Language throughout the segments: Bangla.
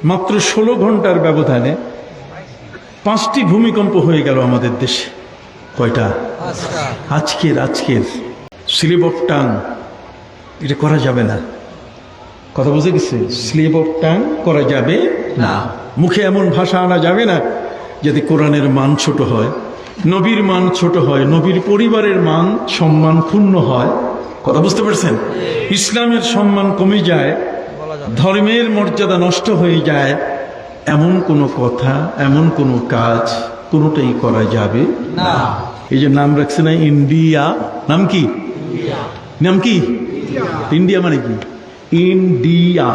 মাত্র 16 ঘন্টার ব্যবধানে 5টি ভূমিকম্প হয়ে গেল আমাদের দেশে। কয়টা? আজকের স্লিপ অফ টাং, এটা করা যাবে না। কথা বুঝে গেছে? স্লিপ অফ টাং করা যাবে না। মুখে এমন ভাষা আনা যাবে না যদি কোরআনের মান ছোট হয়, নবীর মান ছোট হয়, নবীর পরিবারের মান সম্মান ক্ষুণ্ণ হয়। কথা বুঝতে পারছেন? ইসলামের সম্মান কমে যায়, ধর্মের মর্যাদা নষ্ট হয়ে যায়, এমন কোনো কথা, এমন কোনো কাজ কোনোটাই করা যাবে না। এই যে নাম রাখছে না ইন্ডিয়া, নাম কি? নাম কি? ইন্ডিয়া মানে কি? ইন্ডিয়া।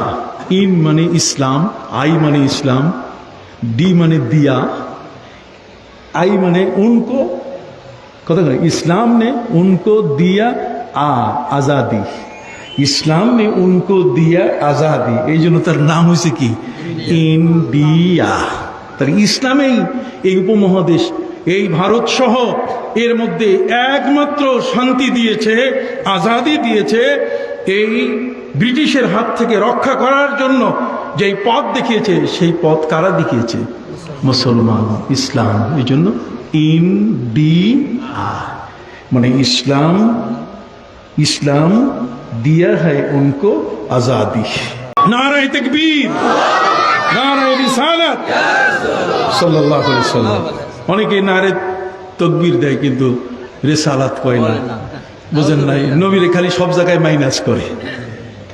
ইন মানে ইসলাম, আই মানে ইসলাম, ডি মানে দিয়া, आई मने उनको कथा इस्लाम ने उनको दिया आजादी, इस्लाम ने उनको दिया आजादी, এই জন্য তার নাম হয়েছে কি? ইন্ডিয়া। তার ইসলামেই এই উপমহাদেশ, এই ভারত সহ এর মধ্যে একমাত্র শান্তি দিয়েছে, আজাদি দিয়েছে, এই ব্রিটিশের হাত থেকে রক্ষা করার জন্য যেই পথ দেখিয়েছে, সেই পথ কারা দেখিয়েছে? मुसलमान, इस्लाम। এই জন্য इंडिया माने इस्लाम, इस्लाम दिया है उनको आजादी। नारे तकबीर, नारे रिसालत सल्लल्लाहु अलैहि वसल्लम। অনেকে নারে তকবীর দেয় কিন্তু রিসালাত কয় না। বুঝেন নাই? নবীরে খালি সব জায়গায় মাইনাস করে।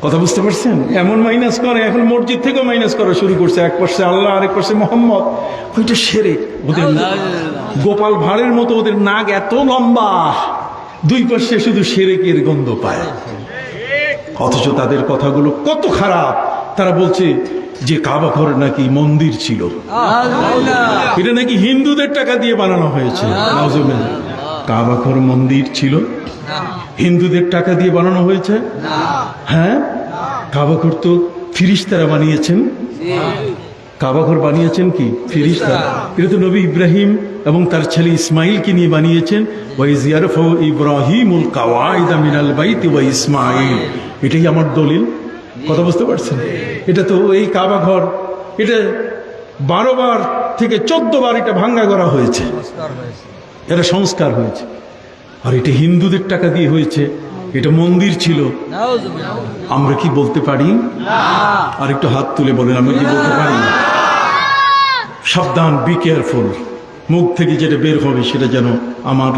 কথা বুঝতে পারছেন? এমন মাইনাস করে, এখন মসজিদ থেকেও মাইনাস করা শুরু করছে। এক পাশে আল্লাহ, আরেক পাশে মোহাম্মদ। ওইটা সেরে ওদের গোপাল ভাঁড়ের মতো ওদের নাক এত লম্বা, দুই পাশে শুধু সেরেকের গন্ধ পায়। অথচ তাদের কথাগুলো কত খারাপ। তারা বলছে যে কাবা ঘর নাকি মন্দির ছিল, এটা নাকি হিন্দুদের টাকা দিয়ে বানানো হয়েছে। নাউজুবিল্লাহ। কাবা ঘর মন্দির ছিল? হিন্দুদের টাকা দিয়ে বানানো হয়েছে? হ্যাঁ, কাবাঘর তো ফিরিস্তারা বানিয়েছেন। কাবাঘর বানিয়েছেন কি? ফিরিস্তারা। এটা তো নবী ইব্রাহিম এবং তার ছেলে ইসমাইলকে নিয়ে বানিয়েছেন। ওয়াইজ ইয়ারফাউ ইব্রাহিমুল কাওয়াইদা মিনাল বাইতি ওয়া ইসমাইল। এটাই আমার দলিল। কথা বুঝতে পারছেন? এটা তো এই কাবাঘর, এটা 12 বার থেকে 14 বার এটা ভাঙ্গা করা হয়েছে, এটা সংস্কার হয়েছে। আর এটা হিন্দুদের টাকা দিয়ে হয়েছে, এটা মন্দির ছিল। আমরা কি বলতে পারি? আর একটু হাত তুলে বলেন, আমরা কি বলতে পারি? সাবধান, বি কেয়ারফুল। মুখ থেকে যেটা বের হবে সেটা যেন আমার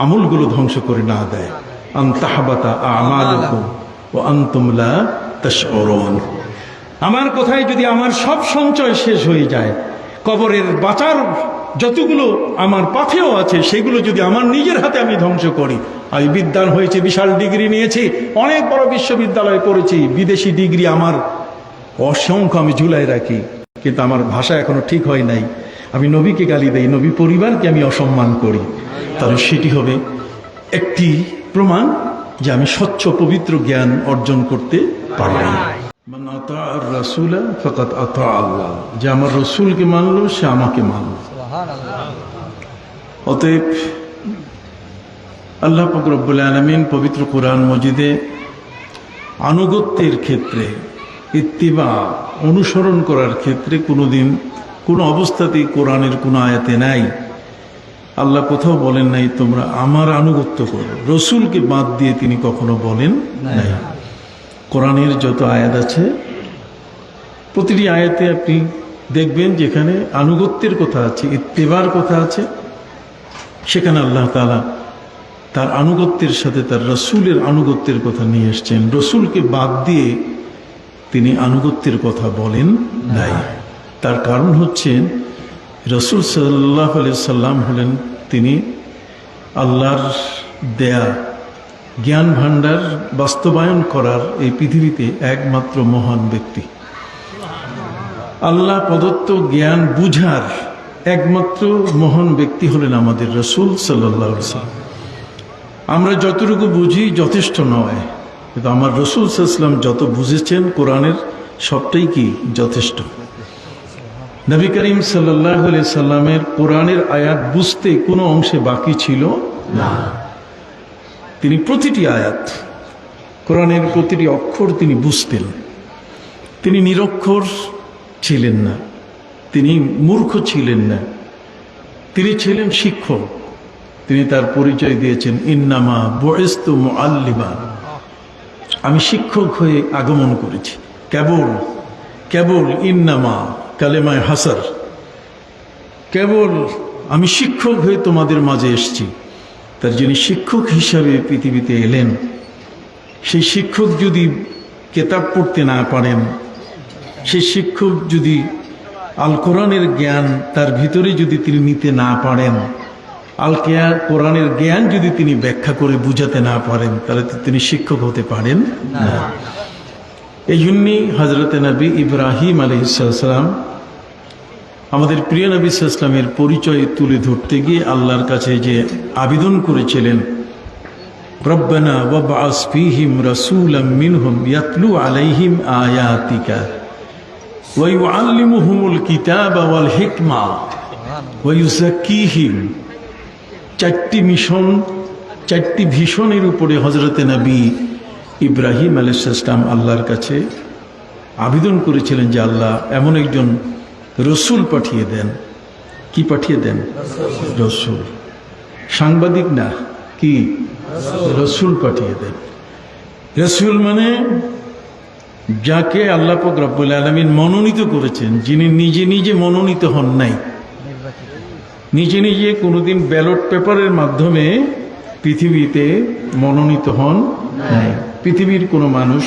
আমলগুলো ধ্বংস করে না দেয়। আন তাহবাতা আমালুকুম ওয়া আনতুম লা তাশউরুন। আমার কথায় যদি আমার সব সঞ্চয় শেষ হয়ে যায়, কবরের বাঁচার যতগুলো আমার পাথেও আছে সেগুলো যদি আমার নিজের হাতে আমি ধ্বংস করি। আমি বিদ্বান হয়েছে, বিশাল ডিগ্রি নিয়েছি, অনেক বড় বিশ্ববিদ্যালয়ে পড়েছি, বিদেশি ডিগ্রি আমার অসংখ্য আমি ঝুলাই রাখি, কিন্তু আমার ভাষা এখনো ঠিক হয় নাই, আমি নবীকে গালি দেই, নবী পরিবারকে আমি অসম্মান করি, তাহলে সেটি হবে একটি প্রমাণ যে আমি স্বচ্ছ পবিত্র জ্ঞান অর্জন করতে পারব না। মান আতা আর রাসূলা ফাকাদ আতা আল্লাহ। যে আমার রসুলকে মানলো সে আমাকে মানল। অতএব আল্লাহ পাক রব্বুল আলামিন পবিত্র কোরআন মজিদে আনুগত্যের ক্ষেত্রে, ইত্তিবা অনুসরণ করার ক্ষেত্রে কোনোদিন কোনো অবস্থাতেই কোরআনের কোনো আয়াতে নাই, আল্লাহ কোথাও বলেন নাই তোমরা আমার আনুগত্য করো। রসুলকে বাদ দিয়ে তিনি কখনো বলেন নাই। কোরআনের যত আয়াত আছে প্রতিটি আয়াতে আপনি দেখবেন যেখানে আনুগত্যের কথা আছে, ইত্তেবার কথা আছে, সেখানে আল্লাহ তাআলা তার আনুগত্যের সাথে তার রসুলের আনুগত্যের কথা নিয়ে এসছেন। রসুলকে বাদ দিয়ে তিনি আনুগত্যের কথা বলেন নাই। তার কারণ হচ্ছে রসুল সাল্লাল্লাহু আলাইহি সাল্লাম হলেন তিনি আল্লাহর দেয়া জ্ঞান ভাণ্ডার বাস্তবায়ন করার এই পৃথিবীতে একমাত্র মহান ব্যক্তি। আল্লাহ প্রদত্ত জ্ঞান বুঝার একমাত্র মহান ব্যক্তি হলেন আমাদের রসুল সাল্লাল্লাহু আলাইহি ওয়াসাল্লাম। আমরা যতটুকু বুঝি যথেষ্ট নয়, কিন্তু আমার রসুল সাল্লাল্লাহু আলাইহি ওয়াসাল্লাম যত বুঝেছেন কোরআনের সবটাই কি যথেষ্ট। নবী করিম সাল্লাল্লাহু আলাইহি সাল্লামের কোরআনের আয়াত বুঝতে কোনো অংশে বাকি ছিল না। তিনি প্রতিটি আয়াত, কোরআনের প্রতিটি অক্ষর তিনি বুঝতেন। তিনি নিরক্ষর ছিলেন না, তিনি মূর্খ ছিলেন না, তিনি ছিলেন শিক্ষক। তিনি তার পরিচয় দিয়েছেন, ইন্নামা বুইস্তু মুআল্লিমা, আমি শিক্ষক হয়ে আগমন করেছি। কেবল কেবল ইন্নামা কালেমায় হাসার, কেবল আমি শিক্ষক হয়ে তোমাদের মাঝে এসেছি। তার যিনি শিক্ষক হিসাবে পৃথিবীতে এলেন, সেই শিক্ষক যদি কেতাব পড়তে না পারেন, সেই শিক্ষক যদি আল কোরআনের জ্ঞান তার ভিতরে যদি তিনি নিতে না পারেন, কোরআনের জ্ঞান যদি তিনি ব্যাখ্যা করে বুঝাতে না পারেন, তাহলে তো তিনি শিক্ষক হতে পারেন না। এই জন্যই হযরত নবী ইব্রাহিম আলাইহিস সালাম আমাদের প্রিয় নবী সাল্লাল্লাহু আলাইহি ওয়াসাল্লামের পরিচয় তুলে ধরতে গিয়ে আল্লাহর কাছে যে আবেদন করেছিলেন, রব্বানা ওয়াবআস ফীহিম রাসূলাম মিনহুম ইয়াতলু আলাইহিম আয়াতিকা ওয়া ইউআল্লিমুহুমুল কিতাবা ওয়াল হিকমা ওয়া ইউযাক্কিহিম। চারটি ভীষণের উপরে হযরত নবী ইব্রাহিম আলাইহিস সালাম আল্লাহর কাছে আবেদন করেছিলেন যে আল্লাহ এমন একজন রসুল পাঠিয়ে দেন। কি পাঠিয়ে দেন? রসুল, সাংবাদিক না, কি রসুল পাঠিয়ে দেন। রসুল মানে যাকে আল্লাহ পাক রব্বুল আলামিন মনোনীত করেছেন, যিনি নিজে নিজে মনোনীত হন নাই, নিজে নিজে কোনোদিন ব্যালট পেপারের মাধ্যমে পৃথিবীতে মনোনীত হন নাই। পৃথিবীর কোনো মানুষ,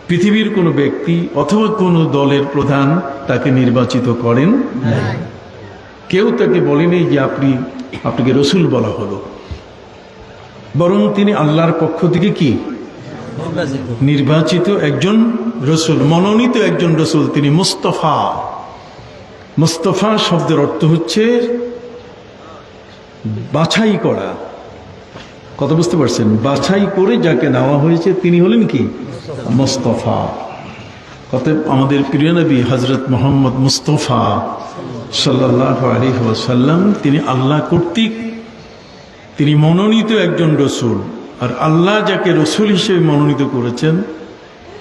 পৃথিবীর কোনো ব্যক্তি অথবা কোনো দলের প্রধান তাকে নির্বাচিত করেন নাই। কেউ তাকে বলেনি যে আপনাকে রসুল বলা হলো, বরং তিনি আল্লাহর পক্ষ থেকে কি নির্বাচিত একজন রসুল, মনোনীত একজন রসুল। তিনি মুস্তাফা। মুস্তাফা শব্দের অর্থ হচ্ছে বাছাই করা। কথা বুঝতে পারছেন? বাছাই করে যাকে নেওয়া হয়েছে তিনি হলেন কি মুস্তাফা। অতএব আমাদের প্রিয় নবী হযরত মুহাম্মদ মুস্তাফা সাল্লাল্লাহু আলাইহি ওয়াসাল্লাম তিনি আল্লাহ কর্তৃক তিনি মনোনীত একজন রসুল। আর আল্লাহ যাকে রসুল হিসেবে মনোনীত করেছেন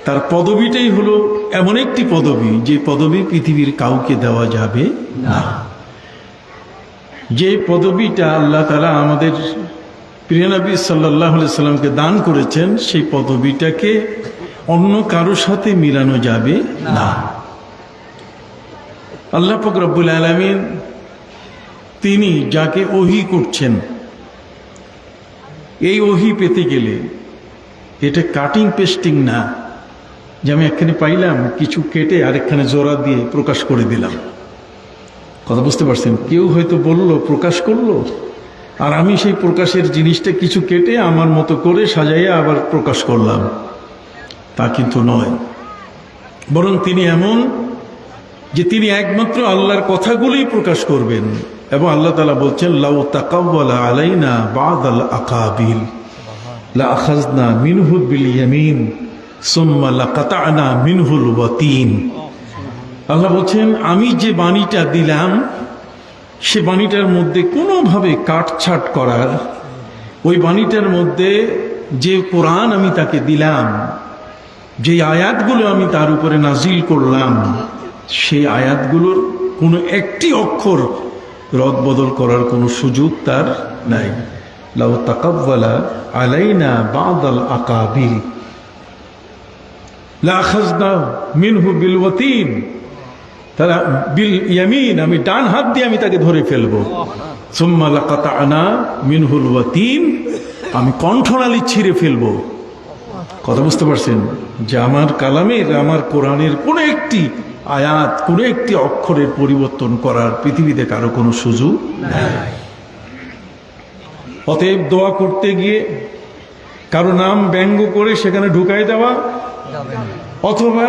তার পদবিটাই হলো এমন একটি পদবি যে পদবি পৃথিবীর কাউকে দেওয়া যাবে না। যে পদবিটা আল্লাহ তাআলা আমাদের প্রিয় নবী সাল্লাল্লাহু আলাইহি সাল্লামকে দান করেছেন, সেই পদবিটাকে অন্য কারোর সাথে মিলানো যাবে না। আল্লাহ পাক রব্বুল আলামিন তিনি যাকে ওহী করছেন, এই ওহী পেতে গেলে এটা কাটিং পেস্টিং না, যে আমি একখানে পাইলাম কিছু কেটে আরেকখানে জোড়া দিয়ে প্রকাশ করে দিলাম। কথা বুঝতে পারছেন? কেউ হয়তো বলল, প্রকাশ করলো, আর আমি সেই প্রকাশের জিনিসটা কিছু কেটে আমার মতো করে সাজাইয়া আবার প্রকাশ করলাম, তা কিন্তু নয়। বরং তিনি এমন যে তিনি একমাত্র আল্লাহর কথাগুলোই প্রকাশ করবেন। এবং আল্লাহ তাআলা বলছেন, লাউ তাকাওয়ালা আলাইনা বাদাল আকাবিল লা আখাযনা মিনহু বিল ইয়ামিন সুম্মা লাকাতা'না মিনহুল ওয়াতিন। আল্লাহ বলছেন, আমি যে বাণীটা দিলাম সে বাণীটার মধ্যে কোনোভাবে কাটছাট করার, ওই বাণীটার মধ্যে যে কোরআন আমি তাকে দিলাম, যে আয়াতগুলো আমি তার উপরে নাজিল করলাম, সেই আয়াতগুলোর কোনো একটি অক্ষর রদ বদল করার কোনো সুযোগ তার নাই। লাউ তাকাওয়ালা আলাইনা বাদাল আকাবিল লা আখাযনা মিনহু বিল ওয়াতিন, তারা বিল ইয়ামিন, আমি ডান হাত দিয়ে আমি তাকে ধরে ফেলবো। সুম্মা লাকাতা'না মিনহুল ওয়াতিন, আমি কণ্ঠনালী ছিঁড়ে ফেলবো। কথা বুঝতে পারছেন? যে আমার কালামের, আমার কোরআনের কোনো একটি আয়াত, কোনো একটি অক্ষরের পরিবর্তন করার পৃথিবীতে কারো কোনো সুযোগ নাই। অতএব দোয়া করতে গিয়ে কারো নাম ব্যঙ্গ করে সেখানে ঢুকাই দেওয়া অথবা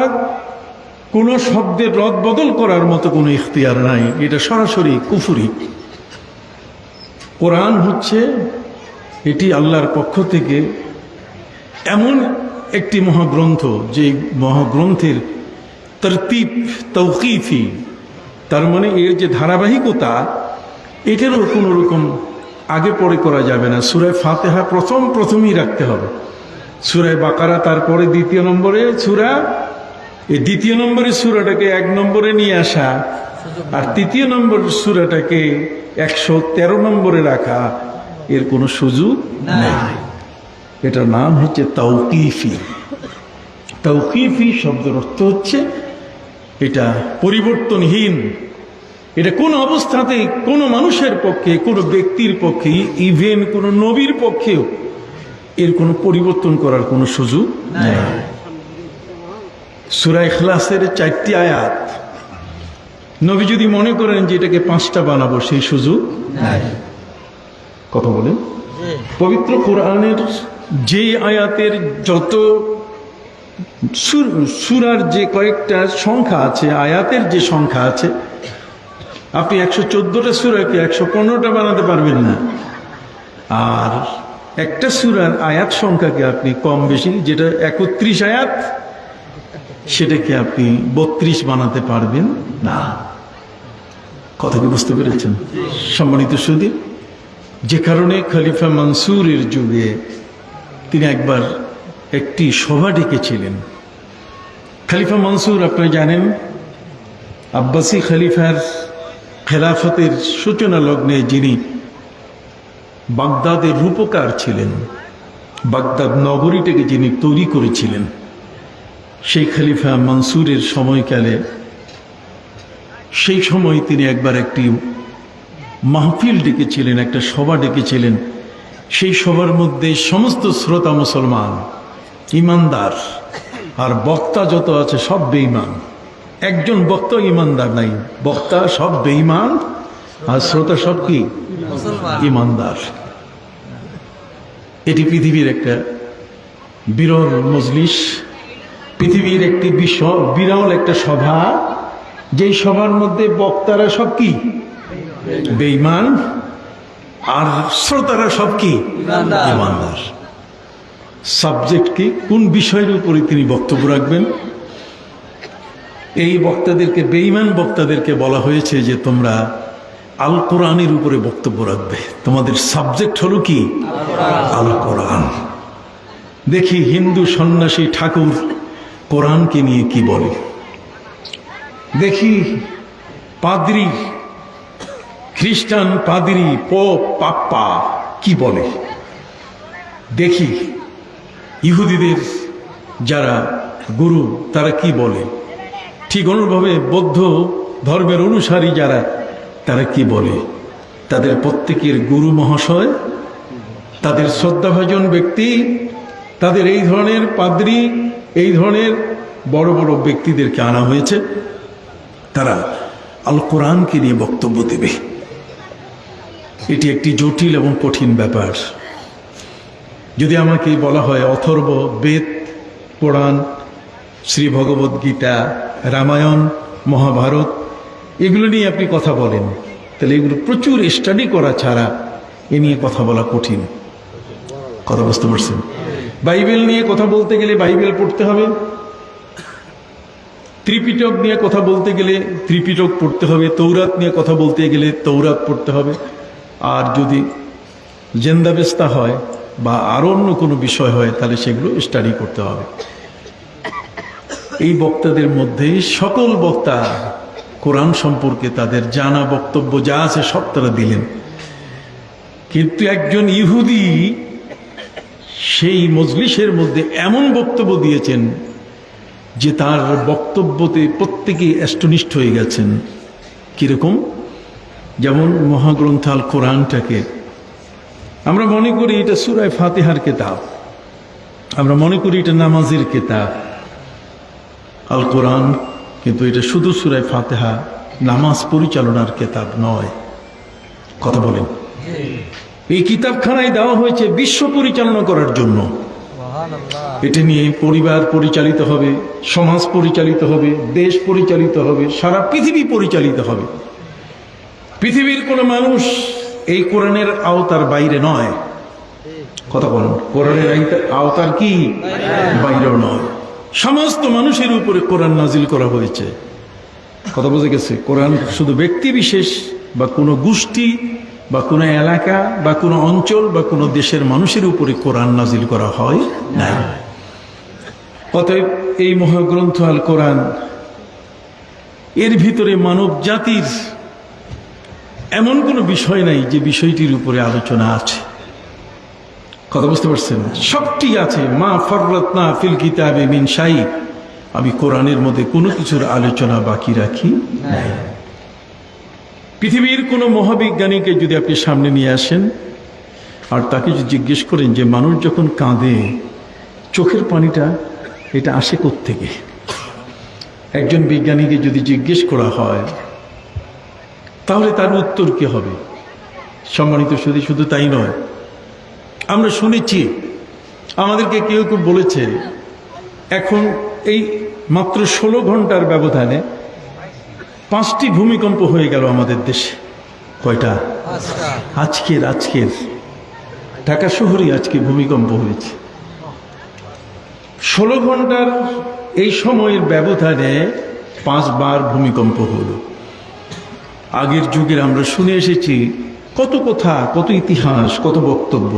কোনো শব্দের রদ বদল করার মতো কোনো ইখতিয়ার নাই, এটা সরাসরি কুফরি। কোরআন হচ্ছে এটি আল্লাহর পক্ষ থেকে এমন একটি মহাগ্রন্থ, যে মহাগ্রন্থের তরতিব তৌকিফি, তার মানে এর যে ধারাবাহিকতা, এটারও কোনো রকম আগে পরে করা যাবে না। সূরা ফাতিহা প্রথমেই রাখতে হবে, সূরা বাকারা তারপরে দ্বিতীয় নম্বরে, সূরা এই দ্বিতীয় নম্বরের সূরাটাকে 1 নম্বরে নিয়ে আসা আর তৃতীয় নম্বর সূরাটাকে 113 নম্বরে রাখা, এর কোনো সুযোগ নেই। এটার নাম হচ্ছে তাওকিফি। তাওকিফি শব্দের অর্থ হচ্ছে এটা পরিবর্তনহীন। এটা কোন অবস্থাতে কোনো মানুষের পক্ষে, কোনো ব্যক্তির পক্ষে, ইভেন কোনো নবীর পক্ষেও এর কোনো পরিবর্তন করার কোনো সুযোগ নেই। সূরা ইখলাসের 4টি আয়াত, নবী যদি মনে করেন যে এটাকে 5টা বানাবো, সেই সুযোগ নাই। কথা বলেন, পবিত্র কোরআনের যে আয়াতের যত সূরার যে কয়েকটা সংখ্যা আছে, আয়াতের যে সংখ্যা আছে, আপনি 114টা সূরাকে 115টা বানাতে পারবেন না। আর একটা সূরার আয়াত সংখ্যাকে আপনি কম বেশি, যেটা 31 আয়াত, সেটাকে আপনি 32 বানাতে পারবেন না। কথা কি বুঝতে পেরেছেন সম্মানিত সুধী? যে কারণে খলিফা মনসুরের যুগে তিনি একবার একটি সভা ডেকেছিলেন। খলিফা মনসুর আপনারা জানেন, আব্বাসী খলিফার খেলাফতের সূচনা লগ্নে যিনি বাগদাদের রূপকার ছিলেন, বাগদাদ নগরীটাকে যিনি তৈরি করেছিলেন, সেই খলিফা মনসুরের সময়কালে সেই সময় তিনি একবার একটি মাহফিল ডেকেছিলেন, একটা সভা ডেকেছিলেন। সেই সভার মধ্যে সমস্ত শ্রোতা মুসলমান, ইমানদার, আর বক্তা যত আছে সব বেঈমান। একজন বক্তা ইমানদার নাই, বক্তা সব বেঈমান আর শ্রোতা সব কি ইমানদার। এটি পৃথিবীর একটা বিরল মজলিস, পৃথিবীর একটি বিরল একটা সভা, যেই সভার মধ্যে বক্তারা সব কি বেঈমান আর শ্রোতারা সব কি ইমানদার। সাবজেক্ট কি, কোন বিষয়ের উপরে তিনি বক্তব্য রাখবেন? এই বক্তাদেরকে, বেঈমান বক্তাদেরকে বলা হয়েছে যে তোমরা আল কোরআনের উপরে বক্তব্য রাখবে, তোমাদের সাবজেক্ট হলো কি আল কোরআন। দেখি হিন্দু সন্ন্যাসী ঠাকুর কোরআনকে নিয়ে কি বলে, দেখি পাদ্রী, খ্রিস্টান পাদ্রী, পোপ, পাপ্পা কি বলে, দেখি ইহুদিদের যারা গুরু তারা কি বলে, ঠিক অনুরূপভাবে বৌদ্ধ ধর্মের অনুসারী যারা তারা কি বলে। তাদের প্রত্যেকের গুরু মহাশয়, তাদের শ্রদ্ধাভাজন ব্যক্তি, তাদের এই ধরনের পাদ্রী, এই ধরনের বড় বড় ব্যক্তিদেরকে আনা হয়েছে, তারা আল কোরআনকে নিয়ে বক্তব্য দেবে। এটি একটি জটিল এবং কঠিন ব্যাপার। যদি আমাকে বলা হয় অথর্ব বেদ, পুরাণ, শ্রী ভগবদ গীতা, রামায়ণ, মহাভারত, এগুলো নিয়ে আপনি কথা বলেন, তাহলে এগুলো প্রচুর স্টাডি করা ছাড়া এ নিয়ে কথা বলা কঠিন। কথা বুঝতে পারছেন? বাইবেল নিয়ে কথা বলতে গেলে বাইবেল পড়তে হবে, ত্রিপিটক নিয়ে কথা বলতে গেলে ত্রিপিটক পড়তে হবে, তৌরাত নিয়ে কথা বলতে গেলে তৌরাত পড়তে হবে। আর যদি জেন্দাবেস্তা হয় বা আরো অন্য কোনো বিষয় হয়, তাহলে সেগুলো স্টাডি করতে হবে। এই বক্তাদের মধ্যে সকল বক্তা কোরআন সম্পর্কে তাদের জানা বক্তব্য যা আছে সব তারা দিলেন, কিন্তু একজন ইহুদি সেই মজলিসের মধ্যে এমন বক্তব্য দিয়েছেন যে তার বক্তব্যতে প্রত্যেকে অ্যাস্টনিষ্ঠ হয়ে গেছেন। কিরকম? যেমন মহাগ্রন্থ আল কোরআনটাকে আমরা মনে করি এটা সূরা ফাতিহার কিতাব, আমরা মনে করি এটা নামাজের কিতাব আল কোরআন, কিন্তু এটা শুধু সূরা ফাতিহা, নামাজ পরিচালনার কিতাব নয়। কথা বলেন, এই কিতাবখানায় দেওয়া হয়েছে বিশ্ব পরিচালনা করার জন্য। এটা নিয়ে পরিবার পরিচালিত হবে, সমাজ পরিচালিত হবে, দেশ পরিচালিত হবে, সারা পৃথিবী পরিচালিত হবে। পৃথিবীর কোনো মানুষ এই কোরআনের আওতার বাইরে নয়। কথা বলুন, কোরআনের আওতার কি বাইরেও নয়। সমস্ত মানুষের উপরে কোরআন নাজিল করা হয়েছে। কথা বোঝা গেছে? কোরআন শুধু ব্যক্তি বিশেষ বা কোনো গোষ্ঠী বা কোনো এলাকা বা কোনো অঞ্চল বা কোনো দেশের মানুষের উপরে কোরআন নাজিল করা হয় না। অতএব এই মহাগ্রন্থ আল কোরআন, এর ভিতরে মানব জাতির এমন কোনো বিষয় নাই যে বিষয়টির উপরে আলোচনা আছে। কথা বুঝতে পারছেন? সবটি আছে। মা ফররাতনা ফিল কিতাবে মিন শাই, আমি কোরআনের মধ্যে কোনো কিছুর আলোচনা বাকি রাখি নাই। পৃথিবীর কোনো মহাবিজ্ঞানীকে যদি আপনি সামনে নিয়ে আসেন আর তাকে যদি জিজ্ঞেস করেন যে মানুষ যখন কাঁদে চোখের পানিটা এটা আসে কোত্থেকে, একজন বিজ্ঞানীকে যদি জিজ্ঞেস করা হয় তাহলে তার উত্তর কি হবে? সম্মানিত শুধু তাই নয়, আমরা শুনেছি, আমাদেরকে কেউ কেউ বলেছে এখন এই মাত্র 16 ঘন্টার ব্যবধানে 5টি ভূমিকম্প হয়ে গেল আমাদের দেশে। কয়টা? আজকের ঢাকা শহরে আজকে ভূমিকম্প হয়েছে। 16 ঘন্টার এই সময়ের ব্যবধানে 5 বার ভূমিকম্প হলো। আগের যুগের আমরা শুনে এসেছি কত কথা, কত ইতিহাস, কত বক্তব্য।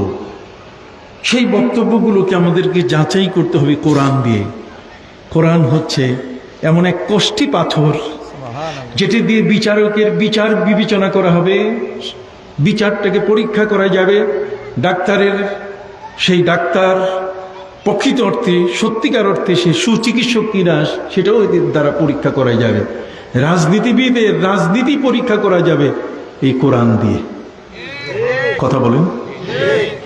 সেই বক্তব্যগুলোকে আমাদেরকে যাচাই করতে হবে কোরআন দিয়ে। কোরআন হচ্ছে এমন এক কষ্টি পাথর যেটি দিয়ে বিচারকের বিচার বিবেচনা করা হবে, বিচারটাকে পরীক্ষা করা যাবে। সেই ডাক্তার প্রকৃত অর্থে সত্যিকার অর্থে সে সুচিকিৎসক কিনা সেটাও এদের দ্বারা পরীক্ষা করা যাবে। রাজনীতিবিদের রাজনীতি পরীক্ষা করা যাবে এই কোরআন দিয়ে। কথা বলেন?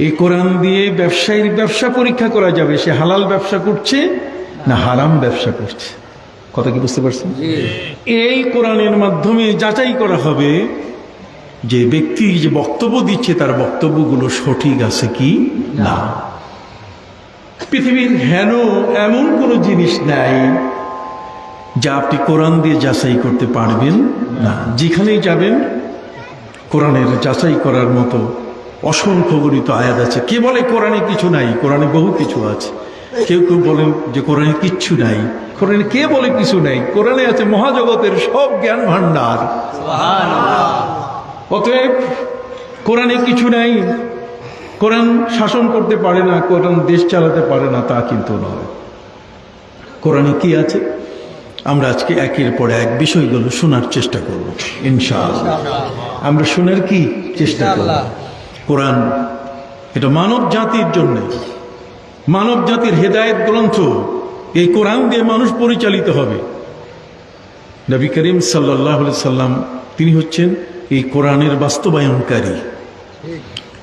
এই কোরআন দিয়ে ব্যবসায়ীর ব্যবসা পরীক্ষা করা যাবে, সে হালাল ব্যবসা করছে না হারাম ব্যবসা করছে। কথা কি বুঝতে পারছেন? এই কোরআনের মাধ্যমে যাচাই করা হবে যে ব্যক্তি যে বক্তব্য দিচ্ছে তার বক্তব্যগুলো সঠিক আছে কি না। পৃথিবীর হেন এমন কোনো জিনিস নাই যা আপনি কোরআন দিয়ে যাচাই করতে পারবেন না। যেখানেই যাবেন কোরআনের যাচাই করার মতো অসংখ্য গণিত আয়াত আছে। কে বলে কোরআনে কিছু নাই? কোরআনে বহু কিছু আছে। কেউ কেউ বলেন যে কোরআনে কিচ্ছু নাই। কোরআনে কে বলে কিছু নাই? কোরআনে আছে মহাজগতের সব জ্ঞান ভান্ডার। অতএব কোরআনে কিছু নাই, কোরআন শাসন করতে পারে না, কোরআন দেশ চালাতে পারে না, তা কিন্তু নয়। কোরআনে কি আছে আমরা আজকে একের পর এক বিষয়গুলো শোনার চেষ্টা করব ইনশাআল্লাহ। আমরা শোনার কি চেষ্টা করব? কোরআন এটা মানব জাতির জন্য, মানব জাতির হেদায়েত গ্রন্থ। এই কোরআন দিয়ে মানুষ পরিচালিত হবে। নবী করিম সাল্লাল্লাহু আলাইহি সাল্লাম তিনি হচ্ছেন এই কোরআনের বাস্তবায়নকারী।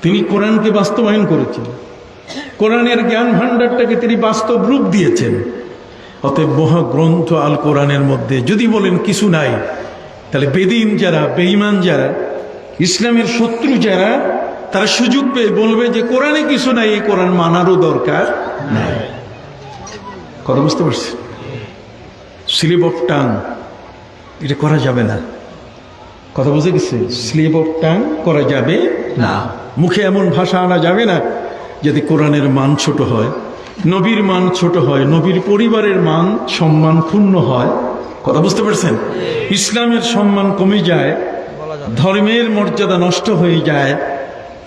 তিনি কোরআনকে বাস্তবায়ন করেছেন, কোরআনের জ্ঞান ভান্ডারটাকে তিনি বাস্তব রূপ দিয়েছেন। অতএব মহাগ্রন্থ আল কোরআনের মধ্যে যদি বলেন কিছু নাই, তাহলে বেদিন যারা, বেঈমান যারা, ইসলামের শত্রু যারা, তারা সুযোগ পেয়ে বলবে যে কোরআনে কিছু নাই, এই কোরআন মানারও দরকার নাই। কথা বুঝতে পারছি? স্লিপ অফ টাং এটা করা যাবে না। কথা বুঝে গেছে? স্লিপ অফ টাং করা যাবে না। মুখে এমন ভাষা আনা যাবে না যাতে কোরআনের মান ছোট হয়, নবীর মান ছোট হয়, নবীর পরিবারের মান সম্মান ক্ষুণ্ণ হয়। কথা বুঝতে পারছেন? ইসলামের সম্মান কমে যায়, ধর্মের মর্যাদা নষ্ট হয়ে যায়,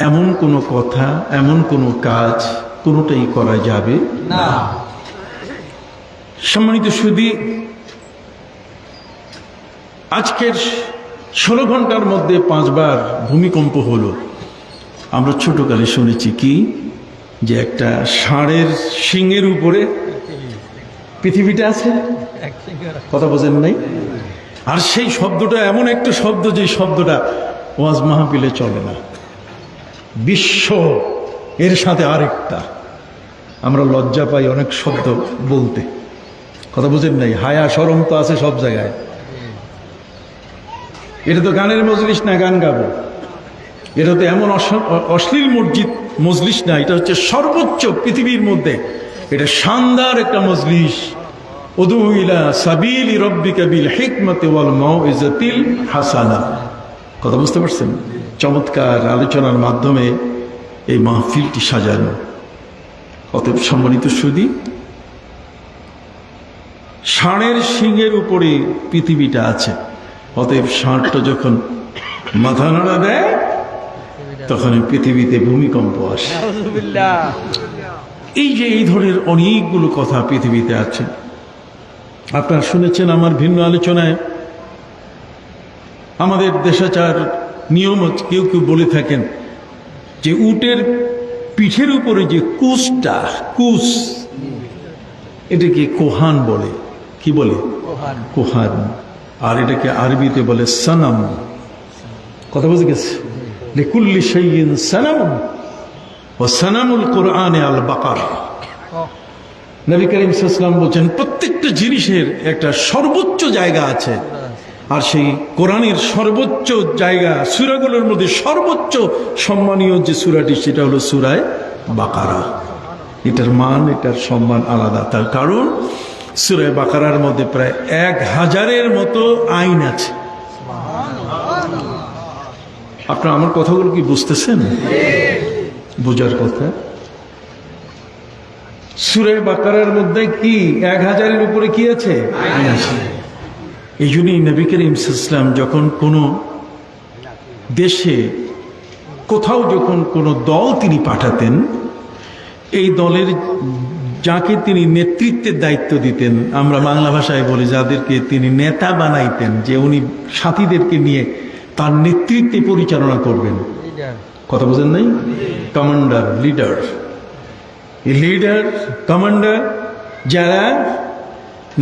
এমন কোনো কথা, এমন কোনো কাজ কোনোটাই করা যাবে না। সম্মানিত সুধী, আজকের 16 ঘন্টার মধ্যে 5 বার ভূমিকম্প হলো। আমরা ছোটকালে শুনেছি কি যে একটা ষাঁড়ের শিংয়ের উপরে পৃথিবীটা আছে। কথা বোঝেন নাই? আর সেই শব্দটা এমন একটা শব্দ যে শব্দটা ওয়াজ মাহফিলে চলে না। বিশ্ব এর সাথে আরেকটা, আমরা লজ্জা পাই অনেক শব্দ বলতে। কথা বুঝেন নাই? হায়া শরম তো আছে সব জায়গায়। এটা তো গানের মজলিস না, গান গাবো। এটা তো এমন অশ্লীল মজলিস না, এটা হচ্ছে সর্বোচ্চ পৃথিবীর মধ্যে এটা শানদার একটা মজলিস। উদু ইলা সাবিলি রাব্বিকা বিল হিকমাতি ওয়াল মাউইজাতিল হাসানা। কথা বুঝতে পারছেন? চমৎকার আলোচনার মাধ্যমে এই মাহফিলটি সাজানো। অতএব সম্মানিত সুধী, ষাঁড়ের শিংয়ের উপরে পৃথিবীটা আছে। অতএব ষাঁড়টা যখন মাথা নাড়া দেয় তখন পৃথিবীতে ভূমিকম্প আসে। এই যে এই ধরনের অনেকগুলো কথা পৃথিবীতে আছে। আপনারা শুনেছেন আমার ভিন্ন আলোচনায় আমাদের দেশাচার নিয়ম কেউ কেউ বলে থাকেন যে উটের পিঠের উপরে যে কুশ এটাকে কোহান বলে। কি বলে? কোহান। আর এটাকে আরবিতে বলে সানাম। কথা বুঝে গেছে? লিকুল্লি শাইইন সানাম ওয়া সানামুল কোরআনে আল বাকারা। নবী করিম সাল্লাল্লাহু আলাইহি ওয়াসাল্লাম বলেন প্রত্যেকটা জিনিসের একটা সর্বোচ্চ জায়গা আছে, আর সেই কোরআনের সর্বোচ্চ জায়গা, সূরাগুলোর মধ্যে সর্বোচ্চ সম্মানীয় যে সূরাটি সেটা হলো সূরা বাকারা। এটার মান, এটার সম্মান আলাদা। তার কারণ সূরা বাকারার মধ্যে প্রায় 1000-এর মতো আইন আছে। আপনারা আমার কথাগুলো কি বুঝতেছেন? বোঝার কথা। সূরা বাকারার মধ্যে কি 1000-এর উপরে কি আছে? আইন আছে। এই জন্যই নবী করিম সাল্লাল্লাহু আলাইহি ওয়াসাল্লাম যখন কোনো দেশে কোথাও যখন কোনো দল তিনি পাঠাতেন, এই দলের যাকে তিনি নেতৃত্বের দায়িত্ব দিতেন, আমরা বাংলা ভাষায় বলি যাদেরকে তিনি নেতা বানাইতেন, যে উনি সাথীদেরকে নিয়ে তার নেতৃত্বে পরিচালনা করবেন। কথা বোঝেন নাই? Commander, leader. এই লিডার, কমান্ডার যারা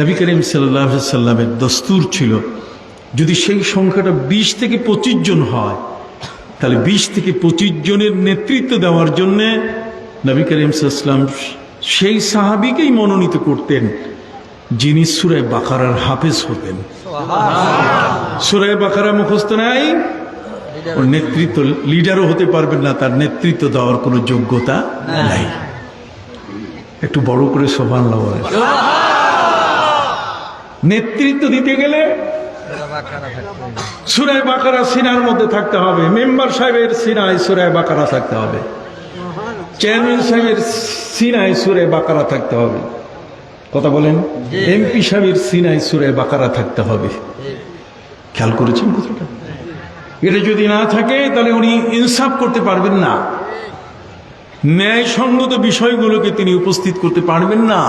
নবী করিম সাল্লাল্লাহু আলাইহি ওয়াসাল্লামের দস্তুর ছিল, যদি সেই সংখ্যাটা 20 থেকে 25 জন হয়, তাহলে 20 থেকে 25 জনের নেতৃত্ব দেওয়ার জন্য নবী করিম সাল্লাল্লাহু আলাইহি ওয়াসাল্লাম সেই সাহাবীকেই মনোনীত করতেন যিনি সূরা বাকারার হাফেজ হতেন। সূরা বাকারা মুখস্থ নাই, ওর নেতৃত্ব, লিডারও হতে পারবেন না, তার নেতৃত্ব দেওয়ার কোনো যোগ্যতা নাই। একটু বড় করে সুবহানাল্লাহ বলেন। নেতৃত্ব দিতে গেলে সূরা বাকারা সিনার মধ্যে থাকতে হবে, মেম্বার সাহেবের সিনায় সূরা বাকারা থাকতে হবে, চেয়ারম্যান সাহেবের সিনায় সূরা বাকারা থাকতে হবে। কথা বলেন? এমপি সাহেবের সিনায় সূরা বাকারা থাকতে হবে। খেয়াল করেছেন কথাটা? এটা যদি না থাকে তাহলে উনি ইনসাফ করতে পারবেন না, ন্যায়সঙ্গত বিষয়গুলোকে তিনি উপস্থিত করতে পারবেন না।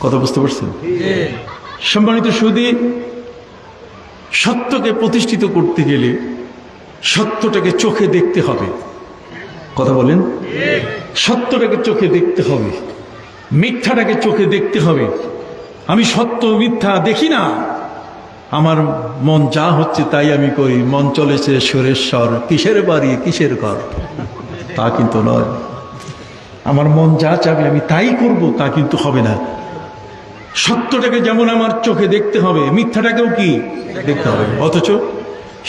কথা বুঝতে পারছেন? সম্মানিত সুধী, সত্যকে প্রতিষ্ঠিত করতে গেলে সত্যটাকে চোখে দেখতে হবে। কথা বলেন? সত্যটাকে চোখে দেখতে হবে, মিথ্যাটাকে চোখে দেখতে হবে। আমি সত্য মিথ্যা দেখি না, আমার মন যা হচ্ছে তাই আমি করি। মন চলেছে সুরেশ্বর, কিসের বাড়ি কিসের ঘর, তা কিন্তু নয়। আমার মন যা চাবে আমি তাই করব, তা কিন্তু হবে না। সত্যটাকে যেমন আমার চোখে দেখতে হবে, মিথ্যাটাকেও কি দেখতে হবে। অথচ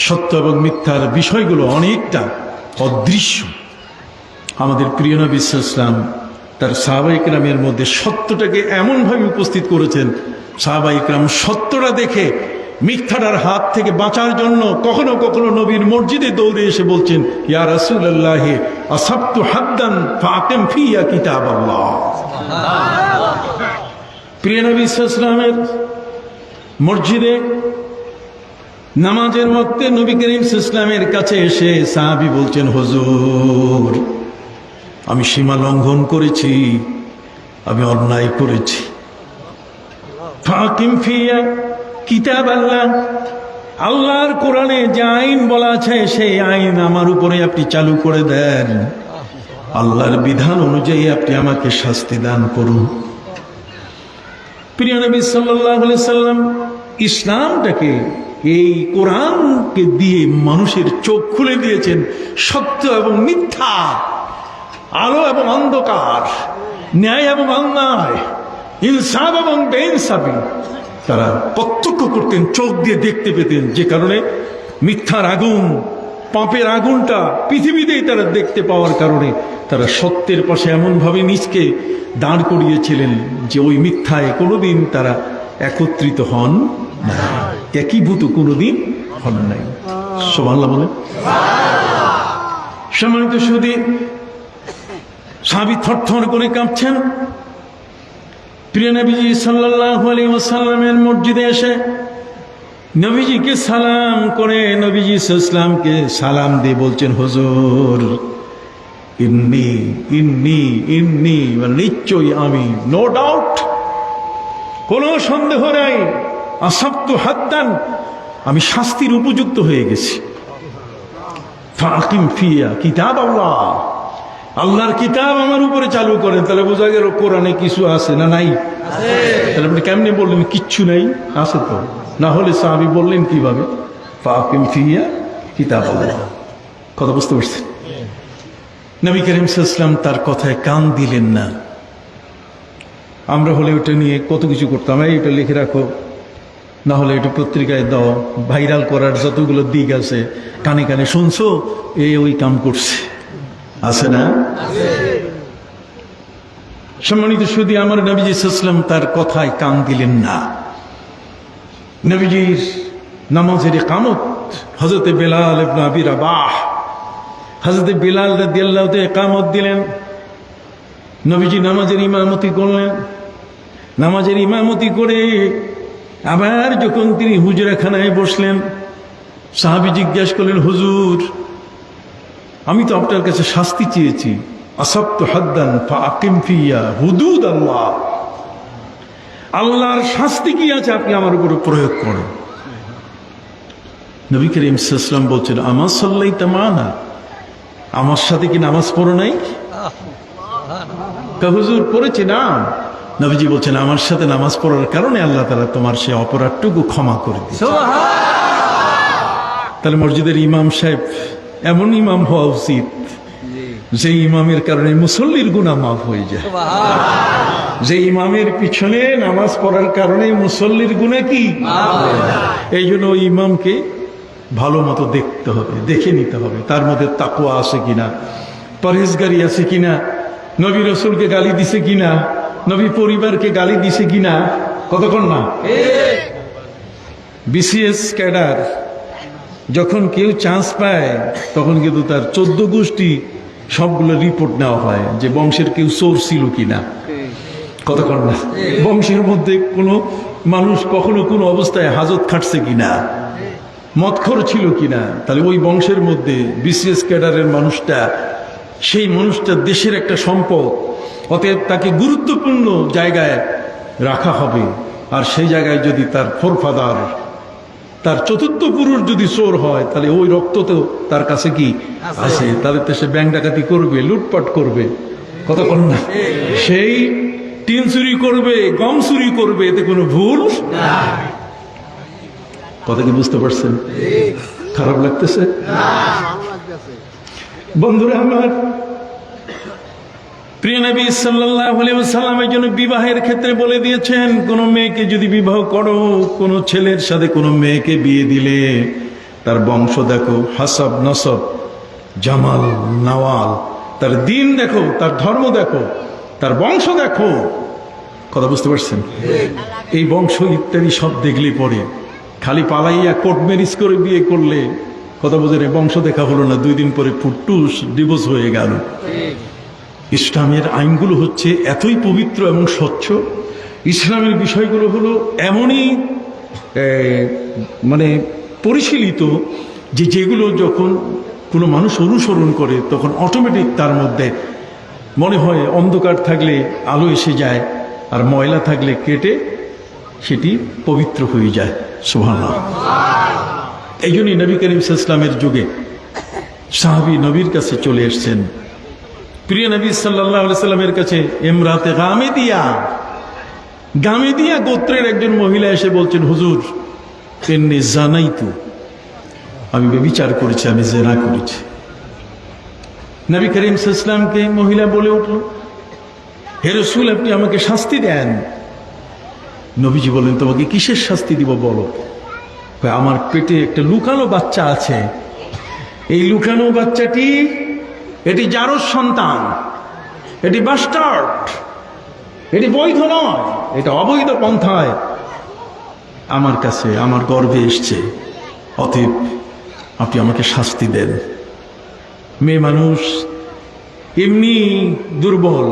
সত্য এবং মিথ্যার বিষয়গুলো অনেকটা অদৃশ্য। আমাদের প্রিয় নবী সাল্লাল্লাহু আলাইহি ওয়াসাল্লাম তার সাহাবায়ে কেরামের মধ্যে সত্যটাকে এমনভাবে উপস্থিত করেছেন, সাহাবায়ে কেরাম সত্যটা দেখে মিথ্যাটার হাত থেকে বাঁচার জন্য কখনো কখনো নবীর মসজিদে দৌড়ে এসে বলছেন, ইয়া রাসূলুল্লাহ আসাবতু হাদ্দান ফাআকিম ফিয়া কিতাবাল্লাহ। প্রিয় নবী সাল্লাল্লাহু আলাইহি ওয়াসাল্লামের মসজিদে নামাজের ওয়াক্তে নবী করিম সাল্লাল্লাহু আলাইহি ওয়াসাল্লামের কাছে এসে সাহাবী বলছেন, হুজুর আমি সীমা লঙ্ঘন করেছি, আমি অন্যায় করেছি। ফাকিম ফিয়া কিতাবাল্লাহ, আল্লাহর কোরআনে যে আইন বলা আছে সেই আইন আমার উপরে আপনি চালু করে দেন। আল্লাহর বিধান অনুযায়ী আপনি আমাকে শাস্তি দান করুন। প্রিয় নবী সাল্লাল্লাহু আলাইহি সাল্লাম ইসলামটাকে, এই কোরআনকে দিয়ে মানুষের চোখ খুলে দিয়েছেন। সত্য এবং মিথ্যা, আলো এবং অন্ধকার, ন্যায় এবং অন্যায়, ইনসাফ এবং বেইনসাফি তারা প্রত্যক্ষ করতেন, চোখ দিয়ে দেখতে পেতেন। যে কারণে মিথ্যার আগুন, পাপের আগুনটা পৃথিবীতেই তারা দেখতে পাওয়ার কারণে তারা সত্যের পাশে এমনভাবে নিজকে দাঁড় করিয়েছিলেন যে ওই মিথ্যায় কোনোদিন তারা একত্রিত হন না, একীভূত কোনোদিন হন নাই। সুবহানাল্লাহ বলে। সম্মানিত সুধী, সাহাবী থরথর করে কাঁপছেন। প্রিয় নবীজি সাল্লাল্লাহু আলাইহি ওয়াসাল্লামের মসজিদে এসে নবীজিকে সালাম করে নবীজি সাল্লাল্লাহু আলাইহি ওয়াসাল্লামকে সালাম দিয়ে বলছেন, হুজুর ইন্নি ইন্নি ইন্নি, নিশ্চয়ই আমি, নো ডাউট, কোনো সন্দেহ নাই, আসাবতু হাদ্দান, আমি শাস্তির উপযুক্ত হয়ে গেছি। ফাকিম ফিয়া কিতাব আল্লাহ, আল্লাহর কিতাব আমার উপরে চালু করেন। তাহলে বোঝা গেল কোরআনে কিছু আছে না নাই? তাহলে আপনি কেমনি বললেন কিচ্ছু নাই? আছে তো, না হলে সাহাবী বললেন কিভাবে ফাকিম ফিয়া কিতাব আল্লাহ? কথা বুঝতে পারছেন? নবী করিম সাল্লাল্লাহু আলাইহি ওয়াসাল্লাম তার কথায় কান দিলেন না। আমরা হলে ওটা নিয়ে কত কিছু করতাম, এই এটা লিখে রাখো, না হলে এটা পত্রিকায় দাও, ভাইরাল করার যতগুলো দিক আছে, কানে কানে শুনছো, ওই কাম করছে, আছে না? সম্মানিত সুধী, আমার নবীজি সাল্লাল্লাহু আলাইহি ওয়াসাল্লাম তার কথায় কান দিলেন না। নবীজির নামাজের ইকামত, হযরতে বেলাল ইবনে আবি রাবাহ, হযরতে বেলাল রাদিয়াল্লাহু তাআলা ইকামত দিলেন। নবীজি নামাজের ইমামতি করলেন। নামাজের ইমামতি করে আবার যখন তিনি হুজরাখানায় বসলেন, সাহাবী জিজ্ঞাসা করলেন, হুজুর, আমি তো আপনার কাছে শাস্তি চেয়েছি, আসাবতু হাদ্দান ফাকিম ফিয়া হুদুদ আল্লাহ, আল্লাহর শাস্তি কি আছে আপনি আমার উপরে প্রয়োগ করেন। নবী করিম সাল্লাল্লাহু আলাইহি ওয়াসাল্লাম বলছেন, আমা সাল্লাইতা মানা, আমার সাথে কি নামাজ পড়ো নাই? হুজুর পড়েছি না। নবীজি বলছেন, আমার সাথে নামাজ পড়ার কারণে আল্লাহ তাআলা তোমার সে অপরাধটুকু ক্ষমা করে দিয়েছে। তাহলে মসজিদের ইমাম সাহেব এমন ইমাম হওয়া উচিত যে ইমামের কারণে মুসল্লির গুনাহ মাফ হয়ে যায়, যে ইমামের পিছনে নামাজ পড়ার কারণে মুসল্লির গুনাহ কি? এই জন্য ওই ইমামকে ভালো মতো দেখতে হবে, দেখে নিতে হবে তার মধ্যে তাকওয়া আছে কিনা, পরহেজগারি আছে কিনা, নবী রাসূলকে গালি দিছে কিনা, নবী পরিবারকে গালি দিছে কিনা। কতক্ষণ না? বিসিএস ক্যাডার যখন কেউ চান্স পায় তখন কিন্তু তার 14 গোষ্ঠী সবগুলো রিপোর্ট নেওয়া হয় যে বংশের কেউ চোর ছিল কিনা। কতক্ষণ না? বংশের মধ্যে কোনো মানুষ কখনো কোনো অবস্থায় হাজত খাটছে কিনা, মদখোর ছিল কিনা। তাহলে ওই বংশের মধ্যে বিসিএস ক্যাডারের মানুষটা, সেই মানুষটা দেশের একটা সম্পদ, অতএব তাকে গুরুত্বপূর্ণ জায়গায় রাখা হবে। আর সেই জায়গায় যদি তার ফোরফাদার, তার চতুর্থ পুরুষ যদি চোর হয়, তাহলে ওই রক্ত তো তার কাছে কি আছে, তাহলে তো সে ব্যাংক ডাকাতি করবে, লুটপাট করবে। কতক্ষণ না? সেই টিন চুরি করবে, গম চুরি করবে, এতে কোনো ভুল না। কথা কি বুঝতে পারছেন? খারাপ লাগতেছে? বন্ধুরা আমার, প্রিয় নবী সাল্লাল্লাহু আলাইহি ওয়াসাল্লামের জন্য বিবাহের ক্ষেত্রে বলে দিয়েছেন, কোন মেয়েকে যদি বিবাহ করো, কোন ছেলের সাথে কোন মেয়েকে বিয়ে দিলে তার বংশ দেখো, হাসাব নসব জামাল নওয়াল, তার দিন দেখো, তার ধর্ম দেখো, তার বংশ দেখো। কথা বুঝতে পারছেন? এই বংশ ইত্যাদি সব দেখলে পরে খালি পালাইয়া কোর্ট ম্যারেজ করে বিয়ে করলে কথা বোঝেন, বংশ দেখা হলো না, 2 দিন পরে ফুটটুস ডিভোর্স হয়ে গেল। ইসলামের আইনগুলো হচ্ছে এতই পবিত্র এবং স্বচ্ছ, ইসলামের বিষয়গুলো হলো এমনই মানে পরিশীলিত যে যেগুলো যখন কোনো মানুষ অনুসরণ করে তখন অটোমেটিক তার মধ্যে মনে হয় অন্ধকার থাকলে আলো এসে যায়, আর ময়লা থাকলে কেটে সেটি পবিত্র হয়ে যায়। সুবহানাল্লাহ। এই জন্যই নবী করিম সাল্লাল্লাহু আলাইহি ওয়াসাল্লামের যুগে সাহাবী নবীর কাছে চলে এসেছেন। প্রিয় নবী সাল্লাল্লাহু আলাইহি ওয়াসাল্লামের কাছে ইমরাতে গামেদিয়া গোত্রের একজন মহিলা এসে বলছেন, হুজুর, ইন্নী জানাইতু, আমি ব্যভিচার করেছি, আমি জিনা করেছি। নবী করিম সাল্লাল্লাহু আলাইহি ওয়াসাল্লামকে মহিলা বলে উঠল, হে রাসূল, আপনি আমাকে শাস্তি দেন। নবীজি বলেন, তোমাকে কিসের শাস্তি দিব বলো? আমার পেটে একটা লুকানো বাচ্চা আছে, এই লুকানো বাচ্চাটি, এটি জারজ সন্তান, এটি বাস্টার্ড, এটি বৈধ নয়, এটা অবৈধ পন্থায় আমার কাছে, আমার গর্ভে এসছে, অতএব আপনি আমাকে শাস্তি দেন। মেয়ে মানুষ এমনি দুর্বল,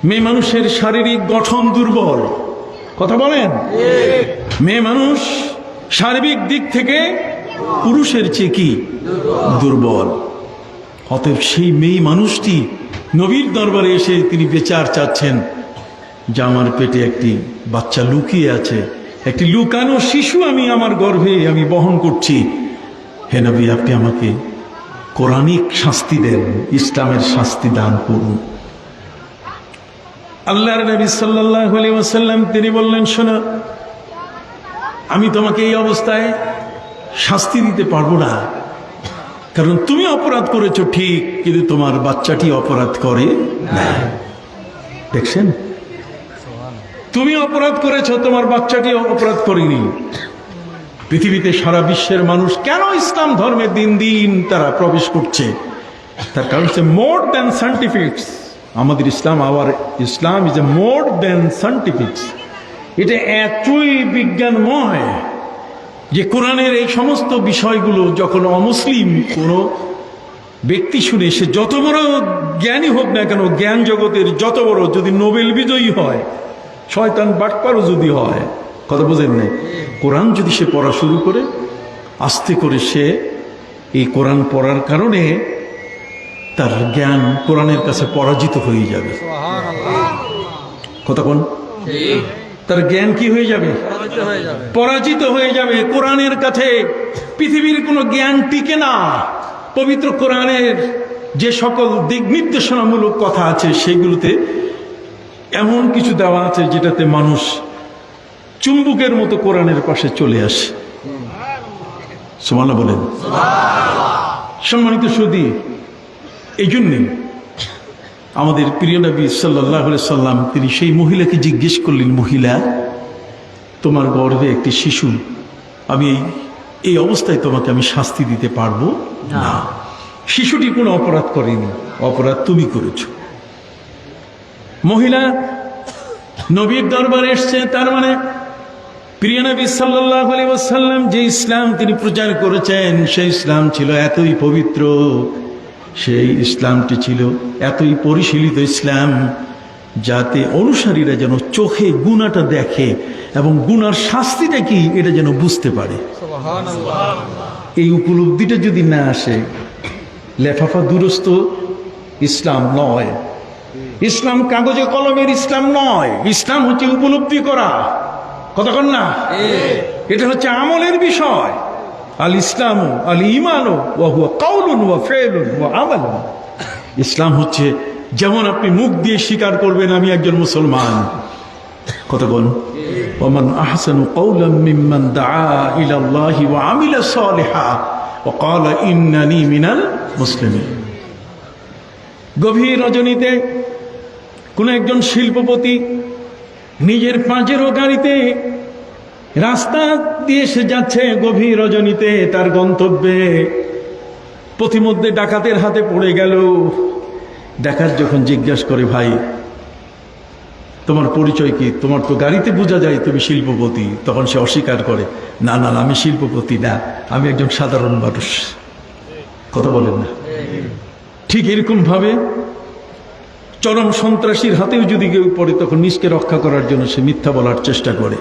মেয়ে মানুষের শারীরিক গঠন দুর্বল। কথা বলেন? মেয়ে মানুষ সার্বিক দিক থেকে পুরুষের চেয়ে কি দুর্বল। অতএব সেই মেয়ে মানুষটি নবীর দরবারে এসে তিনি বিচার চাচ্ছেন, যে আমার পেটে একটি বাচ্চা লুকিয়ে আছে, একটি লুকানো শিশু আমি আমার গর্ভে আমি বহন করছি। হে নবী, আপনি আমাকে কোরআনিক শাস্তি দেন, ইসলামের শাস্তি দান করুন। আল্লাহর নবী সাল্লাল্লাহু আলাইহি ওয়াসাল্লাম তিনি বললেন, শোনো, আমি তোমাকে এই অবস্থায় শাস্তি দিতে পারবো না, কারণ তুমি অপরাধ করেছো ঠিক, কিন্তু তোমার বাচ্চাটি অপরাধ করে না। দেখছেন, তুমি অপরাধ করেছো, তোমার বাচ্চাটি অপরাধ করেনি। পৃথিবীতে সারা বিশ্বের মানুষ কেন ইসলাম ধর্মে দিন দিন তারা প্রবেশ করছে, তার কারণ হচ্ছে মোর দ্যান সায়েন্টিফিক্স। আমাদের ইসলাম, our Islam is a more than scientifics. এটা এতই বিজ্ঞানময় যে কোরআনের এই সমস্ত বিষয়গুলো যখন অমুসলিম কোনো ব্যক্তি শুনে, সে যত বড় জ্ঞানী হোক না কেন, জ্ঞান জগতের যত বড়, যদি নোবেল বিজয়ী হয়, শয়তান বাটপারও যদি হয়, কথা বোঝেন নাই, কোরআন যদি সে পড়া শুরু করে, আস্তে করে সে এই কোরআন পড়ার কারণে তার জ্ঞান কোরআনের কাছে পরাজিত হয়ে যাবে। কথা কোন? তার জ্ঞান কি হয়ে যাবে? পরাজিত হয়ে যাবে। কোরআনের কাছে পৃথিবীর কোনো জ্ঞান টিকে না। পবিত্র কোরআনের যে সকল দিক নির্দেশনামূলক কথা আছে, সেগুলোতে এমন কিছু দেওয়া আছে যেটাতে মানুষ চুম্বকের মতো কোরআনের পাশে চলে আসে। সুবহানাল্লাহ বলেন। সম্মানিত সুধী, এই জন্যে আমাদের প্রিয় নবী সাল্লাল্লাহু আলাইহি সাল্লাম তিনি সেই মহিলাকে জিজ্ঞেস করলেন, মহিলা, তোমার গর্ভে একটি শিশু, আমি এই অবস্থায় তোমাকে আমি শাস্তি দিতে পারবো না। শিশুটি কোনো অপরাধ করেনি, অপরাধ তুমি করেছো। মহিলা নবীর দরবারে এসছে, তার মানে প্রিয় নবী সাল্লাল্লাহু আলাইহি ওয়াসাল্লাম যে ইসলাম তিনি প্রচার করেছেন, সেই ইসলাম ছিল এতই পবিত্র, সেই ইসলামটি ছিল এতই পরিশীলিত ইসলাম, যাতে অনুসারীরা যেন চোখে গুনাহটা দেখে এবং গুনার শাস্তিটা কি এটা যেন বুঝতে পারে। এই উপলব্ধিটা যদি না আসে, লেফাফা দুরস্ত ইসলাম নয়। ইসলাম কাগজে কলমের ইসলাম নয়। ইসলাম হচ্ছে উপলব্ধি করা। কতক্ষণ না, এটা হচ্ছে আমলের বিষয়। আল ইসলাম আল ঈমানু ওয়া হুয়া কাউলুন ওয়া ফি'লুন ওয়া আমালুন। ইসলাম হচ্ছে যেমন আপনি মুখ দিয়ে স্বীকার করবেন আমি একজন মুসলমান, কতক্ষণ, ওমান আহসানু কাওলাম মিম্মান দাআ ইলাল্লাহি ওয়া আমিলা সালিহা ওয়া ক্বালা ইন্নানি মিনাল মুসলিমিন। গভীর রজনীতে কোন একজন শিল্পপতি নিজের পাঁচেরও গাড়িতে রাস্তা দিয়ে সে যাচ্ছে, গভীর রজনীতে তার গন্তব্যে। পথিমধ্যে ডাকাতের হাতে পড়ে গেল। ডাকাত যখন জিজ্ঞাসা করে, ভাই তোমার পরিচয় কি? তোমার তো গাড়িতে বোঝা যায় তুমি শিল্পপতি। তখন সে অস্বীকার করে, না না, আমি শিল্পপতি না, আমি একজন সাধারণ মানুষ। কথা বলেন না? ঠিক এরকম ভাবে চরম সন্ত্রাসীর হাতেও যদি কেউ পড়ে, তখন নিজকে রক্ষা করার জন্য সে মিথ্যা বলার চেষ্টা করে।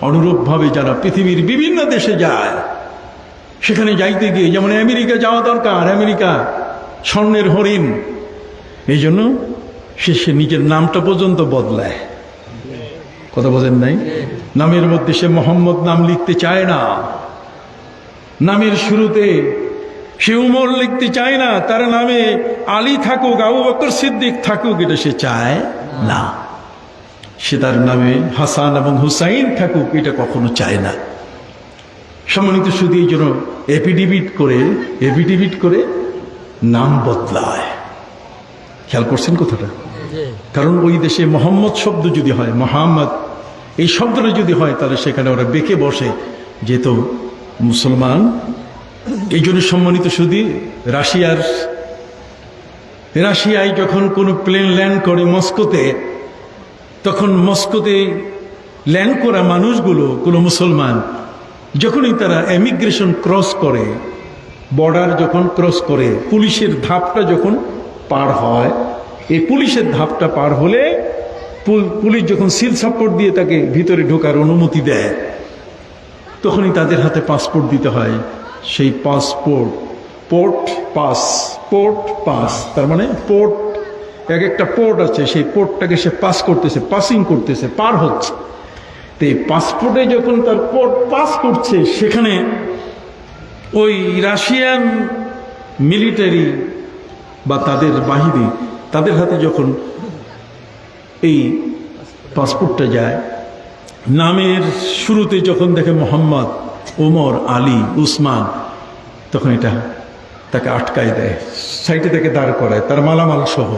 অনুরূপভাবে যারা পৃথিবীর বিভিন্ন দেশে যায়, সেখানে যাইতে গিয়ে, যেমন আমেরিকা যাওয়া দরকার, আমেরিকা স্বর্ণের হরিণ, এই জন্য সে নিজের নামটা পর্যন্ত বদলায়। কথা বোঝেন নাই? নামের মধ্যে সে মোহাম্মদ নাম লিখতে চায় না, নামের শুরুতে সে উমর লিখতে চায় না, তার নামে আলী থাকুক, আবু বকর সিদ্দিক থাকুক, এটা সে চায় না। সে তার নামে হাসান এবং হুসাইন থাকুক, এটা কখনো চায় না। সম্মানিত শুধু এই জন্য এফিডেভিট করে নাম বদলায়। খেয়াল করছেন কথাটা? কারণ ওই দেশে মোহাম্মদ শব্দ যদি হয়, মোহাম্মদ এই শব্দটা যদি হয়, তাহলে সেখানে ওরা বেঁকে বসে, যেহেতু মুসলমান। এই জন্য সম্মানিত শুধু রাশিয়ায় যখন কোনো প্লেন ল্যান্ড করে মস্কোতে, তখন মস্কোতে ল্যান্ড করা মানুষগুলো কোনো মুসলমান, যখনই তারা ইমিগ্রেশন ক্রস করে, বর্ডার যখন ক্রস করে, পুলিশের ধাপটা যখন পার হয়, এই পুলিশের ধাপটা পার হলে পুলিশ যখন সিল সাপোর্ট দিয়ে তাকে ভিতরে ঢোকার অনুমতি দেয়, তখনই তাদের হাতে পাসপোর্ট দিতে হয়। সেই পাসপোর্ট, পোর্ট পাস, তার মানে পোর্ট এক একটা পোর্ট আছে, সেই পোর্টটাকে সে পাসিং করতেছে, পার হচ্ছে। তো এই পাসপোর্টে যখন তার পোর্ট পাস করছে, সেখানে ওই রাশিয়ান মিলিটারি বা তাদের বাহিনী, তাদের হাতে যখন এই পাসপোর্টটা যায়, নামের শুরুতে যখন দেখে মোহাম্মদ, ওমর, আলী, উসমান, তখন এটা তাকে আটকায় দেয়, সাইডে থেকে দাঁড় করায়, তার মালামাল সহ।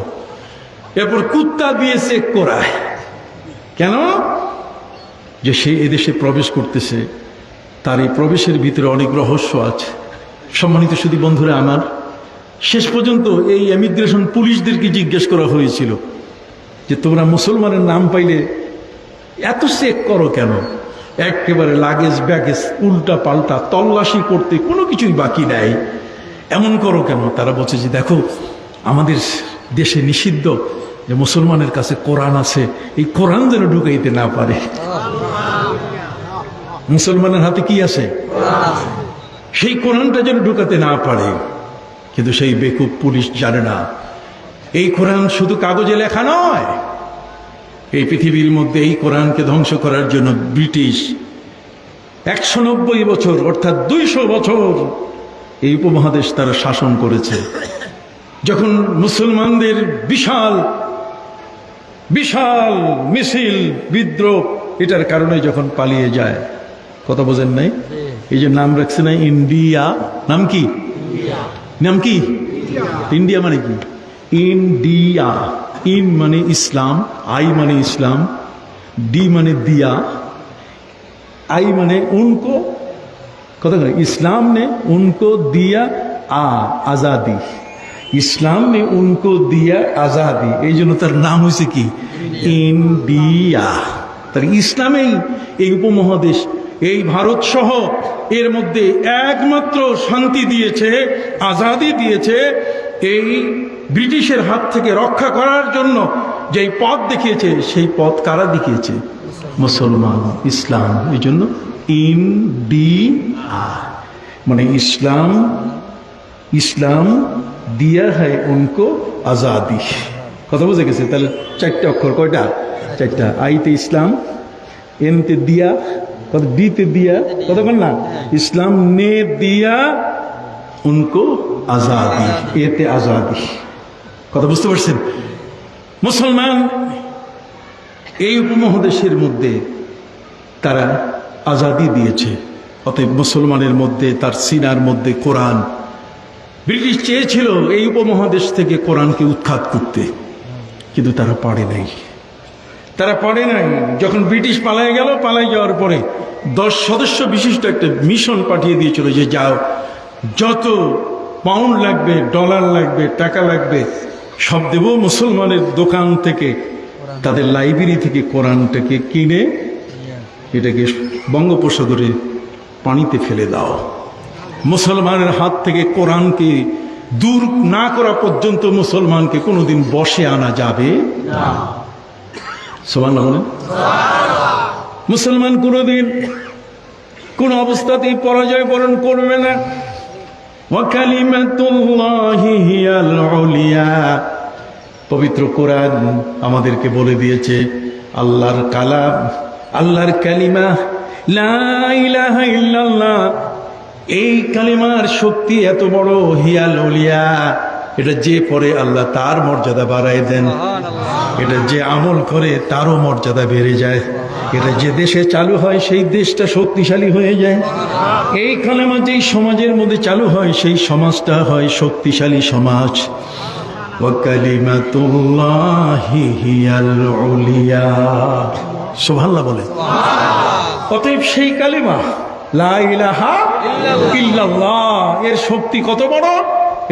এরপর কুত্তা দিয়ে চেক করায়। কেন? যে সে এদেশে প্রবেশ করতেছে, তার এই প্রবেশের ভিতরে অনেক রহস্য আছে। সম্মানিত সুধী বন্ধুরা আমার, শেষ পর্যন্ত এই ইমিগ্রেশন পুলিশদেরকে জিজ্ঞেস করা হয়েছিল যে তোমরা মুসলমানের নাম পাইলে এত চেক করো কেন? একেবারে লাগেজ ব্যাগেজ উল্টা পাল্টা তল্লাশি করতে কোনো কিছুই বাকি নাই, এমন করো কেন? তারা বলছে যে দেখো, আমাদের দেশে নিষিদ্ধ যে মুসলমানের কাছে কোরআন আছে, এই কোরআন যেন ঢুকাইতে না পারে। মুসলমানের হাতে কি আছে? সেই কোরআনটা যেন ঢুকাতে না পারে। কিন্তু সেই বেকুব পুলিশ জানে না, এই কোরআন শুধু কাগজে লেখা নয়। এই পৃথিবীর মধ্যে এই কোরআনকে ধ্বংস করার জন্য ব্রিটিশ 190 বছর অর্থাৎ 200 বছর এই উপমহাদেশ তারা শাসন করেছে। যখন মুসলমানদের বিশাল বিশাল মিছিল বিদ্রোহ, এটার কারণে যখন পালিয়ে যায়, কথা বোঝেন নাই? এই যে নাম রাখছে না ইন্ডিয়া, নাম কি? নাম কি? ইন্ডিয়া মানে কি? ইন্ডিয়া, ইন মানে ইসলাম, আই মানে ইসলাম, ডি মানে দিয়া, आई माने उनको, कत इस्लाम ने उनको दिया आजादी, इस्लाम ने उनको दिया आजादी, এই জন্য তার নাম হয়েছে কি? ইন্ডিয়া। তার ইসলামেই এই উপমহাদেশ, এই ভারত সহ এর মধ্যে একমাত্র শান্তি দিয়েছে, আজাদি দিয়েছে, এই ব্রিটিশের হাত থেকে রক্ষা করার জন্য যেই পথ দেখিয়েছে, সেই পথ কারা দেখিয়েছে? মুসলমান, ইসলাম। এই জন্য ইন্ডিয়া মানে ইসলাম, ইসলাম দিয়া है उनको आजादी। কথা বুঝে গেছে? তাহলে চারটে অক্ষর, কয়টা? চারটা। আইতে ইসলাম, এনতে দিয়া, কত ডিতে দিয়া, কতক্ষণ না? ইসলাম নে দিয়া उनको आजादी, এতে আজাদি। কথা বুঝতে পারছেন? মুসলমান এই উপমহাদেশের মধ্যে তারা আজাদি দিয়েছে। অতএব মুসলমানের মধ্যে, তার সিনার মধ্যে কোরআন। ব্রিটিশ চেয়েছিল এই উপমহাদেশ থেকে কোরআনকে উৎখাত করতে, কিন্তু তারা পারে নাই। তারা পারে নাই। যখন ব্রিটিশ পালায় গেল, পালাই যাওয়ার পরে 10 সদস্য বিশিষ্ট একটা মিশন পাঠিয়ে দিয়েছিল যে যাও, যত পাউন্ড লাগবে, ডলার লাগবে, টাকা লাগবে, সব দেব, মুসলমানের দোকান থেকে, তাদের লাইব্রেরি থেকে কোরআনটাকে কিনে এটাকে বঙ্গোপসাগরে পানিতে ফেলে দাও। মুসলমানের হাত থেকে কোরআনকে দূর না করা পর্যন্ত মুসলমানকে কোনোদিন বশে আনা যাবে না। সুবহানাল্লাহ বলেন। মুসলমান কোনোদিন কোন অবস্থাতেই পরাজয় বরণ করবে না। ওয়া কালিমাতুল্লাহি হিয়াল উলিয়া। পবিত্র কোরআন আমাদেরকে বলে দিয়েছে আল্লাহর কালাম, আল্লাহর কালিমা লা ইলাহা ইল্লাল্লাহ, এই কালিমার শক্তি এত বড়। হিয়াল উলিয়া, এটা যে পড়ে আল্লাহ তার মর্যাদা বাড়ায় দেন। এটা যে আমল করে তারও মর্যাদা বেড়ে যায়। এটা যে দেশে চালু হয় সেই দেশটা শক্তিশালী হয়ে যায়। এই কালেমা যেই সমাজের মধ্যে চালু হয় সেই সমাজটা হয় শক্তিশালী সমাজ। ওয়া কালিমাতুল্লাহি হিয়াল উলিয়া। সুবহানাল্লাহ বলে। অতএব সেই কালিমা লা ইলাহা ইল্লাল্লাহ, এর শক্তি কত বড়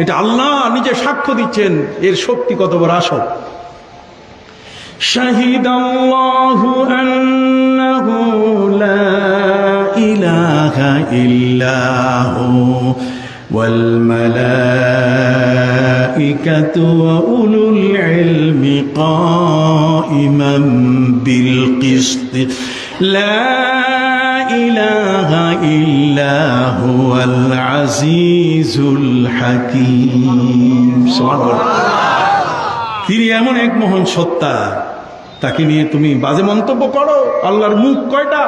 এটা আল্লাহ নিজে সাক্ষ্য দিচ্ছেন। এর শক্তি কত বড়। আসো, শাহিদাল্লাহু আন্নাহু লা ইলাহা ইল্লাহু ওয়াল মালাইকাতু ওয়া উলুল ইলমি কাইমান বিল কিসত লা ইলাহা ইল্লা হুয়াল আজিজুল হাকীম। সুবহানাল্লাহ। তিনি এমন এক মহান সত্তা, তাকে নিয়ে তুমি বাজে মন্তব্য করো। আল্লাহর মুখ কয়টা?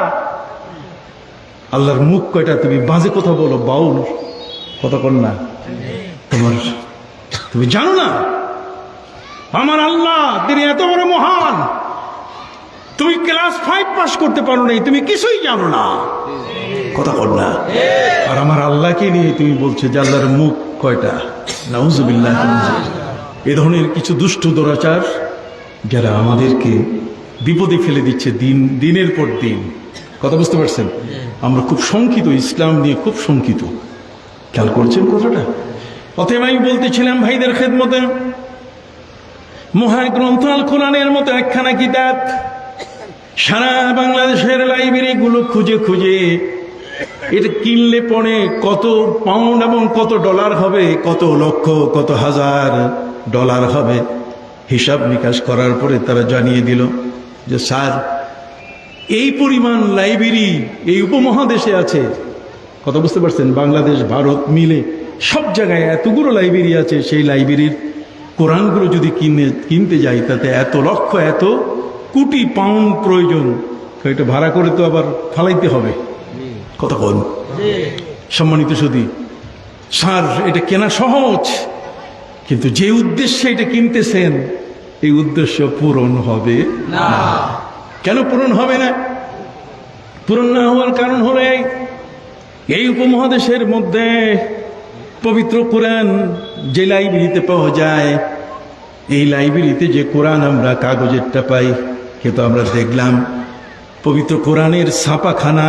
আল্লাহর মুখ কয়টা? তুমি বাজে কথা বলো, বাউল কথা কর না। তুমি জানো না আমার আল্লাহ তিনি এত বড় মহান? তুমি ক্লাস 5 পাস করতে পারো নাই, তুমি কিছুই জানো না, কথা বল না। আর আমার আল্লাহকে নিয়ে তুমি বলছো যে আল্লাহর মুখ কয়টা? নাউজুবিল্লাহ। এ ধরনের কিছু দুষ্ট দুরাচার যারা আমাদেরকে বিপদে ফেলে দিচ্ছে দিনের পর দিন। কথা বুঝতে পারছেন? আমরা খুব শঙ্কিত, ইসলাম নিয়ে খুব শঙ্কিত। খেয়াল করছেন কথাটা? অতএব আমি বলতেছিলাম ভাইদের খেদমতে, মহাগ্রন্থ আল কোরআনের মতো একখানা কিতাব সারা বাংলাদেশের লাইব্রেরি গুলো খুঁজে খুঁজে এটা কিনলে পরে কত পাউন্ড এবং কত ডলার হবে, কত লক্ষ কত হাজার ডলার হবে, হিসাব নিকাশ করার পরে তারা জানিয়ে দিল যে স্যার এই পরিমাণ লাইব্রেরি এই উপমহাদেশে আছে। কথা বুঝতে পারছেন? বাংলাদেশ ভারত মিলে সব জায়গায় এতগুলো লাইব্রেরি আছে। সেই লাইব্রেরির কোরআনগুলো যদি কিনতে যাই তাতে এত লক্ষ এত কোটি পাউন্ড প্রয়োজন। এটা ভাড়া করে তো আবার ফালাইতে হবে। কথা বল। সম্মানিত সুধী, স্যার এটা কেনা সহজ, কিন্তু যে উদ্দেশ্যে এটা কিনতেছেন এই উদ্দেশ্য পূরণ হবে না। কেন পূরণ হবে না? পূরণ না হওয়ার কারণ হলো এই উপমহাদেশের মধ্যে পবিত্র কোরআন যে লাইব্রেরিতে পাওয়া যায়, এই লাইব্রেরিতে যে কোরআন আমরা কাগজেরটা পাই, কিন্তু আমরা দেখলাম পবিত্র কোরআনের ছাপাখানা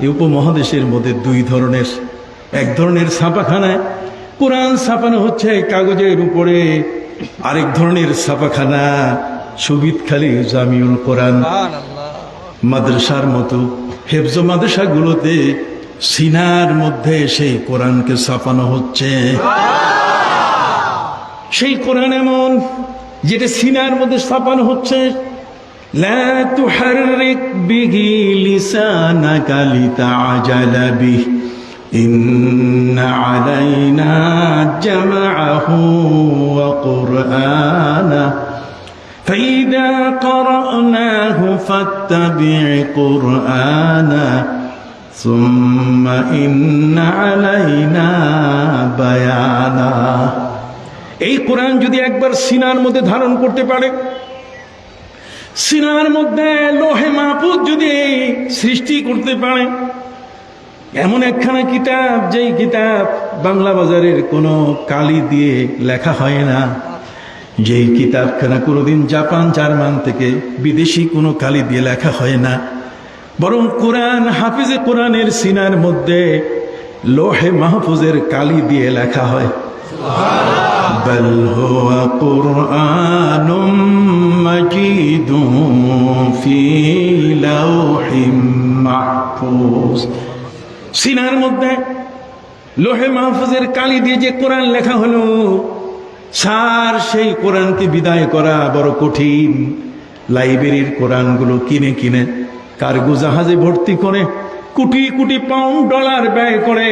এই উপমহাদেশের মধ্যে দুই ধরনের। এক ধরনের ছাপাখানায় কোরআন ছাপানো হচ্ছে কাগজের উপরে, আরেক ধরনের ছাপাখানা সুবিদখালী জামিউল কোরআন মাদ্রাসার মতো হেফজ মাদ্রাসাগুলোতে সিনার মধ্যে সেই কোরআনকে ছাপানো হচ্ছে। সেই কোরআন এমন যেটা সিনার মধ্যে ছাপানো হচ্ছে, লা তুহাররিক বিহি লিসানাকা লিতাআজালা বিহি ইন্না আলাইনা জামআহু ওয়া কুরআনা ফাইদা ক্বরানাহু ফাত্তাবি' কুরআনা সুম্মা ইন্না আলাইনা বায়ানা। এই কোরআন যদি একবার সিনার মধ্যে ধারণ করতে পারে, সিনার মধ্যে লোহে মাহফুজ যদি সৃষ্টি করতে পারে, এমন একখানা কিতাব যেই কিতাব বাংলা বাজারের কোনো কালি দিয়ে লেখা হয় না, যেই কিতাবখানা কোনোদিন জাপান জার্মান থেকে বিদেশি কোনো কালি দিয়ে লেখা হয় না, বরং কোরআন হাফিজে কোরআনের সিনার মধ্যে লোহে মাহফুজের কালি দিয়ে লেখা হয়। বল হুয়া কুরআনুম মাজিদুন ফি লাওহিম মাহফুজ। সিনার মধ্যে লোহে মাহফুজের কালি দিয়ে যে কোরআন লেখা হলো, স্যার সেই কোরআনকে বিদায় করা বড় কঠিন। লাইব্রেরির কোরআনগুলো কিনে কিনে কার্গো জাহাজে ভর্তি করে কোটি কোটি পাউন্ড ডলার ব্যয় করে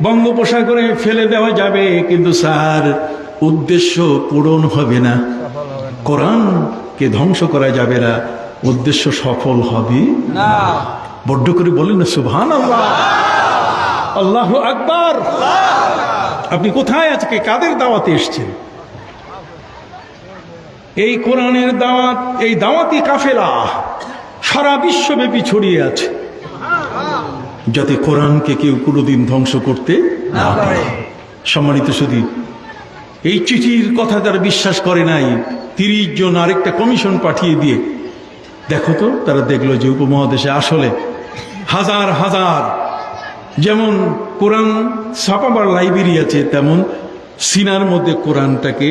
বঙ্গোপসাগরে ফেলে দেওয়া যাবে, কিন্তু স্যার উদ্দেশ্য পূরণ হবে না। কোরআনকে ধ্বংস করা যাবে না, উদ্দেশ্য সফল হবে না। বড্ড করে বলেন না সুবহানাল্লাহ, আল্লাহু আকবার। আপনি কোথায় আজকে কাদের দাওয়াতে এসেছেন? এই কোরআনের দাওয়াত, এই দাওয়াতি কাফেলা সারা বিশ্বব্যাপী ছড়িয়ে আছে, যাতে কোরআনকে কেউ কোনোদিন ধ্বংস করতে না পারে। সম্মানিত সুধী, এই চিঠির কথা তারা বিশ্বাস করে নাই। 30 জন আরেকটা কমিশন পাঠিয়ে দিয়ে দেখো তো, তারা দেখলো যে উপমহাদেশে আসলে হাজার হাজার যেমন কোরআন ছাপাবার লাইব্রেরি আছে, তেমন সিনার মধ্যে কোরআনটাকে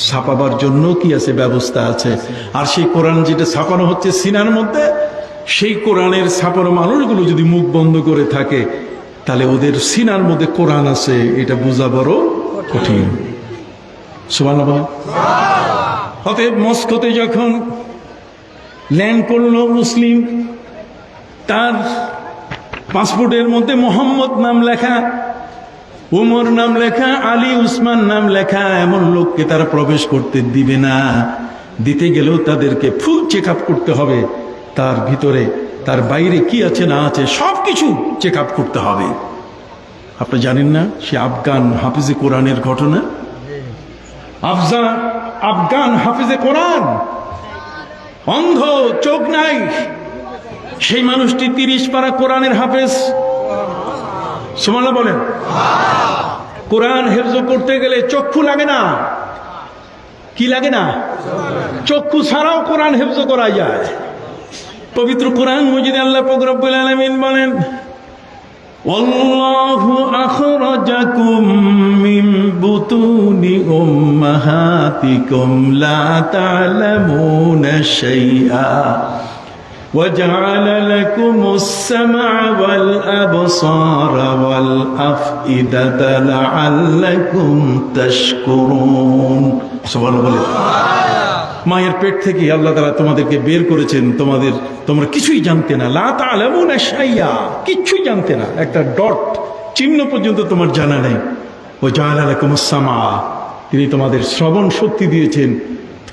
ছাপাবার জন্য কি আছে, ব্যবস্থা আছে। আর সেই কোরআন যেটা ছাপানো হচ্ছে সিনার মধ্যে, সেই কোরআনের ছাপানো মানুষগুলো যদি মুখ বন্ধ করে থাকে, তাহলে ওদের সিনার মধ্যে কোরআন আছে এটা বোঝা বড় কঠিন। সুবহানাল্লাহ। অতএব মস্কোতে যখন ল্যান্ড করলো মুসলিম, তার পাসপোর্টের মধ্যে মোহাম্মদ নাম লেখা, উমর নাম লেখা, আলী উসমান নাম লেখা এমন লোককে তারা প্রবেশ করতে দিবে না। দিতে গেলেও তাদেরকে ফুল চেক আপ করতে হবে, তার ভিতরে তার বাইরে কি আছে না আছে সবকিছু চেক আপ করতে হবে। আপনি জানেন না সে আফগান হাফিজে কোরআনের ঘটনা? আফগান হাফিজে কোরআন, অন্ধ, চোখ নাই, সেই মানুষটি 30 পারা কোরআনের হাফেজ। সুবহানাল্লাহ বলেন। কোরআন হেফজ করতে গেলে চক্ষু লাগে না। কি লাগে না? চক্ষু ছাড়াও কোরআন হেফজ করা যায়। পবিত্র কোরআন মজিদে আল্লাহ পাক রব্বুল আলামিন বলেন, আল্লাহু আখরাজাকুম মিন বুতুনি উম্মাহাতিকুম লা তা'লামুনা শাইআ وجعل لكم السمع والأبصار والأفئدة لعلكم تشكرون। সুবহানাল্লাহ বলে। মায়ের পেট থেকে আল্লাহ তাআলা তোমাদেরকে বের করেছেন, তোমরা কিছুই জানতে না, লা তা'লামুনা শাইআ, কিছুই জানতে না, একটা ডট চিহ্ন পর্যন্ত তোমার জানা নেই। ওয়াজআলা লাকুমুস সামা, তিনি তোমাদের শ্রবণ শক্তি দিয়েছেন,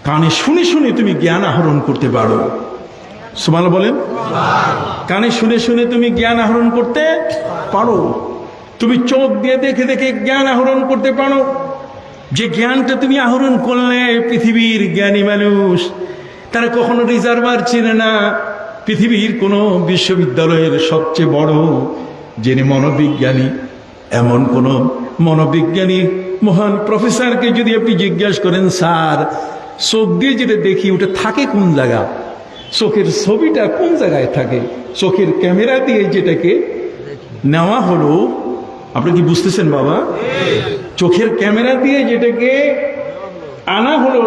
কানে শুনে শুনে তুমি জ্ঞান আহরণ করতে পারো। সুবহানাল্লাহ বলেন। কানে শুনে শুনে তুমি জ্ঞান আহরণ করতে পারো। তুমি চোখ দিয়ে দেখে দেখে জ্ঞান আহরণ করতে পারো। যে জ্ঞানটা তুমি আহরণ করলে, পৃথিবীর জ্ঞানী মানুষ তারা কখনো রিজার্ভার চেনে না। পৃথিবীর কোনো বিশ্ববিদ্যালয়ের সবচেয়ে বড় যিনি মনোবিজ্ঞানী, এমন কোন মনোবিজ্ঞানী মহান প্রফেসরকে যদি আপনি জিজ্ঞাসা করেন, স্যার চোখ দিয়ে যেটা দেখি ওটা থাকে কোন জায়গা, চোখের ছবিটা কোন জায়গায় থাকে, চোখের ক্যামেরা দিয়ে যেটাকে নেওয়া হলো, আপনি কি বুঝতেছেন বাবা? চোখের ক্যামেরা দিয়ে যেটাকে আনা হলো,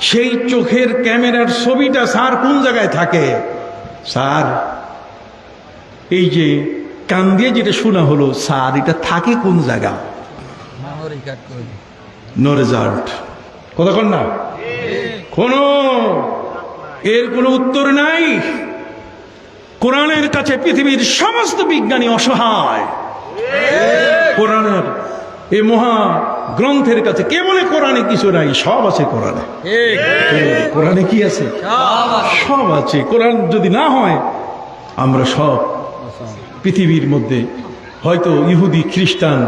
সেই চোখের ক্যামেরার ছবিটা স্যার কোন জায়গায় থাকে? স্যার এই যে কান দিয়ে যেটা শোনা হলো, স্যার এটা থাকে কোন জায়গা? No result. কথা কন না? এর কোনো উত্তর নাই। কোরআনের কাছে পৃথিবীর সমস্ত বিজ্ঞানী অসহায়। কোরআনের এই মহা গ্রন্থের কাছে কে বলে কোরআনে কিছু নাই? সব আছে কোরআনে। কোরআনে কি আছে? সব আছে। কোরআন যদি না হয় আমরা সব পৃথিবীর মধ্যে হয়তো ইহুদি খ্রিস্টান,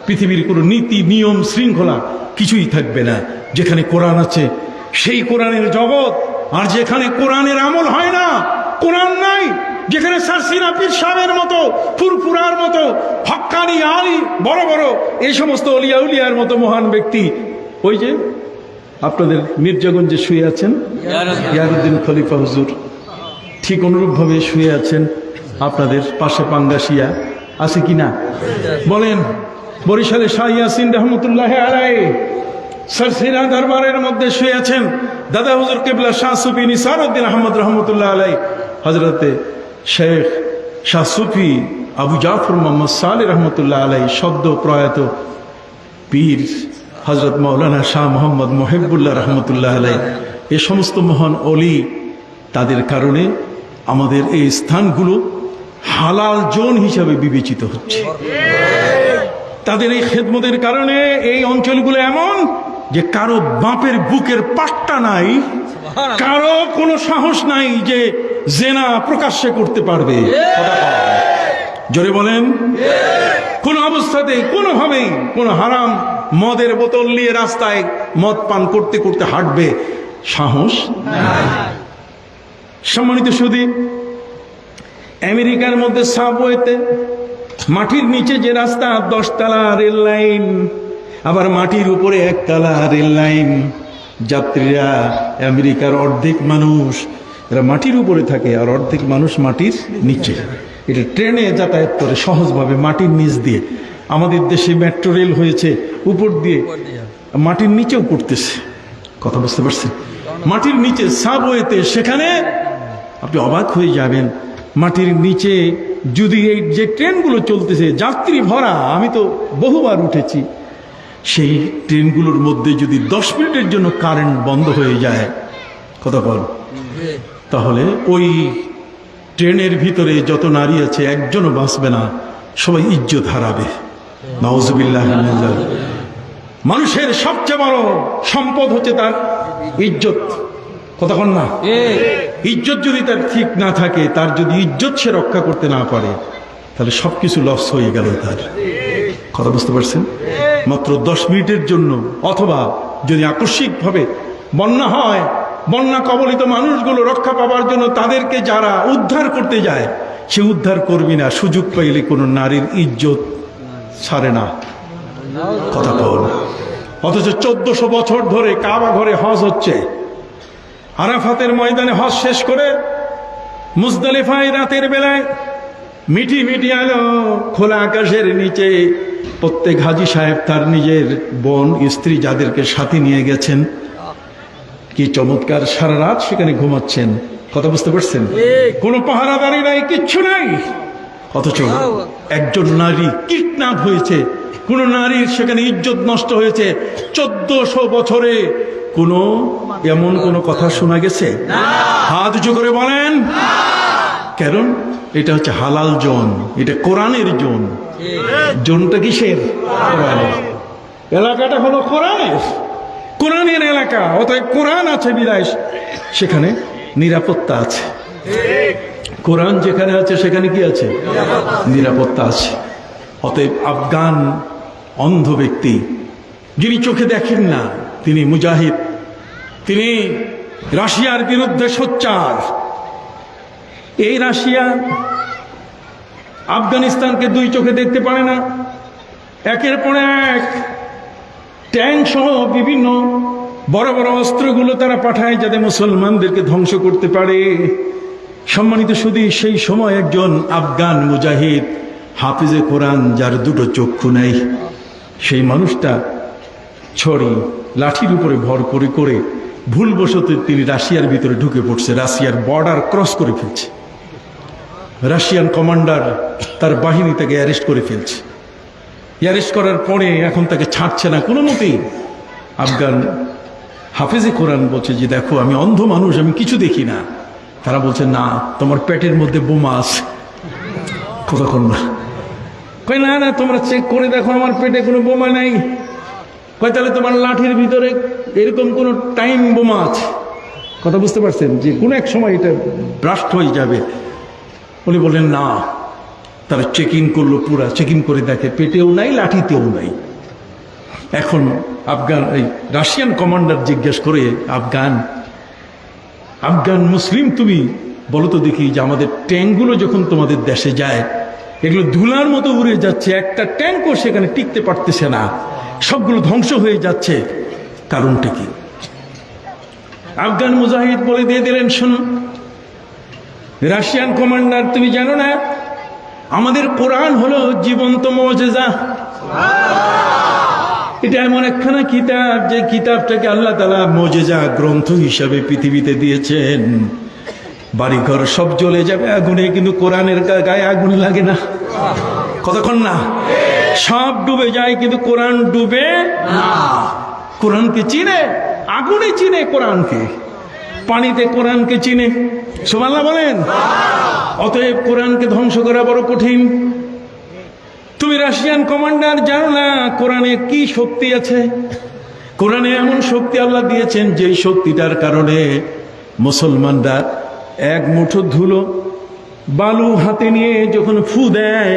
পৃথিবীর কোনো নীতি নিয়ম শৃঙ্খলা কিছুই থাকবে না। যেখানে কোরআন আছে সেই কোরআনের জগৎ, আর যেখানে কোরআনের আমল হয় না, কোরআন নাই, যেখানে সারসিনা পীর সাহেবের মতো, ফুরফুরার মতো, হক্কানি আলী বড় বড় এই সমস্ত অলিয়া উলিয়ার মতো মহান ব্যক্তি, ওই যে আপনাদের মির্জাগঞ্জে শুয়ে আছেন ইয়ারউদ্দিন খলিফা হুজুর, ঠিক অনুরূপভাবে শুয়ে আছেন আপনাদের পাশে পাঙ্গাসিয়া আছে কিনা বলেন? বরিশালে শাহ ইয়াসিন রহমতুল্লাহ আলাইহি সারসিনা দরবারের মধ্যে শুয়ে আছেন দাদা হুজুর কিবলা শাহ সুফি নিসারউদ্দিন আহমদ রহমতুল্লাহ আলাইহি, হযরতে শেখ শাহ সুফি আবু জাফর মোহাম্মদ সালেহ রহমতুল্লাহ আলাইহি, সদ্য প্রয়াত পীর হযরত মাওলানা শাহ মোহাম্মদ মুহিবুল্লাহ রহমতুল্লাহ আলাইহি, এই সমস্ত মহান অলি, তাদের কারণে আমাদের এই স্থানগুলো হালাল জোন হিসাবে বিবেচিত হচ্ছে। তাদের এই খেদমতের কারণে এই অঞ্চলগুলো এমন যে কারো বাপের বুকের পাট্টা নাই, কারো কোনো সাহস নাই যে জেনা প্রকাশ্যে করতে পারবে। জোরে বলেন। কোন অবস্থাতে কোনোভাবেই কোনো হারাম মদের বোতল নিয়ে রাস্তায় মদ পান করতে করতে হাঁটবে সাহস নাই। সম্মানিত সুধী, আমেরিকার মধ্যে সাবওয়েতে মাটির নিচে যে রাস্তা 10 তলা রেল লাইন, আবার মাটির উপরে 1 তলা রেল লাইন, যাত্রীরা আমেরিকার অর্ধেক মানুষ এরা মাটির উপরে থাকে আর অর্ধেক মানুষ মাটির নিচে। এটা ট্রেনে যাতায়াত করে সহজভাবে মাটির নিচ দিয়ে। আমাদের দেশে মেট্রো রেল হয়েছে উপর দিয়ে, মাটির নিচেও করতেছে। কথা বুঝতে পারছেন? মাটির নিচে সাবওয়েতে, সেখানে আপনি অবাক হয়ে যাবেন। মাটির নিচে যদি এই যে ট্রেনগুলো চলতেছে যাত্রী ভরা, আমি তো বহুবার উঠেছি, সেই ট্রেনগুলোর মধ্যে যদি 10 মিনিটের জন্য কারেন্ট বন্ধ হয়ে যায়, কথা বল, তাহলে ওই ট্রেনের ভিতরে যত নারী আছে একজনও বাঁচবে না, সবাই ইজ্জত হারাবে। নাউজুবিল্লাহ মিনাজ যালিক। মানুষের সবচেয়ে বড় সম্পদ হচ্ছে তার ইজ্জত। কতক্ষণ না? ইজ্জত যদি তার ঠিক না থাকে, তার যদি ইজ্জত সে রক্ষা করতে না পারে, তাহলে সবকিছু লস হয়ে গেল তার। কথা বুঝতে পারছেন? মাত্র 10 মিনিটের জন্য, অথবা যদি আকস্মিকভাবে বন্যা হয়, বন্যা কবলিত মানুষগুলো রক্ষা পাওয়ার জন্য তাদেরকে যারা উদ্ধার করতে যায়, সে উদ্ধার করবি না, সুযোগ পাইলে কোনো নারীর ইজ্জত ছাড়ে না। কথা বল। অথচ 1400 বছর ধরে কাবা ঘরে হজ হচ্ছে। আরাফাতের ময়দানে হজ শেষ করে মুজদালিফায় রাতের বেলায় মিটি মিটি আলো, খোলা আকাশের নিচে প্রত্যেক হাজী সাহেব তার নিজের বোন, স্ত্রী যাদেরকে সাথে নিয়ে গেছেন, কি চমৎকার সারা রাত সেখানে ঘুমাচ্ছেন। কথা বুঝতে পারছেন? কোনো পাহারাদারি নাই, কিচ্ছু নাই। অথচ একজন নারী কিডন্যাপ হয়েছে, কোন নারীর সেখানে ইজ্জত নষ্ট হয়েছে। 1400 বছরে কোন এমন কোন কথা শোনা গেছে? হাত উঁচু করে বলেন। কারণ এটা হচ্ছে হালাল জোন, এটা কোরআনের জোন। জোনটা কিসের? কোরআনের। এলাকাটা হলো কোরআনের, কোরআনের এলাকা। অতএব কোরআন আছে বিরাজ, সেখানে নিরাপত্তা আছে। কোরআন যেখানে আছে সেখানে কি আছে? নিরাপত্তা আছে। অতএব আফগান অন্ধ ব্যক্তি, যিনি চোখে দেখেন না, তিনি মুজাহিদ, তিনি রাশিয়ার বিরুদ্ধে সোচ্চার। এই রাশিয়া আফগানিস্তানকে 2 চোখে দেখতে পারে না। একের পর এক ট্যাঙ্ক সহ বিভিন্ন বড় বড় অস্ত্রগুলো তারা পাঠায়, যাতে মুসলমানদেরকে ধ্বংস করতে পারে। সম্মানিত শুধু সেই সময় একজন আফগান মুজাহিদ, হাফিজে কোরআন, যার 2টো চক্ষু নেই, সেই মানুষটা ছড়ি লাঠির উপরে ভর করে করে ভুলবশত তিনি রাশিয়ার ভিতরে ঢুকে পড়ছে, রাশিয়ার বর্ডার ক্রস করে ফেলছে। রাশিয়ান কমান্ডার তার বাহিনী তাকে অ্যারেস্ট করে ফেলছে। অ্যারেস্ট করার পরে এখন তাকে ছাড়ছে না কোনো মতেই। আফগান হাফিজে কোরআন বলছে যে, দেখো আমি অন্ধ মানুষ, আমি কিছু দেখি না। তারা বলছে, না, তোমার পেটের মধ্যে বোমা আছে। কতক্ষণ না? কয় না না, তোমরা চেক করে দেখো আমার পেটে কোনো বোমা নাই। কয় তাহলে তোমার লাঠির ভিতরে এরকম কোন টাইম বোমা আছে? কথা বুঝতে পারছেন যে কোনো এক সময় এটা ব্রাস্ট হয়ে যাবে। উনি বললেন না। তারা চেকিং করলো, পুরা চেকিং করে দেখে পেটেও নাই, লাঠিতেও নাই। এখন আফগান এই রাশিয়ান কমান্ডার জিজ্ঞেস করে, আফগান মুসলিম, তুমি বলো তো দেখি যে আমাদের ট্যাঙ্কগুলো যখন তোমাদের দেশে যায়, এগুলো ধুলার মতো উড়ে যাচ্ছে, একটা ট্যাঙ্কও সেখানে টিকতে পারতেছে না, সবগুলো ধ্বংস হয়ে যাচ্ছে, কারণটা কি? আফগান মুজাহিদ বলে দিয়ে দিলেন, শোনো রাশিয়ান কমান্ডার, তুমি জানো না আমাদের কোরআন হলো জীবন্ত মুজিজা। এটা এমন একখানা কিতাব, যে কিতাবটাকে আল্লাহ তাআলা মুজিজা গ্রন্থ হিসাবে পৃথিবীতে দিয়েছেন। বাড়িঘর সব জ্বলে যাবে আগুনে, কিন্তু কোরআনের গায়ে আগুন লাগে না। কতক্ষণ না? সব ডুবে যায় কিন্তু কোরআন ডুবে না। কোরআনকে চিনে, আগুনে চিনে কোরআনকে, পানিতে কোরআনকে চিনে। সুবহানাল্লাহ বলেন। অতএব কোরআনকে ধ্বংস করা বড় কঠিন। তুমি রাশিয়ান কমান্ডার, জানো না কোরআনে কি শক্তি আছে? কোরআনে এমন শক্তি আল্লাহ দিয়েছেন, যেই শক্তিটার কারণে মুসলমানরা এক মুঠো ধুলো বালু হাতে নিয়ে যখন ফু দেয়,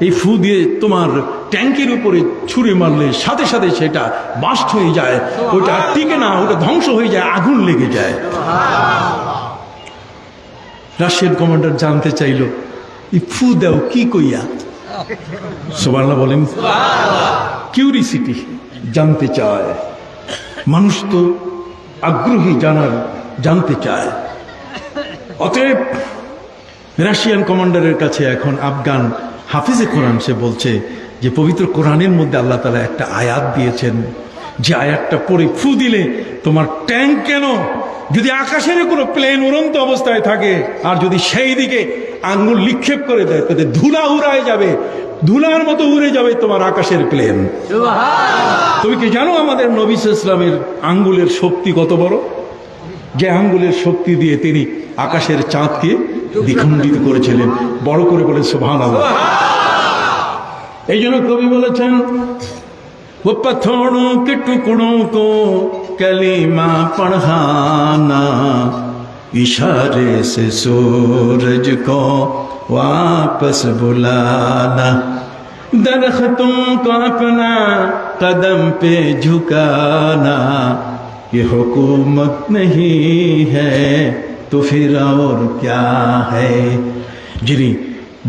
এই ফু দিয়ে তোমার ট্যাঙ্কের উপরে ছুঁড়ে মারলে সাথে সাথে সেটা বাস্ট হয়ে যায়, ওটা টিকে না, ওটা ধ্বংস হয়ে যায়, আগুন লেগে যায়। রাশিয়ান কমান্ডার জানতে চাইল, এই ফু দাও কি কইয়া? সুবহানাল্লাহ বলেন। কিউরিসিটি, জানতে চায় মানুষ, তো আগ্রহী জানতে চায়। অতএব রাশিয়ান কমান্ডারের কাছে এখন আফগান হাফিজে কোরআন সে বলছে যে, পবিত্র কোরআনের মধ্যে আল্লাহ তাআলা একটা আয়াত দিয়েছেন, যে আয়াতটা পড়ে ফু দিলে তোমার ট্যাঙ্ক কেন, যদি আকাশের কোনো প্লেন উড়ন্ত অবস্থায় থাকে আর যদি সেই দিকে আঙ্গুল নিক্ষেপ করে দেয়, তাতে ধুলা উড়ায় যাবে, ধুলার মতো উড়ে যাবে তোমার আকাশের প্লেন। তুমি কি জানো আমাদের নবী সাল্লাল্লাহু আলাইহি ওয়াসাল্লামের আঙ্গুলের শক্তি কত বড়? যে আঙ্গুলের শক্তি দিয়ে তিনি আকাশের চাঁদকে দ্বিখণ্ডিত করেছিলেন। বড় করে বলেন সুবহানাল্লাহ। এই জন্য কবি বলেছেন, वो पत्थरों के टुकड़ों को कलीमा पढ़ाना, इशारे से सूरज को वापस बुलाना, दरख्तों को अपना कदम पे झुकाना, ये हुकूमत नहीं है तो फिर और क्या है। যিনি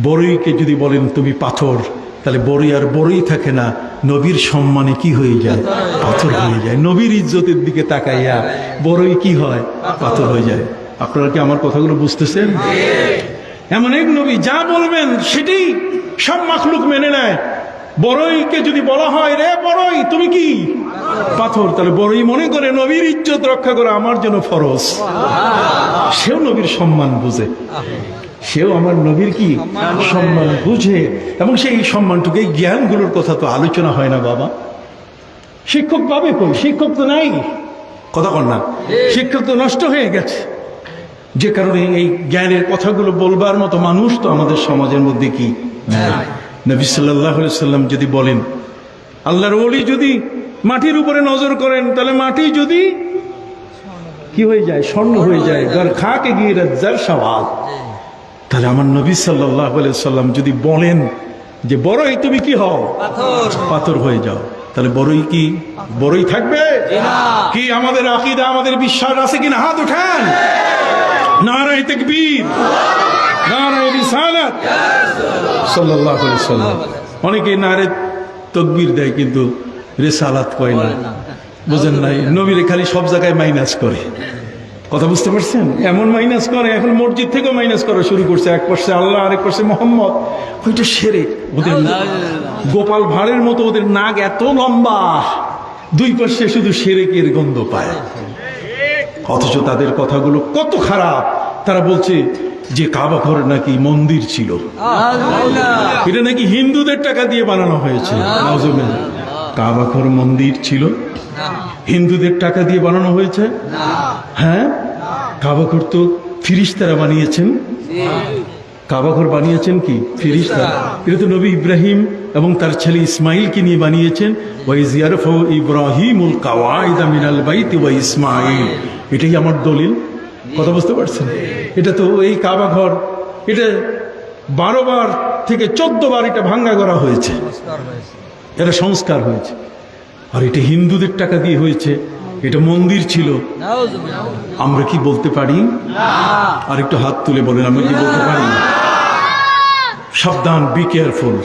বড়ইকে যদি বলেন তুমি পাথর, তাহলে বড়ই আর বড়ই থাকে না, নবীর সম্মানে কি হয়ে যায়? পাথর হয়ে যায়। নবীর ইজ্জতের দিকে তাকাইয়া বড়ই কি হয়? পাথর হয়ে যায়। আপনারা কি আমার কথাগুলো বুঝতেছেন? এমন এক নবী যা বলবেন সেটাই সব মাখলুক মেনে নেয়। বড়ইকে যদি বলা হয় রে বড়ই তুমি কি পাথর, তাহলে বড়ই মনে করে নবীর ইজ্জত রক্ষা করা আমার জন্য ফরজ। সেও নবীর সম্মান বুঝে, সেও আমার নবীর কি সম্মান বুঝে, এবং সেই সম্মানটুকু, এই জ্ঞানগুলোর কথা তো আলোচনা হয় না বাবা। শিক্ষক পাবে কই? শিক্ষক তো নাই, কথা কর না, শিক্ষক তো নষ্ট হয়ে গেছে। যে কারণে এই জ্ঞানের কথাগুলো বলবার মতো মানুষ তো আমাদের সমাজের মধ্যে কি নাই। নবী সাল্লাল্লাহু আলাইহি সাল্লাম যদি বলেন, আল্লাহর ওলি যদি মাটির উপরে নজর করেন, তাহলে মাটি যদি কি হয়ে যায়? স্বর্ণ হয়ে যায়। গর খাকে গিয়ে রাজ্জার সওয়াল। তাহলে আমার নবী সাল্লাল্লাহু আলাইহি সাল্লাম যদি বলেন যে বড়ই তুমি কি হও? পাথর হয়ে যাও, তাহলে বড়ই কি বড়ই থাকবে? কি আমাদের আকীদা, আমাদের বিশ্বাস আছে কিনা? হাত উঠান। নারায়ে তাকবীর, নারায়ে রিসালাত সাল্লাল্লাহু আলাইহি সাল্লাম। অনেকে নারায়ে তাকবীর দেয় কিন্তু রিসালাত কয় না, বুঝেন নাই? নবীরে খালি সব জায়গায় মাইনাস করে, কথা বুঝতে পারছেন? এমন মাইনাস করে, এখন মসজিদ থেকেও মাইনাস করা শুরু করছে। এক পাশে আল্লাহ, আরেক পাশে মোহাম্মদ। ওইটা সেরে ওদের গোপাল ভাঁড়ের মতো, ওদের নাক এত লম্বা, দুই পাশে শুধু সেরেকের গন্ধ পায়। অথচ তাদের কথাগুলো কত খারাপ। তারা বলছে যে কাবা ঘর নাকি মন্দির ছিল, এটা নাকি হিন্দুদের টাকা দিয়ে বানানো হয়েছে। নাউজুবিল্লাহ। কাবা ঘর মন্দির ছিল? হিন্দুদের টাকা দিয়ে বানানো হয়েছে? হ্যাঁ, কাবা ঘর তো ফিরিস্তারা বানিয়েছেন। কাবা ঘর বানিয়েছেন কি ফিরিস্তা? এটা তো নবী ইব্রাহিম এবং তার ছেলে ইসমাইলকে নিয়ে বানিয়েছেন। ওয়াইজ ইয়ারফাউ ইব্রাহিমুল কাওয়াইদা মিনাল বাইতি ওয়া ইসমাইল। এটাই আমার দলিল, কথা বুঝতে পারছেন? এটা তো এই কাবা ঘর, এটা 12 বার থেকে 14 বার এটা ভাঙ্গা করা হয়েছে, এটা সংস্কার হয়েছে। আর এটা হিন্দুদের টাকা দিয়ে হয়েছে, এটা মন্দির ছিল। আমরা কি বলতে পারি? আর একটু হাত তুলে বলেন, আমরা কি বলতে পারি? সাবধান, বি কেয়ারফুল।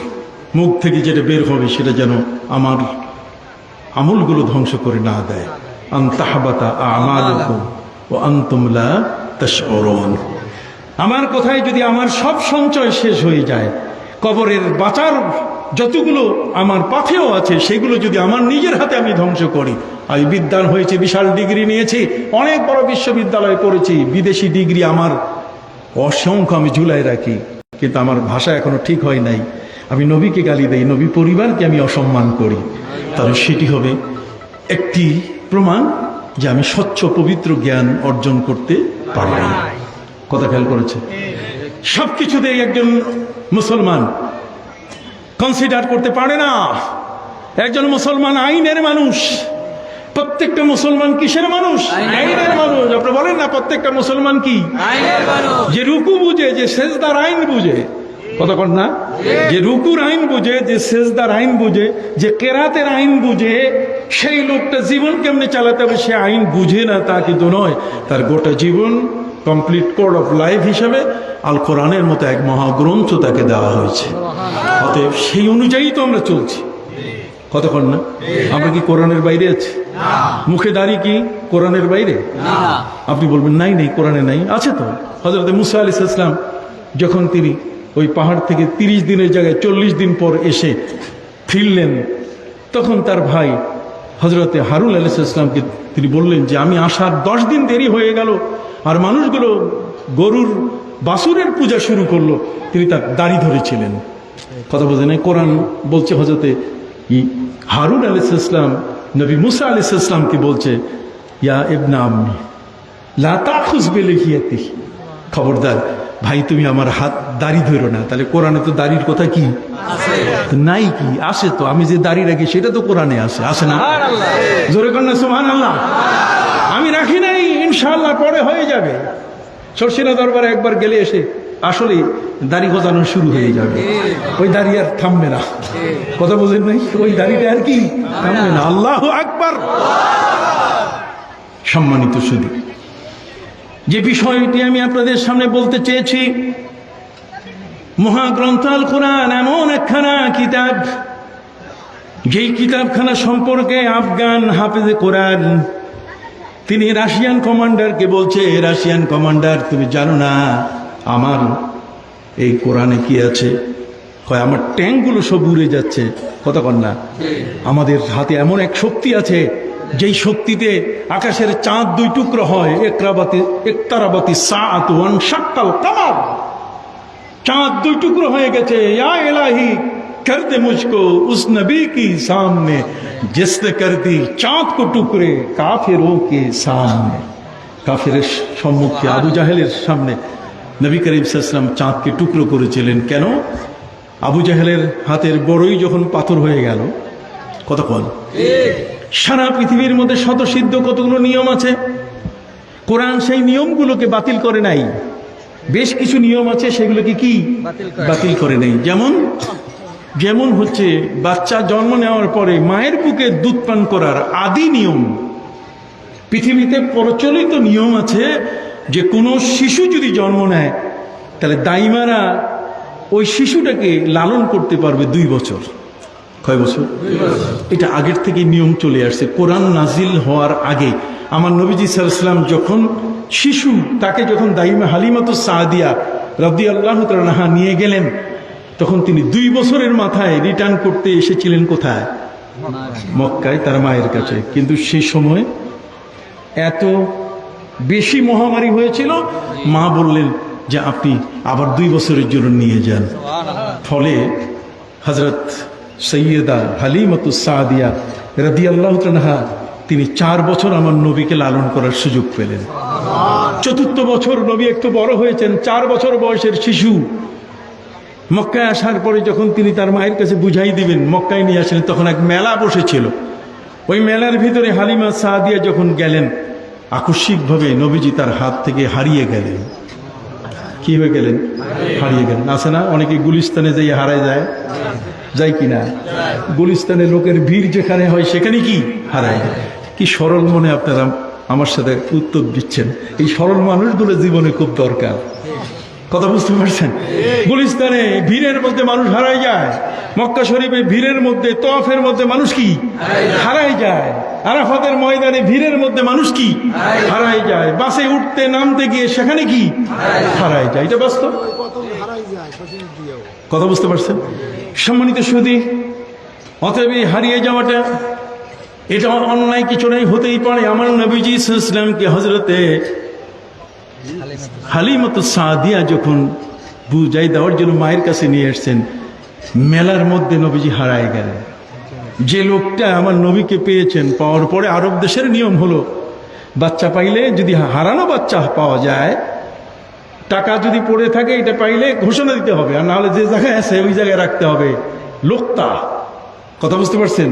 মুখ থেকে যেটা বের হবে সেটা যেন আমার আমলগুলো ধ্বংস করে না দেয়। আন তাহবাতা আমালুকুম ওয়া আনতুম লা তাশউরুন। আমার কথায় যদি আমার সব সঞ্চয় শেষ হয়ে যায়, কবরের বাঁচার যতগুলো আমার পাথেও আছে সেগুলো যদি আমার নিজের হাতে আমি ধ্বংস করি। আমি বিদ্বান হয়েছি, বিশাল ডিগ্রি নিয়েছি, অনেক বড় বিশ্ববিদ্যালয়ে পড়েছি, বিদেশি ডিগ্রি আমার অসংখ্য আমি ঝুলাই রাখি, কিন্তু আমার ভাষা এখনো ঠিক হয় নাই, আমি নবীকে গালি দেই, নবী পরিবারকে আমি অসম্মান করি, তাহলে সেটি হবে একটি প্রমাণ যে আমি স্বচ্ছ পবিত্র জ্ঞান অর্জন করতে পারব না। কথা খেয়াল করেছে? সবকিছুতেই একজন মুসলমান কনসিডার করতে পারে না। একজন মুসলমান আইনের মানুষ। প্রত্যেকটা মুসলমান কিসের মানুষ? আইনের মানুষ। আপনি বলেন না প্রত্যেকটা মুসলমান কি আইনের মানুষ? যে রুকু বুঝে, যে সেজদার আইন বুঝে, কথা কর না, যে রুকুর আইন বুঝে, যে সেজদার আইন বুঝে, যে কেরাতের আইন বুঝে, সেই লোকটা জীবন কেমনে চালাতে হবে সে আইন বুঝে না তা কিন্তু নয়। তার গোটা জীবন কমপ্লিট কোড অফ লাইফ হিসাবে আল কোরআনের মতো এক মহাগ্রন্থ তাকে দেওয়া হয়েছে। অতএব সেই অনুযায়ী তো আমরা চলছি, কতক্ষণ না? আমরা কি কোরআনের বাইরে আছি? মুখে দাঁড়িয়ে কি কোরআনের বাইরে? আপনি বলবেন নাই নেই, কোরআনে নাই, আছে তো। হযরত মুসা আলাইহিস সালাম যখন তিনি ওই পাহাড় থেকে 30 দিনের জায়গায় 40 দিন পর এসে ফিরলেন, তখন তার ভাই হযরতে হারুন আলাইহিস সালামকে তিনি বললেন যে আমি আসার 10 দিন দেরি হয়ে গেল, আর মানুষগুলো গরুর বাছুরের পূজা শুরু করলো, তিনি তার দাড়ি ধরেছিলেন। কথা বোঝে নাই? কোরআন বলছে হযরতে হারুন আলাইহিস সালাম নবী মুসা আলাইহিস সালামকে বলছে, ইয়া ইবনা আম্মি লা তাখুজ বিলিহিয়াতি, খবরদার ভাই তুমি আমার হাত দাড়ি ধরো না, তাহলে কোরআনে তো দাড়ির কথা কি নাই? কি আসে তো, আমি যে দাড়ি রাখি সেটা তো কোরআনে আসে না? জোরে কন্যা সুবহানাল্লাহ। আমি রাখি নাই, ইনশাআল্লাহ পরে হয়ে যাবে। শর্ষিনা দরবারে একবার গেলে এসে আসলে দাড়ি গজানো শুরু হয়ে যাবে, ওই দাড়ি আর থামবে না। কথা বলেন নাই? ওই দাড়িটা আর কি থামবে না। আল্লাহু আকবার। সম্মানিত সুধী, যে বিষয়টি আমি আপনাদের সামনে বলতে চেয়েছি, মহাগ্রন্থ আল কোরআন এমন একখানা কিতাব, যেই কিতাবখানা সম্পর্কে আফগান হাফেজে কোরআন তিনি রাশিয়ান কমান্ডারকে বলছে, রাশিয়ান কমান্ডার তুমি জানো না আমার এই কোরআনে কি আছে? কয় আমার ট্যাঙ্কগুলো সব উড়ে যাচ্ছে। কথা কন না? আমাদের হাতে এমন এক শক্তি আছে, যেই শক্তিতে আকাশের চাঁদ দুই টুকরো হয়। একতারাবাতি সাআত ওয়ান শাক্কাল কামার, চাঁদ দুই টুকরো হয়ে গেছে। ইয়া ইলাহি कर दे मुझको उस नबी की सामने जिसने कर दी चाँद को टुकड़े काफिरों के सामने। কাফিরের সম্মুখে আবু জাহেলের সামনে নবী করিম সাল্লাল্লাহু আলাইহি ওয়াসাল্লাম চাঁদকে টুকরো করেছিলেন। কেন? আবু জাহেলের হাতের বড়ই যখন পাথর হয়ে গেল। কতক্ষণ? সারা পৃথিবীর মধ্যে শতসিদ্ধ কতগুলো নিয়ম আছে, কোরআন সেই নিয়মগুলোকে বাতিল করে নাই। বেশ কিছু নিয়ম আছে সেগুলোকে কি বাতিল করে নেই। যেমন হচ্ছে বাচ্চা জন্ম নেওয়ার পরে মায়ের বুকে দুধ পান করার আদি নিয়ম। পৃথিবীতে প্রচলিত নিয়ম আছে যে কোনো শিশু যদি জন্ম নেয় তাহলে দাইমারা ওই শিশুটাকে লালন করতে পারবে 2 বছর। কয় বছর? এটা আগের থেকে নিয়ম চলে আসছে। কোরআন নাজিল হওয়ার আগে আমার নবীজি সাল্লাল্লাহু আলাইহি ওয়াসাল্লাম যখন শিশু, তাকে যখন দাইমা হালিমাতুস সাদিয়া রাদিয়াল্লাহু তাআলা আনহা নিয়ে গেলেন, তখন তিনি 2 বছরের মাথায় রিটার্ন করতে এসেছিলেন। কোথায়? মক্কায়, তার মায়ের কাছে। কিন্তু সেই সময় এত বেশি মহামারী হয়েছিল, মা বললেন যে আপনি আবার 2 বছরের জন্য নিয়ে যান। ফলে হযরত সৈয়দা হালিমাতুস সাদিয়া রাদিয়াল্লাহু তাআলা আনহা তিনি 4 বছর আমার নবীকে লালন করার সুযোগ পেলেন। 4র্থ বছর নবী একটু বড় হয়েছেন, 4 বছর বয়সের শিশু। মক্কায় আসার পরে যখন তিনি তার মায়ের কাছে বুঝাই দিবেন, মক্কায় নিয়ে আসলেন, তখন এক মেলা বসেছিল। ওই মেলার ভিতরে হালিমা সাদিয়া যখন গেলেন, আকস্মিকভাবে নবীজি তার হাত থেকে হারিয়ে গেলেন। কি হয়ে গেলেন? হারিয়ে গেলেন। আছে না অনেকে গুলিস্তানে যাই হারায় যায় কিনা? গুলিস্তানে লোকের ভিড় যেখানে হয় সেখানে কি হারায় যায়। কি সরল মনে আপনারা আমার সাথে উত্তর দিচ্ছেন। এই সরল মানুষগুলো জীবনে খুব দরকার। কথা বুঝতে পারছেন? গুলিস্তানে ভিড়ের মধ্যে মানুষ হারায় যায়, মক্কা শরীফে ভিড়ের মধ্যে, তওয়াফের মধ্যে মানুষ কি হারায় যায়, আরাফাতের ময়দানে ভিড়ের মধ্যে মানুষ কি হারায় যায়, বাসে উঠতে নামতে গিয়ে সেখানে কি হারায় যায়। এটা বাস্তব। কথা বুঝতে পারছেন? সম্মানিত সুধী, অতএব হারিয়ে যাওয়াটা এটা অন্যায় কিছু নাই, হতেই পারে। আমার নবীজি সাল্লাল্লাহু আলাইহি ওয়াসাল্লামকে হযরতে হালিমাতুস সাদিয়া যখন বুঝাই দেওয়ার জন্য মায়ের কাছে নিয়ে আসছেন, মেলার মধ্যে নবীজি হারায় গেলেন। যে লোকটা আমার নবীকে পেয়েছেন, পাওয়ার পরে আরব দেশের নিয়ম হলো বাচ্চা পাইলে যদি হারানো বাচ্চা পাওয়া যায়, টাকা যদি পড়ে থাকে এটা পাইলে ঘোষণা দিতে হবে, আর নাহলে যে জায়গায় আছে ওই জায়গায় রাখতে হবে লোকটা। কথা বুঝতে পারছেন?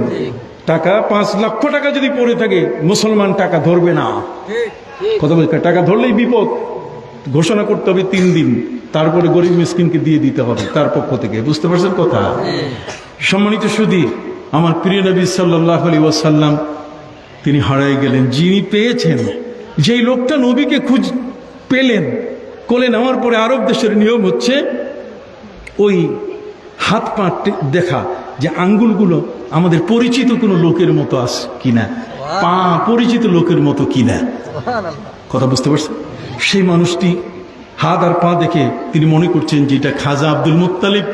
টাকা 5 লক্ষ টাকা যদি পড়ে থাকে, মুসলমান টাকা ধরবে না। কথা বলছে, টাকা ধরলেই বিপদ। ঘোষণা করতে হবে 3 দিন, তারপরে গরিব মিসকিনকে দিয়ে দিতে হবে তার পক্ষ থেকে। বুঝতে পারছেন কথা? সম্মানিত সুধী, আমার প্রিয় নবী সাল্লাল্লাহু আলাইহি ওয়াসাল্লাম তিনি হারাই গেলেন। যিনি পেয়েছেন, যেই লোকটা নবীকে পেলেন, কোলে নেওয়ার পরে আরব দেশের নিয়ম হচ্ছে ওই হাত পা দেখা, যে আঙ্গুলগুলো আমাদের পরিচিত কোনো লোকের মতো আছে কিনা, পা পরিচিত লোকের মতো কিনা। কথা বুঝতে পারছেন? সেই মানুষটি হাত আর পা দেখে তিনি মনে করছেন যে এটা খাজা আব্দুল মুত্তালিব,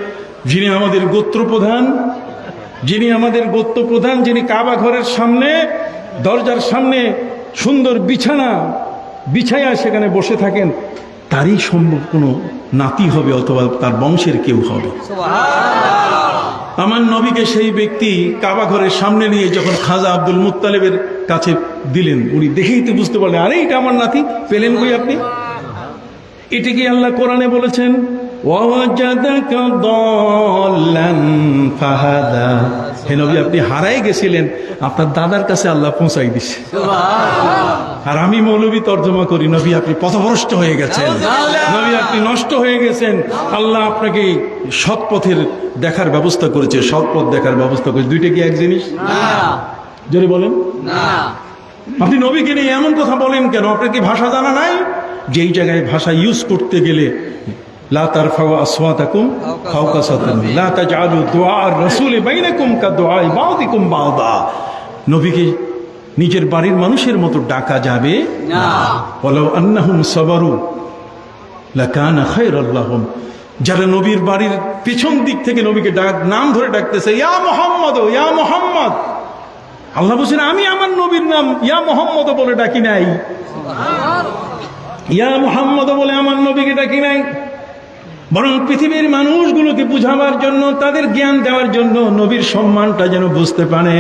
যিনি আমাদের গোত্রপ্রধান, যিনি কাবা ঘরের সামনে দরজার সামনে সুন্দর বিছানা বিছায়া সেখানে বসে থাকেন, তারই সম্ভব কোনো নাতি হবে অথবা তার বংশের কেউ হবে। আমার নবীকে সেই ব্যক্তি কাবা ঘরের সামনে নিয়ে যখন খাজা আব্দুল মুত্তালিবের কাছে দিলেন, উনি দেখেই তো বুঝতে পারলেন, আরে এটা আমার নাতি। পেলেন কই আপনি? এটা কি আল্লাহ কোরআনে বলেছেন? ওয়াজাদাকা দাল্লান ফাহাদা। হে নবী, আপনি হারাই গেছিলেন, আপনার দাদার কাছে আল্লাহ পৌঁছাই দিছে। আর আমি মৌলবী তর্জমা করি, নবী আপনি পথভ্রষ্ট হয়ে গেছেন, নবী আপনি নষ্ট হয়ে গেছেন। আল্লাহ আপনাকে সৎ পথের দেখার ব্যবস্থা করেছে, সৎ পথ দেখার ব্যবস্থা করেছে। দুইটা কি এক জিনিস? জোরে বলেন না। আপনি নবীকে নিয়ে এমন কথা বলেন কেন? আপনার কি ভাষা জানা নাই? যেই জায়গায় ভাষা ইউজ করতে গেলে লা তারফাউ আসওয়াতাকুম ফাওকা সাওতিন লা তাজআলু দুআ আর-রাসূল বাইনাকুম কাদুআই বাযিকুম বাযা। নবীকে নিজের বাড়ির মানুষের মতো ডাকা যাবে না। ওয়ালাউ আন্নাহুম সাবারু লাকানা খায়রাল লাহুম। যারা নবীর বাড়ির পিছন দিক থেকে নবীকে নাম ধরে ডাকতেছে, ইয়া মুহাম্মদ, ইয়া মুহাম্মদ, আল্লাহ বলেন আমি আমার নবীর নাম ইয়া মুহাম্মদ বলে ডাকি নাই, ইয়া মুহাম্মদ বলে আমার নবীকে ডাকি নাই। বরং পৃথিবীর মানুষগুলোকে বুঝাবার জন্য, তাদের জ্ঞান দেওয়ার জন্য, নবীর সম্মানটা যেন বুঝতে পারে,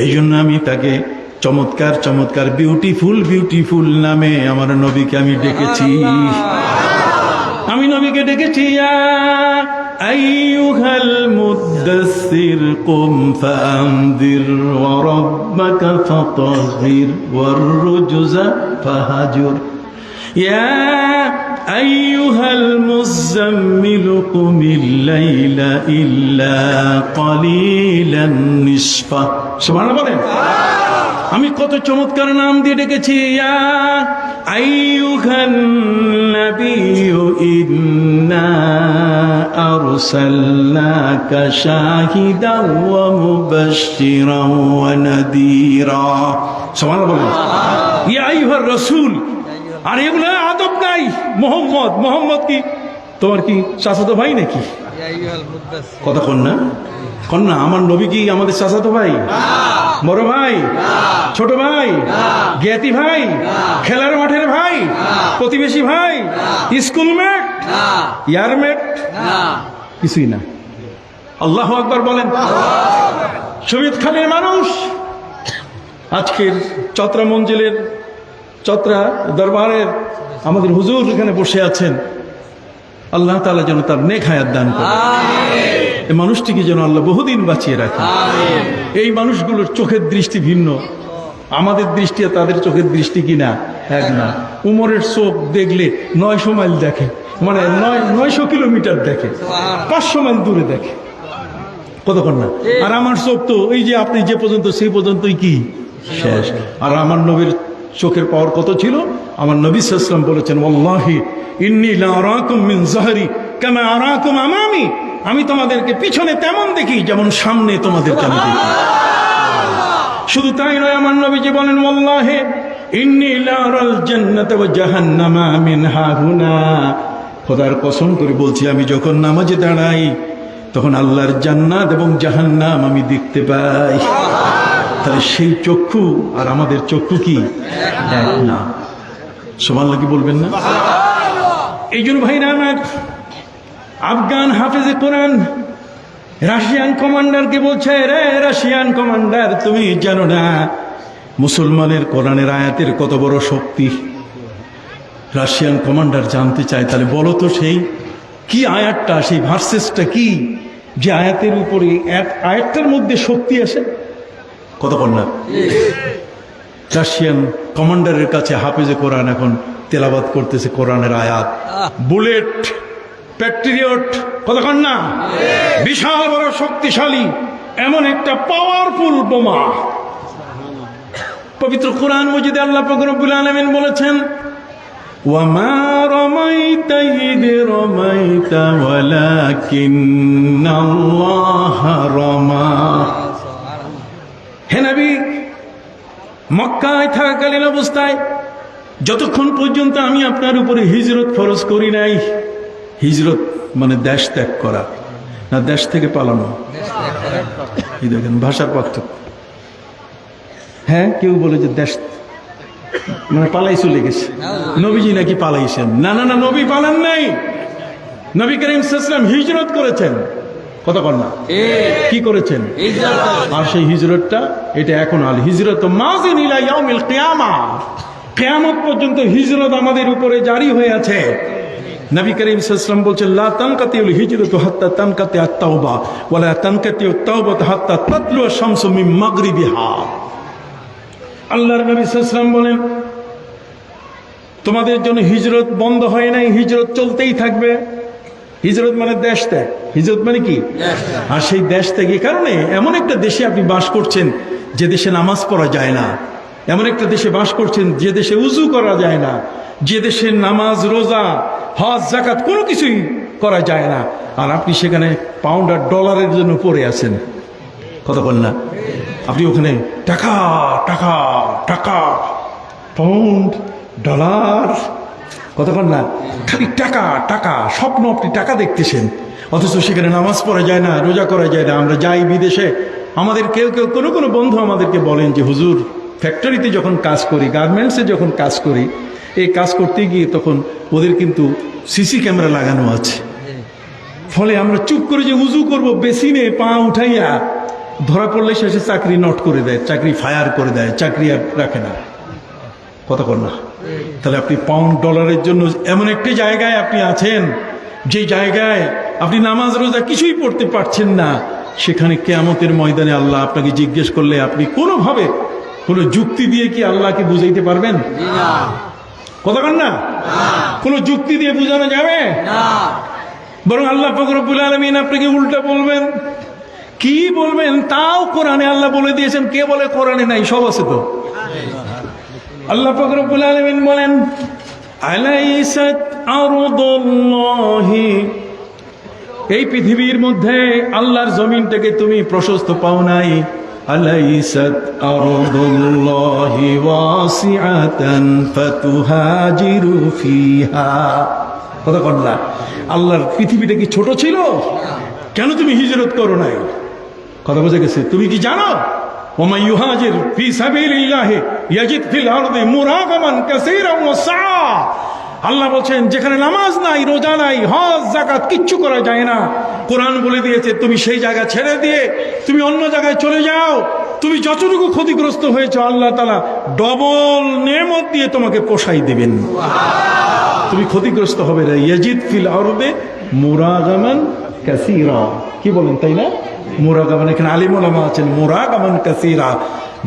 এই জন্য আমি তাকে চমৎকার চমৎকার বিউটিফুল বিউটিফুল নামে আমার নবীকে আমি ডেকেছি। আমি নবীকে ডেকেছি, ইয়া আইয়ুহাল মুদ্দাসসির কুম ফাআনদির ওয়া রাব্বাকা ফাতাহহির ওয়ার রুজজা ফাহাজুর। ইয়া আইয়ুহাল মুযাম্মিল কুমিল লাইলা ইল্লা ক্বালিলান নিসফা। সুবহানাল্লাহ বলেন। আমি কত চমৎকার নাম দিয়ে ডেকেছি, ইয়া আইয়ুহান নাবিয়্যু ইন্না আরসালনাকা শাহিদান ওয়া মুবাশশিরান ওয়া নাযীরা। সুবহানাল্লাহ বলেন। ইয়া আইয়ুহার রাসূল। আর এগুলো আদব নাই। মোহাম্মদ, মোহাম্মদ কি তোমার কি চাচাতো ভাই নাকি? কথা কন না, কন না। আমার নবী কি আমাদের চাচাতো ভাই, বড় ভাই, ছোট ভাই, জ্ঞাতি ভাই, খেলার মাঠের ভাই, প্রতিবেশী ভাই, স্কুলমেট, ইয়ারমেট? কিছুই না। আল্লাহু আকবার বলেন। শহীদ খানের মানুষ আজকের চত্রা মঞ্জিলের, চত্রা দরবারের আমাদের হুজুর এখানে বসে আছেন। আল্লাহ তাআলা যেন তার নেক হায়াত দান করেন। এই মানুষটিকে যেন আল্লাহ বহুদিন বাঁচিয়ে রাখেন। এই মানুষগুলোর চোখের দৃষ্টি ভিন্ন, আমাদের দৃষ্টি আর তাদের চোখের দৃষ্টি কিনা এক না। উমরের চোখ দেখলে 900 মাইল দেখে, মানে 900 কিলোমিটার দেখে, 500 মাইল দূরে দেখে। কতক্ষণ না। আর আমার চোখ তো এই যে আপনি যে পর্যন্ত সেই পর্যন্তই কি শেষ। আর আমার নবীর চোখের পাওয়ার কত ছিল? আমার নবী সাল্লাল্লাহু আলাইহি ওয়াসাল্লাম বলেছেন, ওয়াল্লাহি ইন্নী লা আরাকুম মিন যাহরি কামা আরাকুম আমামি। আমি তোমাদেরকে পিছনে তেমন দেখি যেমন সামনে তোমাদেরকে আমি দেখি। শুধু তাই নয়, আমার নবীজি বলেন, ওয়াল্লাহি ইন্নী লা আরাল জান্নাতা ওয়া জাহান্নামা মিন হাহুনা। খোদার কসম করে বলছি, আমি যখন নামাজে দাঁড়াই তখন আল্লাহর জান্নাত এবং জাহান্নাম আমি দেখতে পাই। তাহলে সেই চক্ষু আর আমাদের চক্ষু কি এক না? সুবহানাল্লাহ কি বলবেন না? এই জন্য ভাইরা আমার, আফগান হাফেজে কোরআন রাশিয়ান কমান্ডারকে বলছে, রে রাশিয়ান কমান্ডার, তুমি জানো না মুসলমানের কোরআনের আয়াতের কত বড় শক্তি? রাশিয়ান কমান্ডার জানতে চায়, তাহলে বলো তো সেই কি আয়াতটা, সেই ভার্সেসটা কি যে আয়াতের উপরে আয়াতটার মধ্যে শক্তি আসে? কতক্ষণ না। রাশিয়ান কমান্ডারের কাছে হাফেজে কোরআন এখন তেলাওয়াত করতেছে কোরআনের আয়াত। বুলেট, প্যাট্রিয়ট, কতক্ষণ না, বিশাল বড় শক্তিশালী এমন একটা পাওয়ারফুল বোমা। পবিত্র কোরআন মজিদে আল্লাহ পাক রব্বুল আলামিন বলেছেন, ওয়ামা রামাইতা ইয রামাইতা ওয়ালাকিন্নাল্লাহা রামা। হে নবী, মক্কায় থাকাকালীন অবস্থায় যতক্ষণ পর্যন্ত আমি আপনার উপরে হিজরত ফরজ করি নাই, হিজরত মানে দেশ ত্যাগ করা না দেশ থেকে পালানো? এই দেখেন ভাষার পার্থক্য। হ্যাঁ, কেউ বলে যে দেশ মানে পালাই চলে গেছে, নবীজি নাকি পালাইছেন। না না না, নবী পালান নাই। নবী করিম সাল্লাল্লাহু আলাইহি ওয়াসাল্লাম হিজরত করেছেন। কতক্ষণ না, কি করেছেন? আর সেই হিজরতটা, এটা এখন আল হিজরত মাযিন ইলা ইয়াউমিল কিয়ামা। কিয়ামত পর্যন্ত হিজরত আমাদের উপরে জারি হয়ে আছে। নবী করিম সাল্লাল্লাহু আলাইহি ওয়াসাল্লাম বলেন, লা তানকাতিউল হিজরাতু হাত্তা তানকাতি আত-তাওবা ওয়া লা তানকাতিউ আত-তাওবাতু হাত্তা তাতলু আশ-শামসু মিন মাগরিবিহা। আল্লাহর নবী সাল্লাল্লাহু আলাইহি ওয়াসাল্লাম বলেন, তোমাদের জন্য হিজরত বন্ধ হয় নাই, হিজরত চলতেই থাকবে। হিজরত মানে দেশ ত্যাগ। হিজরত মানে কি? আর সেই দেশ ত্যাগের কারণে এমন একটা দেশে আপনি বাস করছেন যে দেশে নামাজ পড়া যায় না, এমন একটা দেশে বাস করছেন যে দেশে উজু করা যায় না, যে দেশে নামাজ রোজা হজ যাকাত কোনো কিছুই করা যায় না, আর আপনি সেখানে পাউন্ড আর ডলারের জন্য পড়ে আছেন। কথা বল না, আপনি ওখানে টাকা টাকা টাকা, পাউন্ড ডলার, কথা বল না, খালি টাকা টাকা, স্বপ্ন আপনি টাকা দেখতেছেন, অথচ সেখানে নামাজ পড়া যায় না, রোজা করা যায় না। আমরা যাই বিদেশে, আমাদের কেউ কেউ কোনো কোনো বন্ধু আমাদেরকে বলেন যে হুজুর, ফ্যাক্টরিতে যখন কাজ করি, গার্মেন্টসে যখন কাজ করি, এই কাজ করতে গিয়ে তখন ওদের কিন্তু সিসি ক্যামেরা লাগানো আছে, ফলে আমরা চুপ করে যে উজু করব বেসিনে পা উঠাইয়া ধরা পড়লে শেষে চাকরি নট করে দেয়, চাকরি ফায়ার করে দেয়, চাকরি আর রাখে না। কথা কর না। তাহলে আপনি পাউন্ড ডলারের জন্য এমন একটি জায়গায় আপনি আছেন, যে জায়গায় আপনি নামাজ রোজা কিছুই পড়তে পারছেন না, সেখানে কিয়ামতের ময়দানে আল্লাহ আপনাকে জিজ্ঞেস করলে আপনি কোনোভাবে কোনো যুক্তি দিয়ে কি আল্লাহকে বুঝাইতে পারবেন? কথা কর না, কোনো যুক্তি দিয়ে বোঝানো যাবে না। বরং আল্লাহ পাক রব্বুল আলামিন আপনাকে উল্টা বলবেন। কি বলবেন তাও কোরআনে আল্লাহ বলে দিয়েছেন, কে বলে কোরআনে নাই? সব আছে তো। আল্লাহ পাক রব্বুল আলামিন বলেন, আলাইসাত আরদুল্লাহি, এই পৃথিবীর মধ্যে আল্লাহর জমিনটাকে তুমি প্রশস্ত পাও নাই। আলাইসাত আরদুল্লাহি ওয়াসিআতান ফাতুহাজিরু ফিহা। কথা কর না, আল্লাহর পৃথিবীটা কি ছোট ছিল? কেন তুমি হিজরত করো নাই? কথা বোঝা গেছে? তুমি কি জানো, ওয়া ইউহাজির ফি সাবিলিল্লাহি ইয়াজিদ ফিল আরদি মুরাগামান কাসীরান ওয়া সাআ। আল্লাহ বলছেন, যেখানে নামাজ নাই, রোজা নাই, হজ যাকাত কিচ্ছু করা যায় না, কোরআন বলে দিয়েছে তুমি সেই জায়গা ছেড়ে দিয়ে তুমি অন্য জায়গায় চলে যাও। তুমি যতটুকু ক্ষতিগ্রস্ত হয়েছো আল্লাহ তাআলা ডবল নেমত দিয়ে তোমাকে পোষাই দিবেন। তুমি ক্ষতিগ্রস্ত হবে না। ইয়াজিদ ফিল আরদি মুরাগামান কাসীরা। কি বলেন, তাই না? মুরাগামান, এখানে আলিম ওলামা আছেন, মুরাগামান কাসীরা।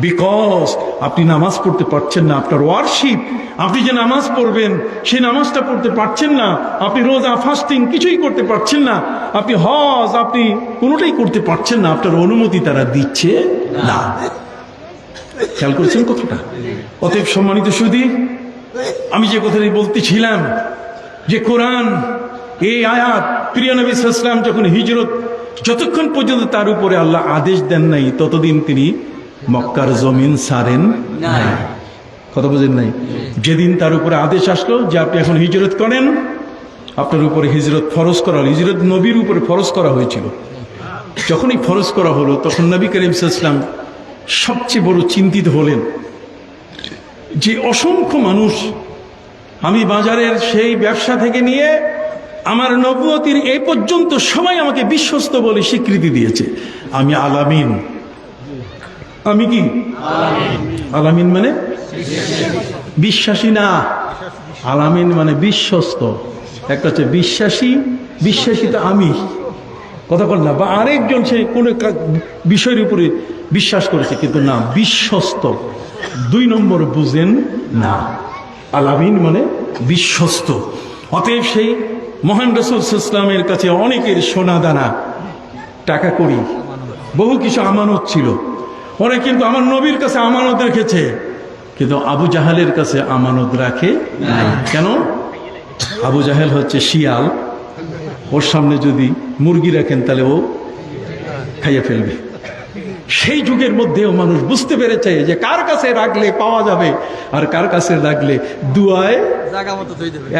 বিকজ আপনি নামাজ পড়তে পারছেন না, আপনার ওয়ারশিপ, আপনি যে নামাজ পড়বেন সেই নামাজটা পড়তে পারছেন না, আপনি রোজা ফাস্টিং কিছুই করতে পারছেন না, আপনি হজ আপনি কোনোটাই করতে পারছেন না, আপনার অনুমতি তারা দিচ্ছে না। খেয়াল করেছেন কথাটা? অতএব সম্মানিত সুধী, আমি যে কথাটি বলতেছিলাম যে কোরআন এই আয়াত, প্রিয় নবী সাল্লাল্লাহু আলাইহি ওয়াসাল্লাম যখন হিজরত, যতক্ষণ পর্যন্ত তার উপরে আল্লাহ আদেশ দেন নাই ততদিন তিনি মক্কার জমিন ছাড়েন নাই। কথা বুঝেন নাই? যেদিন তার উপরে আদেশ আসলো যে আপনি এখন হিজরত করেন, আপনার উপরে হিজরত ফরজ করা হলো। হিজরত নবীর উপরে ফরজ করা হয়েছিল। যখনই ফরজ করা হলো তখন নবী করিম সাল্লাল্লাহু আলাইহি ওয়াসাল্লাম সবচেয়ে বড় চিন্তিত হলেন যে অসংখ্য মানুষ, আমি বাজারের সেই ব্যবসা থেকে নিয়ে আমার নবুয়তির এই পর্যন্ত সবাই আমাকে বিশ্বস্ত বলে স্বীকৃতি দিয়েছে, আমি আলামিন। আমি কি আলামিন? মানে বিশ্বাসী না, আলামিন মানে বিশ্বস্ত। একটা হচ্ছে বিশ্বাসী, বিশ্বাসী তো আমি, কথা বল না, বা আরেকজন সে কোনো বিষয়ের উপরে বিশ্বাস করেছে কিন্তু না বিশ্বস্ত। দুই নম্বর বুঝেন না, আলামিন মানে বিশ্বস্ত। অতএব সেই মহান রাসূল সাল্লাল্লাহু আলাইহি ওয়াসাল্লামের কাছে অনেকের সোনা দানা, টাকা কড়ি, বহু কিছু আমানত ছিল। ওরা কিন্তু আমার নবীর কাছে আমানত রেখেছে, কিন্তু আবু জাহেলের কাছে আমানত রাখে নাই। কেন? আবু জাহেল হচ্ছে শিয়াল, ওর সামনে যদি মুরগি রাখেন তাহলে ও খাইয়ে ফেলবে। সেই যুগের মধ্যেও মানুষ বুঝতে পেরেছে যে কার কাছে রাখলে পাওয়া যাবে আর কার কাছে রাখলে দুয়ায়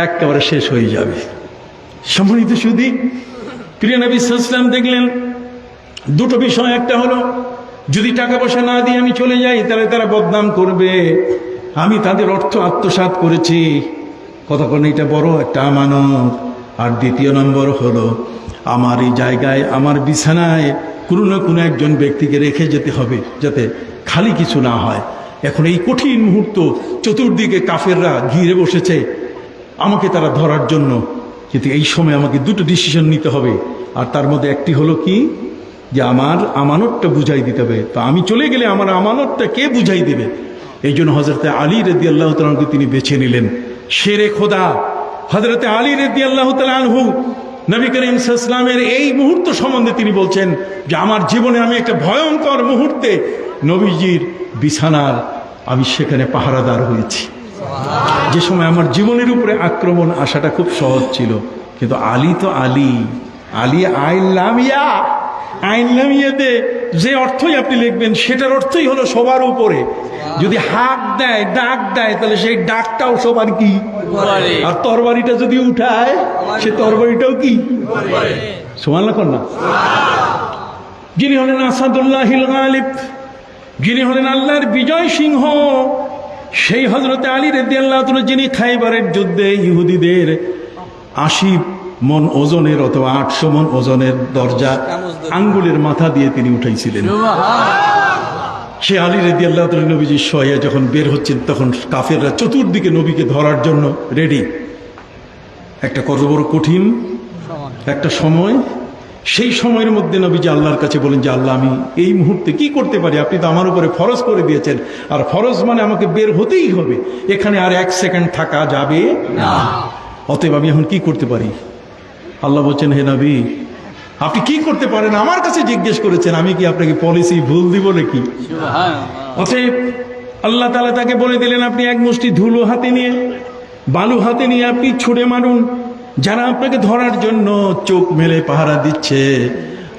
একেবারে শেষ হয়ে যাবে। সম্মানিত সুধী, প্রিয় নবী সাল্লাল্লাহু আলাইহি ওয়াসাল্লাম দেখলেন দুটো বিষয়। একটা হলো, যদি টাকা পয়সা না দিয়ে আমি চলে যাই তাহলে তারা বদনাম করবে, আমি তাদের অর্থ আত্মসাৎ করেছি। কথা বলেন, এটা বড় একটা আমানত। আর দ্বিতীয় নম্বর হলো, আমার এই জায়গায়, আমার বিছানায় কোনো না কোনো একজন ব্যক্তিকে রেখে যেতে হবে, যাতে খালি কিছু না হয়। এখন এই কঠিন মুহূর্ত, চতুর্দিকে কাফেররা ঘিরে বসেছে আমাকে তারা ধরার জন্য, কিন্তু এই সময় আমাকে দুটো ডিসিশন নিতে হবে। আর তার মধ্যে একটি হলো কি, যে আমার আমানতটা বুঝাই দিতে হবে। তো আমি চলে গেলে আমার আমানতটা কে বুঝাই দেবে? এই জন্য হযরতে আলী রাদিয়াল্লাহু তাআলা আনহুকে তিনি বেছে নিলেন। শেরে খোদা হযরতে আলী রাদিয়াল্লাহু তাআলা আনহু নবী করিম সাল্লাল্লাহু আলাইহি ওয়াসাল্লামের এই মুহূর্ত সম্বন্ধে তিনি বলছেন যে আমার জীবনে আমি একটা ভয়ঙ্কর মুহূর্তে নবীজির বিছানার আমি সেখানে পাহারাদার হয়েছি, যে সময় আমার জীবনের উপরে আক্রমণ আসাটা খুব সহজ ছিল। কিন্তু আলী তো আলী, আলী আইনলামিয়াতে যে অর্থই আপনি লিখবেন সেটার অর্থই হলো সবার উপরে। যদি হাক দেয়, ডাক দেয়, তাহলে সেই ডাকটাও সবার কি, আর তরবারিটা যদি উঠায় সে তরবারিটাও কি, সুবহানাল্লাহ না? যিনি হলেন আসাদুল্লাহিল গালিব, যিনি হলেন আল্লাহর বিজয় সিংহ, সেই হযরতে আলী রাদিয়াল্লাহু তাআলা যিনি খাইবারের যুদ্ধে ইহুদিদের ৮০ মন ওজনের অথবা ৮০০ মন ওজনের দরজা আঙ্গুলের মাথা দিয়ে তিনি উঠাইছিলেন। সে আলী রাদিয়াল্লাহু তাআলা নবীজি শোয়া যখন বের হচ্ছেন তখন কাফেররা চতুর্দিকে নবীকে ধরার জন্য রেডি। একটা কত বড় কঠিন একটা সময়। সেই সময়ের মধ্যে নবীজি আল্লাহর কাছে বলেন যে আল্লাহ, আমি এই মুহূর্তে কি করতে পারি? আপনি তো আমার উপরে ফরজ করে দিয়েছেন, আর ফরজ মানে আমাকে বের হতেই হবে, এখানে আর 1 সেকেন্ড থাকা যাবে না। অতএব আমি এখন কি করতে পারি? আল্লাহ বলছেন, হে নবী, আপনি কি করতে পারেন আমার কাছে জিজ্ঞেস করেছেন, আমি কি আপনাকে পলিসি ভুল দিব নাকি? অতএব আল্লাহ তাআলা তাকে বলে দিলেন, আপনি এক মুষ্টি ধুলো হাতে নিয়ে, বালু হাতে নিয়ে আপনি ছুঁড়ে মারুন। যারা আপনাকে ধরার জন্য চোখ মেলে পাহারা দিচ্ছে,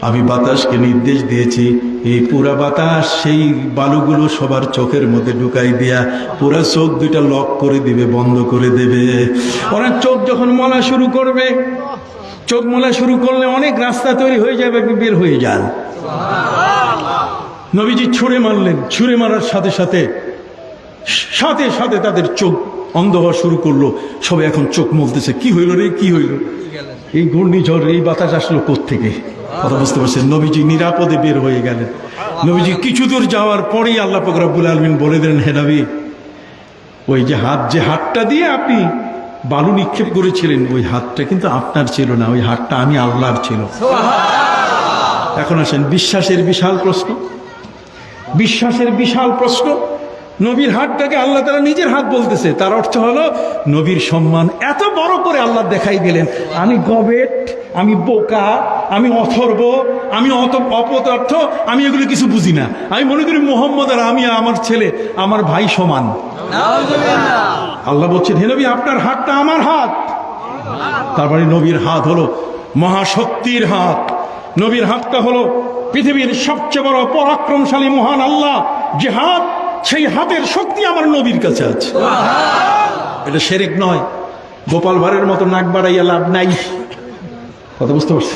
আমি বাতাসকে নির্দেশ দিয়েছি এই পুরা বাতাস সেই বালুগুলো সবার চোখের মধ্যে ঢুকাই দিয়া পুরা চোখ দুইটা লক করে দিবে, বন্ধ করে দেবে। ওরা চোখ যখন মলা শুরু করবে, চোখ মলা শুরু করলে অনেক রাস্তা তৈরি হয়ে যাবে, আপনি বের হয়ে যান। নবীজি ছুঁড়ে মারলেন, ছুঁড়ে মারার সাথে সাথে সাথে সাথে তাদের চোখ অন্ধ হওয়া শুরু করলো। সবাই এখন চোখ মলতেছে, কি হইল রে, কি হইল? এই ঘূর্ণিঝড়, এই বাতাস আসলো কোত্থেকে? কথা বুঝতে পারছেন? নবীজি নিরাপদে বের হয়ে গেলেন। নবীজি কিছু দূর যাওয়ার পরেই আল্লাহ পাক রব্বুল আলামিন বলে দিলেন, হে নবী, ওই যে হাতটা দিয়ে আপনি বালু নিক্ষেপ করেছিলেন, ওই হাতটা কিন্তু আপনার ছিল না, ওই হাতটা আমি আল্লাহর ছিল। এখন আসেন বিশ্বাসের বিশাল প্রশ্ন, বিশ্বাসের বিশাল প্রশ্ন। নবীর হাতটাকে আল্লাহ তাআলা নিজের হাত বলতেছে, তার অর্থ হলো নবীর সম্মান এত বড় করে আল্লাহ দেখাই দিলেন। আমি গবেট, আমি বোকা, আমি অথর্ব, আমি অপদার্থ, আমি এগুলো কিছু বুঝি না। আমি মনে করি মুহাম্মদ আর আমি, আমার ছেলে, আমার ভাই সমান। আল্লাহ বলছেন, হে নবী, আপনার হাতটা আমার হাত। তারপরে নবীর হাত হলো মহাশক্তির হাত। নবীর হাতটা হলো পৃথিবীর সবচেয়ে বড় পরাক্রমশালী মহান আল্লাহ যে হাত, সেই হাতের শক্তি আমার নবীর কাছে আছে। এটা শিরক নয়। গোপাল ভাঁড়ের মতো নাক বাড়াইয়া লাভ নাই। কথা বুঝতে পারছি?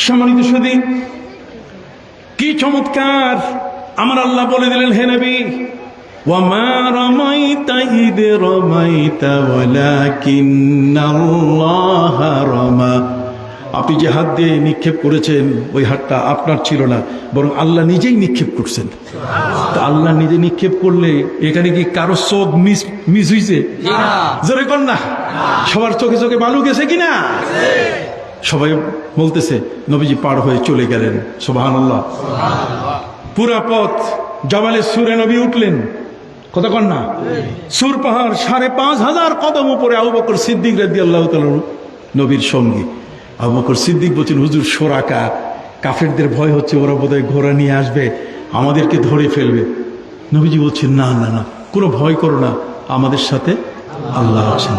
সম্মানিত সুধী, কি চমৎকার! আমার আল্লাহ বলে দিলেন, হে নবী, ওয়ামা রামাইতা ইদ রামাইতা ওয়ালাকিন্নাল্লাহা রামা। আপনি যে হাত দিয়ে নিক্ষেপ করেছেন, ওই হাতটা আপনার ছিল না, বরং আল্লাহ নিজেই নিক্ষেপ করছেন। তা আল্লাহ নিজে নিক্ষেপ করলে এখানে কি কারো চোখ মিস হইছে? জোরে কর না। সবার চোখে চোখে বালু গেছে কিনা? সবাই বলতেছে। নবীজি পার হয়ে চলে গেলেন। সুবহানাল্লাহ। পুরা পথ জাবালে সুরে নবী উঠলেন। কথা কন না? সুর পাহাড় ৫,৫০০ কদম উপরে আবু বকর সিদ্দিক রাদিয়াল্লাহু তাআলা নবীর সঙ্গী। আবু বকর সিদ্দিক বলছেন, হুজুর শোরাকা, কাফেরদের ভয় হচ্ছে, ওরা বোধহয় ঘোড়া নিয়ে আসবে, আমাদেরকে ধরে ফেলবে। নবীজি বলছেন, না না না, কোনো ভয় করো না, আমাদের সাথে আল্লাহ আছেন।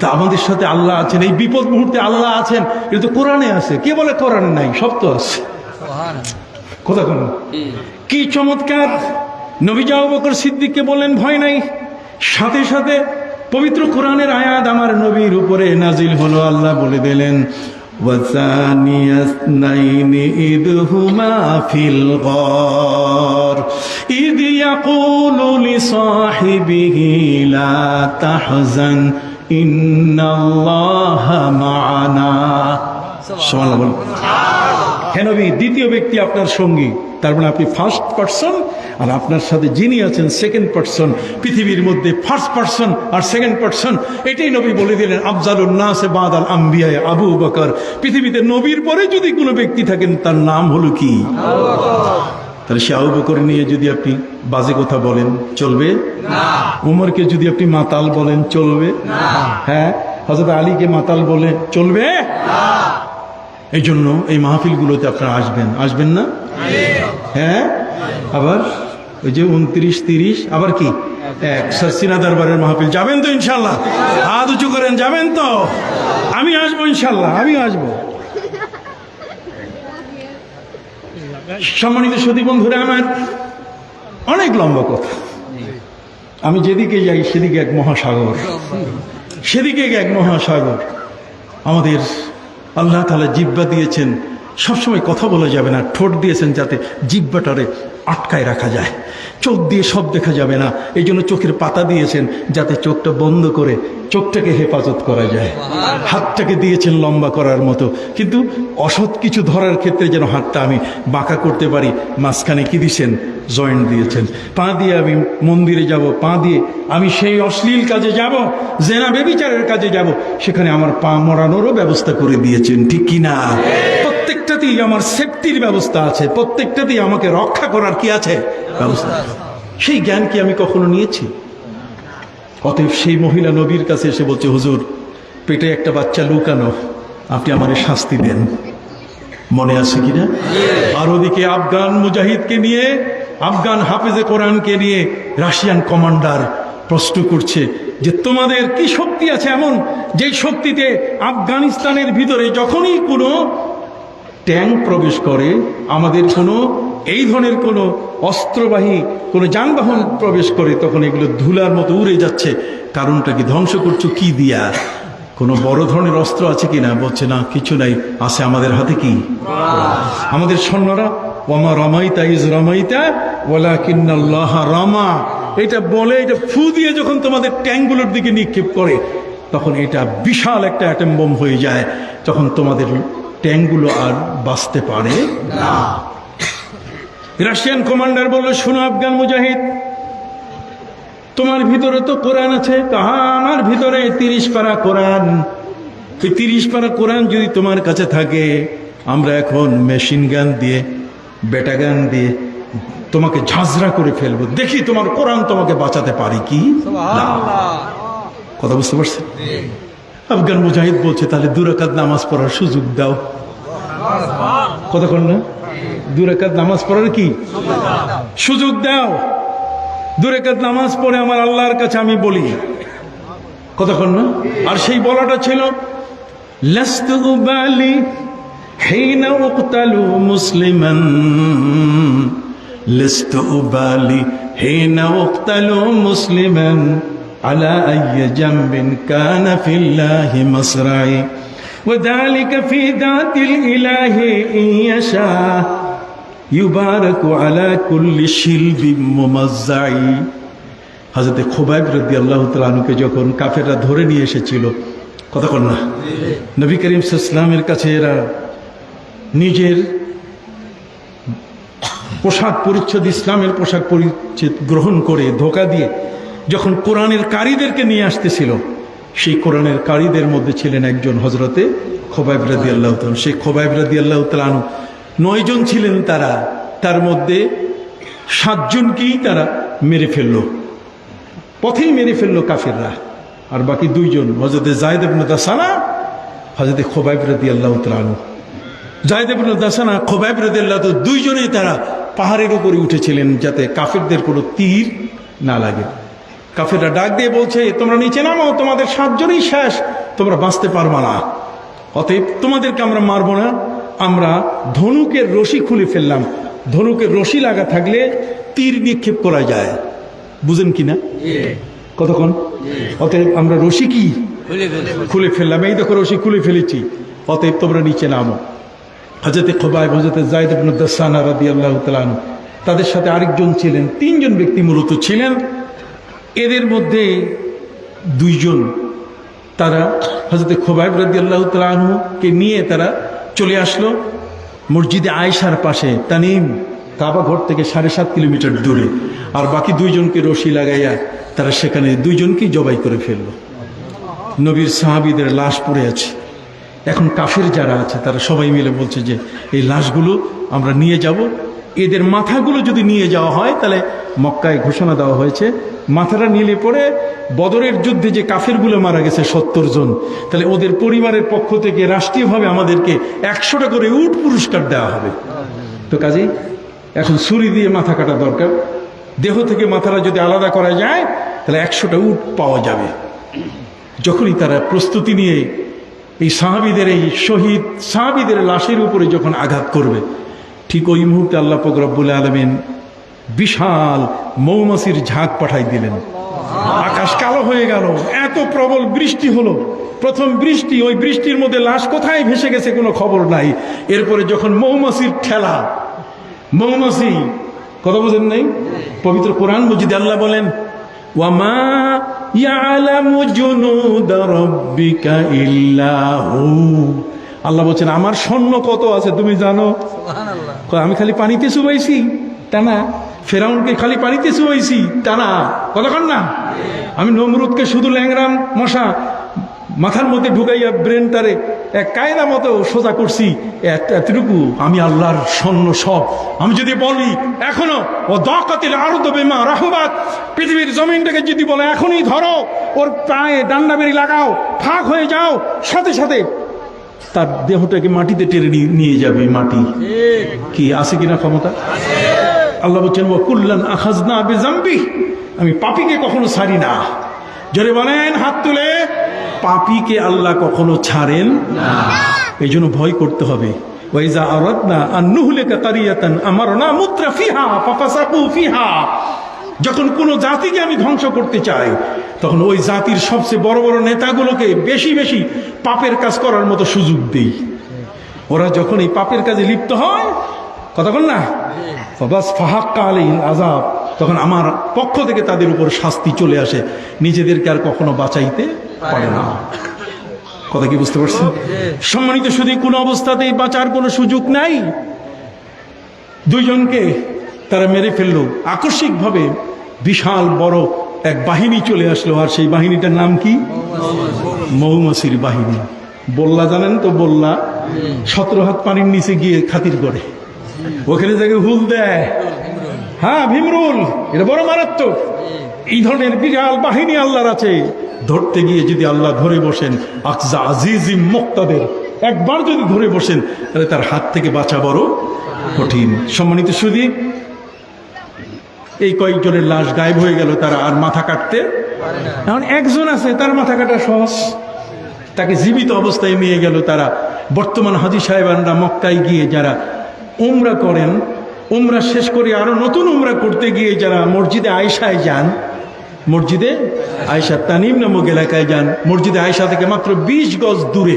তা আমাদের সাথে আল্লাহ আছেন, এই বিপদ মুহূর্তে আল্লাহ আছেন, এটা তো কোরআনে আছে। কে বলে কোরআনে নাই? সব তো আছে। কথা কোন কি চমৎকার! নবীজি আবু বকর সিদ্দিককে বললেন, ভয় নাই। সাথে সাথে পবিত্র কোরআনের আয়াত আমার নবীর উপরে নাজিল হলো। আল্লাহ বলে দিলেন, ওয়াসানিয়াসনাইনি ইদহুমা ফিল গার ইদ ইয়াকুলু লিসাহিবিহি লা তাহজান ইন্নাল্লাহা মা'ানা। সুবহানাল্লাহ। হে নবী, দ্বিতীয় ব্যক্তি আপনার সঙ্গী। তার মানে আপনি ফার্স্ট পার্সন, আর আপনার সাথে যিনি আছেন সেকেন্ড পার্সন। পৃথিবীর মধ্যে ফার্স্ট পার্সন আর সেকেন্ড পার্সন, এটাই নবী বলে দিলেন, আফজালুন নাসে বাদাল আম্বিয়া আবু বকর। পৃথিবীতে নবীর পরে যদি কোনো ব্যক্তি থাকেন তার নাম হলো কি? তাহলে সে আবু বকর নিয়ে যদি আপনি বাজে কথা বলেন চলবে না। উমরকে যদি আপনি মাতাল বলেন চলবে না। হ্যাঁ, হযরত আলীকে মাতাল বলে চলবে না। এই জন্য এই মাহফিলগুলোতে আপনারা আসবেন না? হ্যাঁ, আবার ওই যে 29-30 আবার কি সিনা দরবারের মাহফিল যাবেন তো ইনশাল্লাহ? হাত উঁচু করেন, যাবেন তো? আমি আসবো ইনশাল্লাহ, আমিও আসবো। সম্মানিত সতী বন্ধুরা আমার, অনেক লম্বা কথা। আমি যেদিকে যাই সেদিকে এক মহাসাগর, সেদিকে এক মহাসাগর। আমাদের আল্লাহ তাআলা জিহ্বা দিয়েছেন, সবসময় কথা বলা যাবে না। ঠোঁট দিয়েছেন যাতে জিহ্বাটারে আটকায় রাখা যায়। চোখ দিয়ে সব দেখা যাবে না, এই জন্য চোখের পাতা দিয়েছেন যাতে চোখটা বন্ধ করে চোখটাকে হেফাজত করা যায়। হাতটাকে দিয়েছেন লম্বা করার মতো, কিন্তু অসৎ কিছু ধরার ক্ষেত্রে যেন হাতটা আমি বাঁকা করতে পারি। মাঝখানে কি দিয়েছেন? জয়েন্ট দিয়েছেন। পা দিয়ে আমি মন্দিরে যাব, পা দিয়ে আমি সেই অশ্লীল কাজে যাব, জেনা বেবিচারের কাজে যাব, সেখানে আমার পা মরানোরও ব্যবস্থা করে দিয়েছেন, ঠিক কিনা? প্রত্যেকটাতেই আমার সেফটির ব্যবস্থা আছে, প্রত্যেকটাতেই আমাকে রক্ষা করার কি আছে? ব্যবস্থা। সেই জ্ঞান কি আমি কখনো নিয়েছি? অতএব সেই মহিলা নবীর কাছে এসে বলছে, হুজুর পেটে একটা বাচ্চা লুকানো, আপনি আমারে শাস্তি দেন। মনে আছে কিনা? আর ওদিকে আফগান মুজাহিদকে নিয়ে, আফগান হাফেজে কোরআনকে নিয়ে রাশিয়ান কমান্ডার প্রশ্ন করছে যে তোমাদের কি শক্তি আছে এমন যে শক্তিতে আফগানিস্তানের ভিতরে যখনই কোনো ট্যাঙ্ক প্রবেশ করে, আমাদের কোনো এই ধরনের কোনো অস্ত্রবাহী কোনো যানবাহন প্রবেশ করে, তখন এগুলো ধুলার মতো উড়ে যাচ্ছে। কারণটা কি? ধ্বংস করছো কি দিয়া? কোনো বড় ধরনের অস্ত্র আছে কিনা? বলছে না, কিছু নাই, আছে আমাদের হাতে কি? আমাদের সৈন্যরা ওয়ামা রামাইতা ইজ রামাইতা ওয়ালাকিন্নাল্লাহ রামা, এটা বলে, এটা ফু দিয়ে যখন তোমাদের ট্যাঙ্কগুলোর দিকে নিক্ষেপ করে, তখন এটা বিশাল একটা অ্যাটম বোম হয়ে যায়, তখন তোমাদের ট্যাঙ্কগুলো আর বাঁচতে পারে না। রাশিয়ান কমান্ডার বলল, শোনো আফগান মুজাহিদ, তোমার ভিতরে তো কোরআন আছে। কাহা, আমার ভিতরে 30 পারা কোরআন। 30 পারা কোরআন যদি তোমার কাছে থাকে, আমরা এখন মেশিন গান দিয়ে, বেটা গান দিয়ে তোমাকে ঝাঁঝরা করে ফেলবো, দেখি তোমার কোরআন তোমাকে বাঁচাতে পারে কি না। কথা বুঝতে পারছেন? আফগান মুজাহিদ বলছে, তাহলে 2 রাকাত নামাজ পড়ার সুযোগ দাও। কতক্ষণ না? 2 রাকাত নামাজ পড়ার কি সুযোগ দাও। 2 রাকাত নামাজ পড়ে আমার আল্লাহর কাছে আমি বলি। কতক্ষণ না? আর সেই বলাটা ছিল, লাস্তু উবালি হিনা উকতালু মুসলিমান, লাস্তু উবালি হিনা উকতালু মুসলিমান আলা আইয়ি জামবিন কানা ফিল্লাহি মাসরাই وذلك في ذات الإله إن يشاء يبارك على كل شلب ممزع। হযরত খুবাইব রাদিয়াল্লাহু তাআলা আনহুকে যখন কাফেররা ধরে নিয়ে এসেছিল, কতক্ষণ না, নবী করিম সাল্লাল্লাহু আলাইহি ওয়াসাল্লামের কাছে এরা নিজের পোশাক পরিচ্ছদ, ইসলামের পোশাক পরিচ্ছদ গ্রহণ করে ধোঁকা দিয়ে যখন কোরআনের কারীদেরকে নিয়ে আসতেছিল, সেই কোরআনের কারীদের মধ্যে ছিলেন একজন হযরতে খুবাইব রাদিয়াল্লাহু তাআলা। সেই খুবাইব রাদিয়াল্লাহু তাআলা 9 জন ছিলেন তারা, তার মধ্যে 7 জনকেই তারা মেরে ফেললো, পথেই মেরে ফেললো কাফেররা। আর বাকি 2 জন, হযরতে যায়েদ ইবনে দাসানা, হযরতে খুবাইব রাদিয়াল্লাহু তাআলা। যায়েদ ইবনে দাসানা, খুবাইব রাদিয়াল্লাহু তাআলা 2 জনেই তারা পাহাড়ের উপরে উঠেছিলেন যাতে কাফেরদের কোনো তীর না লাগে। কাফেররা ডাক দিয়ে বলছে, তোমরা নিচে নামো, তোমাদের 7 জনই শেষ, তোমরা বাঁচতে পারবা না, অতএব তোমাদেরকে আমরা মারবো না, আমরা ধনুকের রশি খুলে ফেললাম। ধনুকের রশি লাগা থাকলে তীর নিক্ষেপ করা যায়, বুঝেন কিনা? কতক্ষণ? অতএব আমরা রশি কি খুলে ফেললাম, এই দেখো রশি খুলে ফেলেছি, অতএব তোমরা নিচে নামো। হযরতে খুবাইব, হযরতে যায়েদ ইবনে দাসানা রাদিয়াল্লাহু তাআলা আনহু, তাদের সাথে আরেকজন ছিলেন, 3 জন ব্যক্তি মূলত ছিলেন। এদের মধ্যে 2 জন তারা হযরতে খুবাইব রাদিয়াল্লাহু তাআলা আনহুকে নিয়ে তারা চলে আসলো মসজিদে আয়েশার পাশে, তানিম কাবা ঘর থেকে 7.5 কিলোমিটার দূরে, আর বাকি দুইজনকে রশি লাগাইয়া তারা সেখানে দুইজনকেই জবাই করে ফেলল। নবীর সাহাবীদের লাশ পড়ে আছে। এখন কাফের যারা আছে তারা সবাই মিলে বলছে যে এই লাশগুলো আমরা নিয়ে যাব, এদের মাথাগুলো যদি নিয়ে যাওয়া হয় তাহলে মক্কায় ঘোষণা দেওয়া হয়েছে মাথাটা নিলে পরে বদরের যুদ্ধে যে কাফেরগুলো মারা গেছে 70 জন, তাহলে ওদের পরিবারের পক্ষ থেকে রাষ্ট্রীয়ভাবে আমাদেরকে 100টা করে উট পুরস্কার দেওয়া হবে। তো কাজেই এখন ছুরি দিয়ে মাথা কাটা দরকার। দেহ থেকে মাথাটা যদি আলাদা করা যায় তাহলে 100টা উট পাওয়া যাবে। যখনই তারা প্রস্তুতি নিয়ে এই সাহাবীদের, এই শহীদ সাহাবীদের লাশের উপরে যখন আঘাত করবে, ঠিক ওই মুহূর্তে আল্লাহ পাক রব্বুল আলামিন বিশাল মৌমাছির ঝাঁক পাঠাই দিলেন। আকাশ কালো হয়ে গেল, এত প্রবল বৃষ্টি হলো। প্রথম বৃষ্টি, ওই বৃষ্টির মধ্যে লাশ কোথায় ভেসে গেছে কোনো খবর নাই। এরপরে যখন মৌমাছির ঠেলা, মৌমাছি কথা বুঝেন নাই? পবিত্র কোরআন মজিদে আল্লাহ বলেন, ওয়ামা ইয়ালামু জুনুদা রাব্বিকা ইল্লা হু। আল্লাহ বলছেন আমার সৈন্য কত আছে তুমি জানো? সুবহানাল্লাহ। আমি খালি পানিতে চুবাইছি তা না, ফেরাউনকে খালি পানিতে চুবাইছি তা না, কতক্ষণ না। আমি নমরুদকে শুধু ল্যাংরাম মশা মাথার মধ্যে ঢুকাইয়া ব্রেনটারে এক কায়দা মতো সোজা করছি, এতটুকু। আমি আল্লাহর সৈন্য সব। আমি যদি বলি এখনো ও দাকাতিল আরদু বিমা রাহবাত, পৃথিবীর জমিনটাকে যদি বলে এখনই ধরো, ওর পায়ে ডান্ডা বেরি লাগাও, ফাঁক হয়ে যাও, সাথে সাথে তার দেহটাকে মাটিতে টেনে নিয়ে যাবে। মাটি কি আছে কিনা ক্ষমতা? আল্লাহ বলছেন ওয়া কুল্লান আখাযনা বিযামবি, আমি পাপীকে কখনো ছাড়ি না। জোরে বলেন হাত তুলে, পাপীকে আল্লাহ কখনো ছাড়েন না। এই জন্য ভয় করতে হবে। ওয়াইজা আরাদনা আন নুহলিকা কারিয়াতান আমারনা মুত্রাফিহা ফাফাসাকু ফিহা, যখন কোনো জাতিকে আমি ধ্বংস করতে চাই তখন ওই জাতির সবচেয়ে বড় বড় নেতাগুলোকে বেশি বেশি পাপের কাজ করার মতো সুযোগ দেই। ওরা যখন এই পাপের কাজে লিপ্ত হয়, কথা বল না, বাস ফাহাক্কা আলাইহিল আযাব, তখন আমার পক্ষ থেকে তাদের উপর শাস্তি চলে আসে, নিজেদেরকে আর কখনো বাঁচাইতে পারে না। কথা কি বুঝতে পারছেন? সম্মানিত শুধু কোনো অবস্থাতেই বাঁচার কোনো সুযোগ নাই। দুইজনকে তারা মেরে ফেললো। আকস্মিকভাবে বিশাল বড় এক বাহিনী চলে আসলো, আর সেই বাহিনীটার নাম কি? মৌমাছির বাহিনী। বল্লা জানেন তো? বল্লা 17 হাত পানির নিচে গিয়ে খাতির করে, ওখানে জায়গায় হুল দেয়। হ্যাঁ, ভীমরুল, এটা বড় মারাত্মক। এই ধরনের বিশাল বাহিনী আল্লাহর আছে। ধরতে গিয়ে যদি আল্লাহ ধরে বসেন, আকজা আজিজিম মুক্তাদের, একবার যদি ধরে বসেন তাহলে তার হাত থেকে বাঁচা বড় কঠিন। সম্মানিত সুধী, এই কয়েকজনের লাশ গায়েব হয়ে গেল, তারা আর মাথা কাটতে। এখন একজন আছে, তার মাথা কাটা সহজ, তাকে জীবিত অবস্থায় নিয়ে গেল তারা। বর্তমান হাজী সাহেবানরা মক্কায় গিয়ে যারা উমরা করেন, উমরা শেষ করে আরো নতুন উমরা করতে গিয়ে যারা মসজিদে আয়েশায় যান, মসজিদে আয়েশা তানিম নামক এলাকায় যান, মসজিদে আয়েশা থেকে মাত্র 20 গজ দূরে,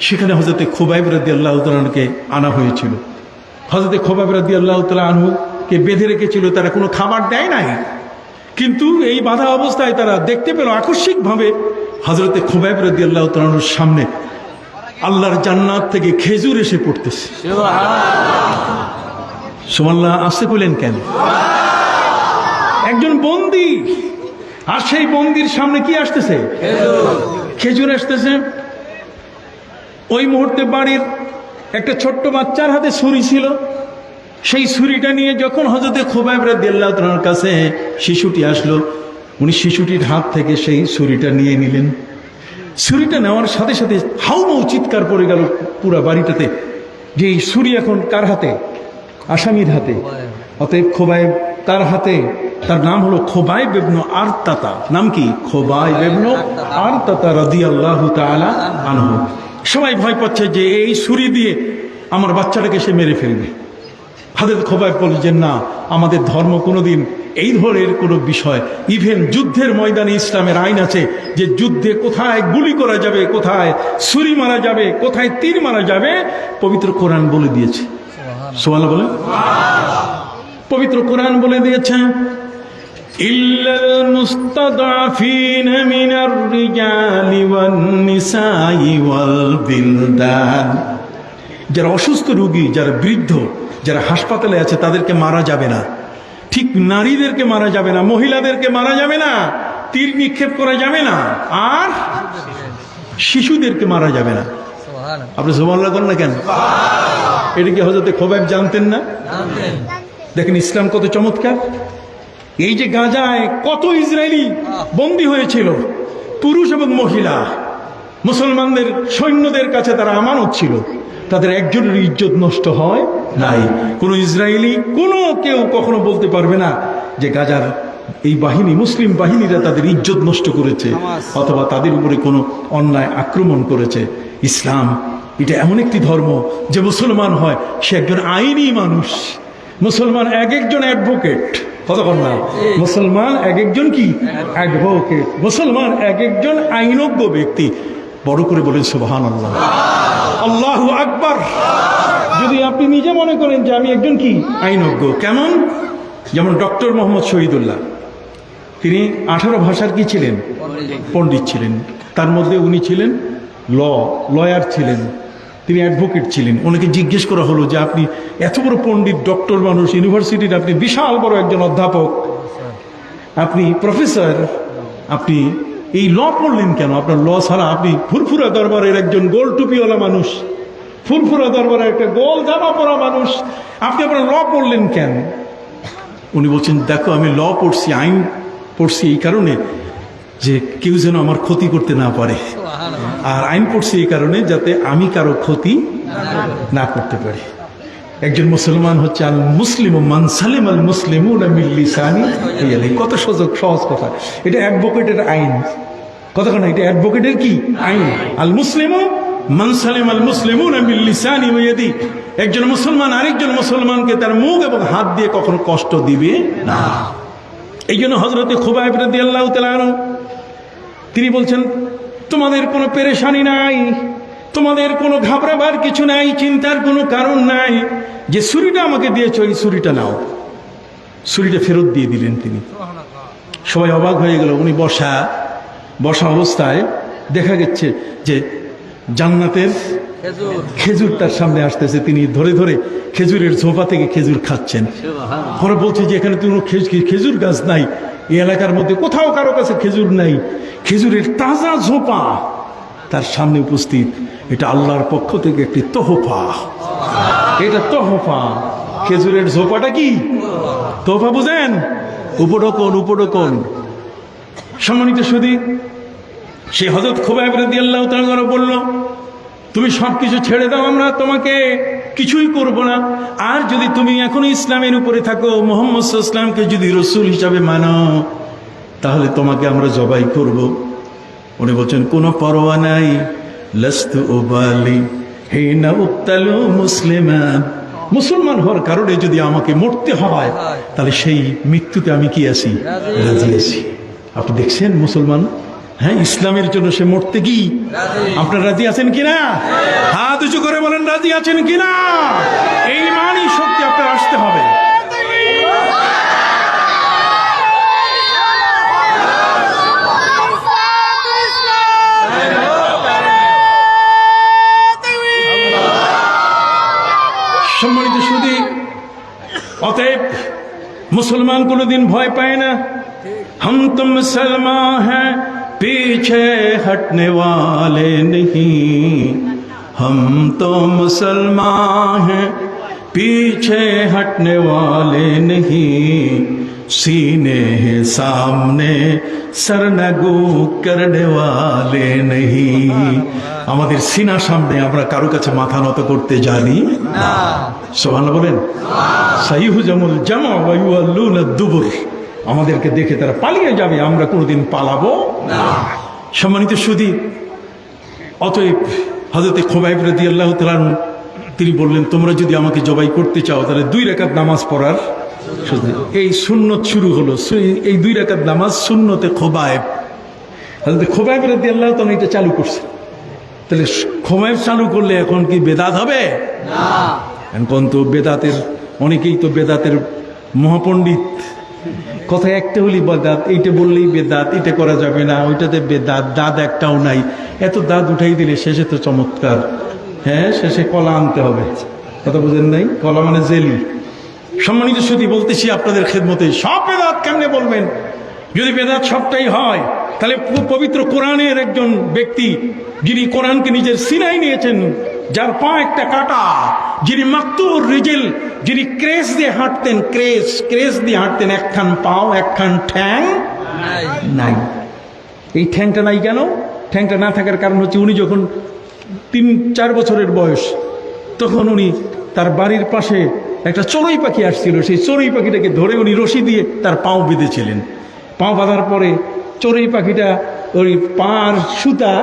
সেখানে হযরতে খুবাইব রাদিয়াল্লাহু তাআলা আনহুকে আনা হয়েছিল। হযরতে খুবাইব রাদিয়াল্লাহু তাআলা আনহুকে বেঁধে রেখেছিল, তারা কোনো খাবার দেয় নাই। কিন্তু এই বাধা অবস্থায় তারা দেখতে পেল আকস্মিকভাবে হযরতে খুবাইব রাদিয়াল্লাহু তাআলা আনহুর সামনে আল্লাহর জান্নাত থেকে খেজুর এসে পড়তেছে। সুবহানাল্লাহ। আসতে বলেন কেন? একজন বন্দী, আর সেই বন্দির সামনে কি আসতেছে? খেজুর আসতেছে। ওই মুহূর্তে বাড়ির একটা ছোট্ট বাচ্চার হাতে ছুরি ছিল। সেই ছুরিটা নিয়ে যখন হযরতে খুবাইব রাদিয়াল্লাহু তাআলার কাছে শিশুটি আসলো, উনি শিশুটির হাত থেকে সেই ছুরিটা নিয়ে নিলেন। ছুরিটা নেওয়ার সাথে সাথে হাউমাউ চিৎকার পড়ে গেল পুরা বাড়িটাতে, যে এই ছুরি এখন কার হাতে? আসামির হাতে। অতএব খুবাইব তার হাতে, তার নাম হলো খুবাইব ইবনে আরতাতা। নাম কি? খুবাইব ইবনে আরতাতা রাদিয়াল্লাহু তাআলা আনহু। সবাই ভয় পাচ্ছে যে এই ছুরি দিয়ে আমার বাচ্চাটাকে সে মেরে ফেলবে। হযরত খুবাইব বলছেন, না, আমাদের ধর্ম কোনোদিন এই ধরনের কোনো বিষয়, ইভেন যুদ্ধের ময়দানে ইসলামের আইন আছে যে যুদ্ধে কোথায় গুলি করা যাবে, কোথায় ছুরি মারা যাবে, কোথায় তীর মারা যাবে, পবিত্র কোরআন বলে দিয়েছে। সুবহানাল্লাহ বলে। পবিত্র কোরআন বলে দিয়েছে, ইল্লাল মুস্তাদআফিন মিনার রিজালি ওয়ান নিসাই ওয়াল বিলদান। যারা অসুস্থ রোগী, যারা বৃদ্ধ, যারা হাসপাতালে আছে তাদেরকে মারা যাবে না, ঠিক নারীদেরকে মারা যাবে না, মহিলাদেরকে মারা যাবে না, তীর নিক্ষেপ করা যাবে না, আর শিশুদেরকে মারা যাবে না। আপনি সুবহানাল্লাহ করেন না কেন? এটা কি হযরত খোবাইব জানতেন না? দেখেন ইসলাম কত চমৎকার। এই যে গাজায় কত ইসরায়েলি বন্দী হয়েছিল, পুরুষ এবং মহিলা, মুসলমানদের সৈন্যদের কাছে তারা আমানত ছিল, তাদের একজনের ইজ্জত নষ্ট হয় নাই। কোন ইসরায়েলি কেউ কখনো বলতে পারবে না যে গাজার এই বাহিনী, মুসলিম বাহিনীরা তাদের ইজ্জত নষ্ট করেছে অথবা তাদের উপরে কোনো অন্যায় আক্রমণ করেছে। ইসলাম এটা এমন একটি ধর্ম যে মুসলমান হয় সে একজন আইনি মানুষ। মুসলমান এক একজন অ্যাডভোকেট, কতক্ষণ না, মুসলমান এক একজন কি অ্যাডভোকেট, মুসলমান এক একজন আইনজ্ঞ ব্যক্তি। বড় করে বলেন সুবহানাল্লাহ, আল্লাহু আকবার। যদি আপনি নিজে মনে করেন যে আমি একজন কি আইনজ্ঞ, কেমন? যেমন ডক্টর মোহাম্মদ শহীদুল্লাহ, তিনি 18 ভাষার কি ছিলেন? পণ্ডিত ছিলেন। তার মধ্যে উনি ছিলেন লয়ার ছিলেন, তিনি অ্যাডভোকেট ছিলেন। ওনাকে জিজ্ঞেস করা হলো যে আপনি এত বড় পণ্ডিত, ডক্টর মানুষ, ইউনিভার্সিটির আপনি বিশাল বড় একজন অধ্যাপক, আপনি প্রফেসর, আপনি এই ল পড়লেন কেন? আপনার ল ছাড়া আপনি ফুরফুরা দরবারের একজন গোল টুপিওয়ালা মানুষ, ফুরফুরা দরবারের একটা গোল জামা পরা মানুষ, আপনি আপনার ল পড়লেন কেন? উনি বলছেন, দেখো আমি ল পড়ছি, আইন পড়ছি এই কারণে যে কেউ যেন আমার ক্ষতি করতে না পারে, আর আইন পড়ছি এই কারণে যাতে আমি কারো ক্ষতি না করতে পারি। একজন মুসলমান হচ্ছে আল মুসলিম মান সালিম আল মুসলিমুনা মিন লিসানি ওয়া ইয়াদিহি। কত সহজ কথা। এটা অ্যাডভোকেটের আইন, কতক্ষণ, এটা অ্যাডভোকেটের কি আইন। আল মুসলিম মান সালিম আল মুসলিমুনা মিন লিসানি ওয়া ইয়াদিহি। একজন মুসলমান আরেকজন মুসলমানকে তার মুখ এবং হাত দিয়ে কখনো কষ্ট দিবে না। এই জন্য হযরত খুবাইব রাদিয়াল্লাহু তাআলা আনহু তিনি বলছেন, তোমাদের কোনো পেরেশানি নাই, তোমাদের কোনো ঘাবড়াবার কিছু নাই, চিন্তার কোনো কারণ নাই। যে ছুরিটা আমাকে দিয়েছ এই ছুরিটা নাও। ছুরিটা ফেরত দিয়ে দিলেন তিনি। সবাই অবাক হয়ে গেল। উনি বসা অবস্থায় দেখা গেছে যে জান্নাতের খেজুর তার সামনে আসতেছে, তিনি ধরে ধরে খেজুরের ঝোপা থেকে খেজুর খাচ্ছেন। পরে বলছে যে এখানে তো কোনো খেজুর গাছ নাই, এই এলাকার মধ্যে কোথাও কারো কাছে খেজুর নাই, খেজুরের তাজা ঝোপা তার সামনে উপস্থিত। এটা আল্লাহর পক্ষ থেকে একটি তোহফা, এটা তোহফা। খেজুরের ঝোপাটা কি তোহফা, বুঝেন? উপঢৌকন। সম্মানিত সুধী, সে হযরত খুবাইব রাদিয়াল্লাহু তাআলা বলল, তুমি সবকিছু ছেড়ে দাও, আমরা তোমাকে কিছুই করব না। আর যদি তুমি এখনো ইসলামের উপরে থাকো, মুহাম্মদ সাল্লাল্লাহু আলাইহি ওয়াসাল্লামকে যদি রাসূল হিসাবে মানো, তাহলে তোমাকে আমরা জবাই করব। উনি বলছেন, কোনো পরোয়া নাই, লাস্তু উবালি হিনা উক্তালু মুসলিমান। মুসলমান হওয়ার কারণে যদি আমাকে মরতে হয়, তাহলে সেই মৃত্যুতে আমি কি আছি? রাজি আছি। আপনি দেখছেন মুসলমান, হ্যাঁ, ইসলামের জন্য সে মরতে কি আপনার রাজি আছেন কিনা? হাত উঁচু করে বলেন, রাজি আছেন কিনা? এই ইমানি শক্তি আপনার আসতে হবে। সম্মানিত সুধী, অতএব মুসলমান কোনোদিন ভয় পায় না। हम तो मुसलमान हैं, पीछे हटने वाले नहीं। हम तो मुसलमान हैं, पीछे हटने वाले नहीं। सीने हैं सामने, सरनगू करने वाले नहीं। আমাদের সিনা সামনে আমরা কারো কাছে মাথা নত করতে জানি না। সুবহানাল্লাহ বলেন। সাইহুজামুল জামা ওয়া ইউআল্লুনা দুবুর। আমাদেরকে দেখে তারা পালিয়ে যাবে, আমরা কোনোদিন পালাবো না। সম্মানিত সুধী, অতএব হযরত খুবাইব রাদিয়াল্লাহু তাআলা তিনি বললেন, তোমরা যদি আমাকে জবাই করতে চাও তাহলে 2 রাকাত নামাজ পড়ার এই সুন্নত শুরু হলো। এই 2 রাকাত নামাজ সুন্নতে খুবাইব। হযরত খুবাইব রাদিয়াল্লাহু তাআলা এটা চালু করছে। তাহলে খুবাইব চালু করলে এখন কি বেদাত হবে? না। এখন তো বেদাতের, অনেকেই তো বেদাতের মহাপণ্ডিত। কথা একটা হলি বেদাত, এইটা বললেই বেদাত, এটা করা যাবে না, ওইটাতে বেদাত, দাঁত একটাও নাই। এত দাঁত উঠাই দিলে শেষে তো চমৎকার, হ্যাঁ, শেষে কলা আনতে হবে, কথা বুঝেন নাই? কলা মানে জেল। সম্মানিত সুধী, বলতেছি আপনাদের খেদমতে, সব বেদাত কেমনে বলবেন? যদি বেদাত সবটাই হয়, তাহলে পবিত্র কোরআনের একজন ব্যক্তি, যিনি কোরআনকে নিজের সিনায় নিয়েছেন, যার পা একটা কাটা, যিনি মাকতুর রিজিল, যিনি ক্রেস দিয়ে হাঁটতেন, ক্রেস দিয়ে হাঁটতেন, একখান পাও একখান ঠ্যাং নাই। এই ঠ্যাংটা নাই কেন? ঠ্যাংটা না থাকার কারণ হচ্ছে, উনি যখন 3-4 বছরের বয়স, তখন উনি তার বাড়ির পাশে একটা চড়ুই পাখি আসছিল, সেই চড়ুই পাখিটাকে ধরে উনি রশি দিয়ে তার পাও বেঁধেছিলেন। পাও বাঁধার পরে চড়ুই পাখিটা ওই পার সুতা,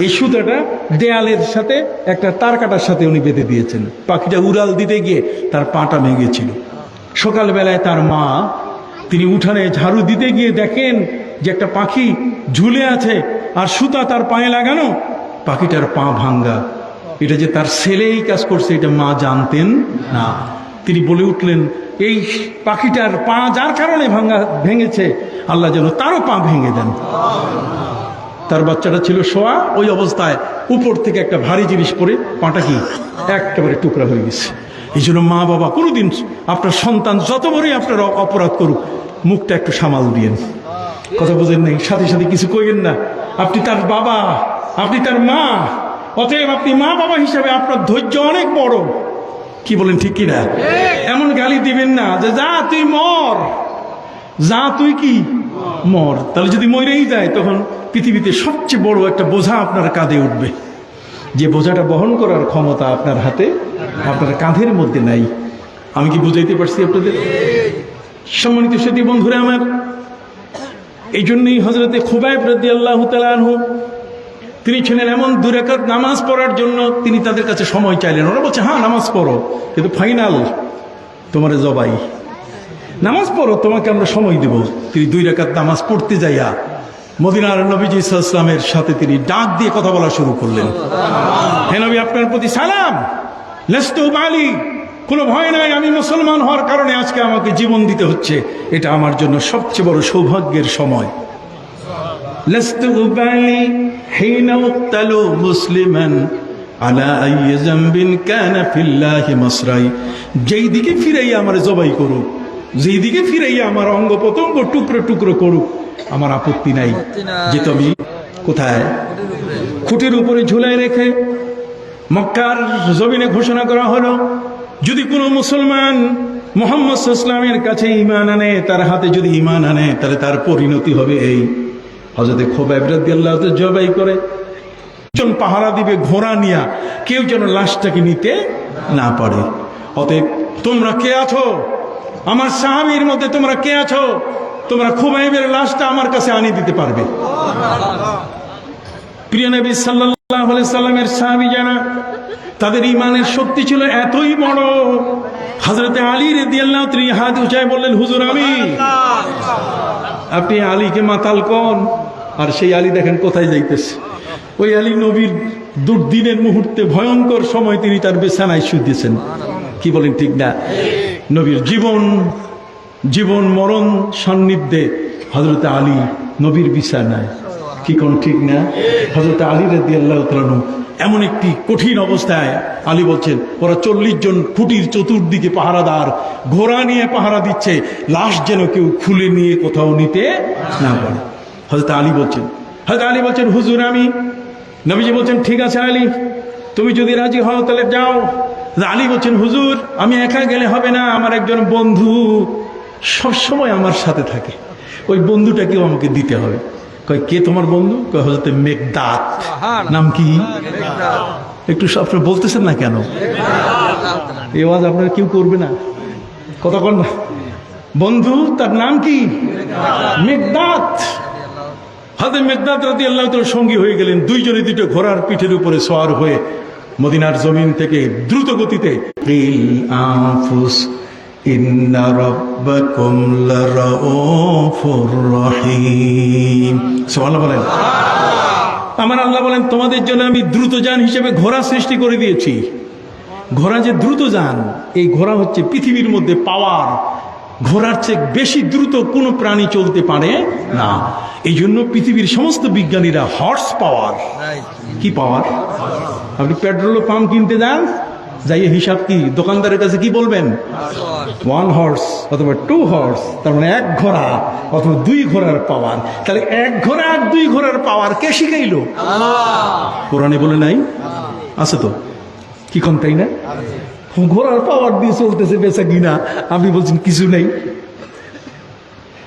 এই সুতাটা দেয়ালের সাথে একটা তার কাটার সাথে উনি বেঁধে দিয়েছেন। পাখিটা উড়াল দিতে গিয়ে তার পাটা ভেঙেছিল। সকালবেলায় তার মা, তিনি উঠানে ঝাড়ু দিতে গিয়ে দেখেন যে একটা পাখি ঝুলে আছে আর সুতা তার পায়ে লাগানো, পাখিটার পা ভাঙ্গা। এটা যে তার ছেলেই কাজ করছে এটা মা জানতেন না। তিনি বলে উঠলেন, এই পাখিটার পা যার কারণে ভেঙেছে, আল্লাহ যেন তারও পা ভেঙে দেন। তার বাচ্চাটা ছিল শোয়া, ওই অবস্থায় উপর থেকে একটা ভারী জিনিস পড়ে পাটা কি একেবারে টুকরা হয়ে গেছে। এই জন্য মা বাবা কোনোদিন আপনার সন্তান যত বড়ই আপনার অপরাধ করুক, মুখটা একটু সামাল দিয়েন। কথা বুঝেন নাই? সাথে সাথে কিছু কইেন না। আপনি তার বাবা, আপনি তার মা, অতএব আপনি মা বাবা হিসাবে আপনার ধৈর্য অনেক বড়। কি বলেন, ঠিক কিনা? এমন গালি দিবেন না যে যা তুই মর, যা তুই কি মর। তাহলে যদি মরেই যায়, তখন পৃথিবীতে সবচেয়ে বড় একটা বোঝা আপনার কাঁধে উঠবে, যে বোঝাটা বহন করার ক্ষমতা আপনার হাতে, আপনার কাঁধের মধ্যে নাই। আমি কি বুঝাইতে পারছি আপনাদের? সম্মানিত সাথী বন্ধুরা আমার, এই জন্যই হযরতে খুবাইব রাদিয়াল্লাহু তাআলা আনহু, তিনি ছিলেন এমন 2 রাকাত নামাজ পড়ার জন্য তিনি তাদের কাছে সময় চাইলেন। ওরা বলছে, হ্যাঁ নামাজ পড়ো, কিন্তু ফাইনাল তোমার জবাই, নামাজ পড়ো, তোমাকে আমরা সময় দেব। তিনি 2 রাকাত নামাজ পড়তে যাইয়া মদিনার নবীজি সাল্লাল্লাহু আলাইহি ওয়াসাল্লামের সাথে তিনি ডাক দিয়ে কথা বলা শুরু করলেন। হে নবী, আপনার প্রতি সালাম, লাস্তু বালি, কোনো ভয় নাই, আমি মুসলমান হওয়ার কারণে আজকে আমাকে জীবন দিতে হচ্ছে, এটা আমার জন্য সবচেয়ে বড় সৌভাগ্যের সময়। লাস্তু বালি হিনা উক্তালু মুসলিমান আলা আইয়ি যামবিন কানা ফিল্লাহি মাসরাই, যেই দিকে ফিরাইয়া আমার জবাই করুক, যেই দিকে ফিরাইয়া আমার অঙ্গ প্রত্যঙ্গ টুকরো টুকরো করুক, আমার আপত্তি নাই। যে তুমি কোথায়? খুঁটির উপরে ঝুলাই রেখে মক্কার জমিনে ঘোষণা করা হলো, যদি কোনো মুসলমান মুহাম্মদ সাল্লাল্লাহু আলাইহি ওয়াসাল্লামের কাছে ঈমান আনে, তার হাতে যদি ঈমান আনে, তাহলে তার পরিণতি হবে এই। হযরতে খুবাইব রাদিয়াল্লাহু তাআলা জবাই করে জন পাহারা দিবে ঘোড়া নিয়া, কেউ যেন লাশটাকে নিতে না পারে। অতএব তোমরা কে আছো, আমার সাহাবীর মধ্যে তোমরা কে আছো, তোমরা খুবাইবের লাশটা আমার কাছে আনিয়ে দিতে পারবে? প্রিয় নবী সাল্লাল্লাহু আলাইহি সাল্লামের সাহাবী জানা, তাদের ঈমানের শক্তি ছিল এতই বড়। হযরতে আলী রাদিয়াল্লাহু তাআলা হাত উঁচায় বললেন, হুজুর আমি। আপনি আলীকে মাতাল কোন? আর সেই আলী দেখেন কোথায় যাইতেছে। ওই আলী নবীর দুর্দিনের মুহূর্তে, ভয়ঙ্কর সময় তিনি তার বিছানায় শুয়েছেন। কি বলেন, ঠিক না? নবীর জীবন মরণ সান্নিধ্যে হযরতে আলী নবীর বিছানায়। কি কোন ঠিক না? হযরতে আলী রাদিয়াল্লাহু তাআলা এমন একটি কঠিন অবস্থায়, আলী বলছেন, ওরা 40 জন খুঁটির চতুর্দিকে পাহারাদার ঘোড়া নিয়ে পাহারা দিচ্ছে, লাশ যেন কেউ খুলে নিয়ে কোথাও নিতে না পারে। হযরত আলী বলছেন, হুজুর আমি। নবীজি বলছেন, ঠিক আছে আলী, তুমি যদি রাজি হও তাহলে যাও। আলী বলছেন, হুজুর আমি একা গেলে হবে না, আমার একজন বন্ধু সবসময় আমার সাথে থাকে, ওই বন্ধুটাকেও আমাকে দিতে হবে। কয়, কে তোমার বন্ধু? কয়, হযরতে মেকদাদ। নাম কি? একটু আপনারা বলতেছেন না কেন? এই আওয়াজ আপনারা কেউ করবে না, কথা কন না। বন্ধু, তার নাম কি? মেকদাদ। হযরত মেকদাদ রাদিয়াল্লাহু তাআলা সঙ্গী হয়ে গেলেন। 2 জনে 2টো ঘোড়ার পিঠের উপরে সওয়ার হয়ে মদিনার জমিন থেকে দ্রুত গতিতে আনফুস ইন্না রাব্বাকুম লারাউফুর রহিম। সুবহানাল্লাহ বলেন। আমার আল্লাহ বলেন, তোমাদের জন্য আমি দ্রুতযান হিসেবে ঘোড়া সৃষ্টি করে দিয়েছি। ঘোড়া যে দ্রুতযান, এই ঘোড়া হচ্ছে পৃথিবীর মধ্যে পাওয়ার। ঘোড়ার চেয়ে বেশি দ্রুত কোনো প্রাণী চলতে পারে না। এই জন্য পৃথিবীর সমস্ত বিজ্ঞানীরা হর্স পাওয়ার, কি পাওয়ার? আপনি পেট্রোল পাম্প কিনতে যান, যাই হিসাব কি দোকানদারের কাছে কি বলবেন? 1 হর্স অথবা 2 হর্স, তার মানে 1 ঘোড়া অথবা 2 ঘোড়ার পাওয়ার। তাহলে 1 ঘোড়া আর 2 ঘোড়ার পাওয়ার কে শিখাইলো? কোরআনে বলে নাই? আছে তো, কি কোন তাই না? ঘোড়ার পাওয়ার দিয়ে চলতেছে বেচা কিনা, আপনি বলছেন কিছু নেই।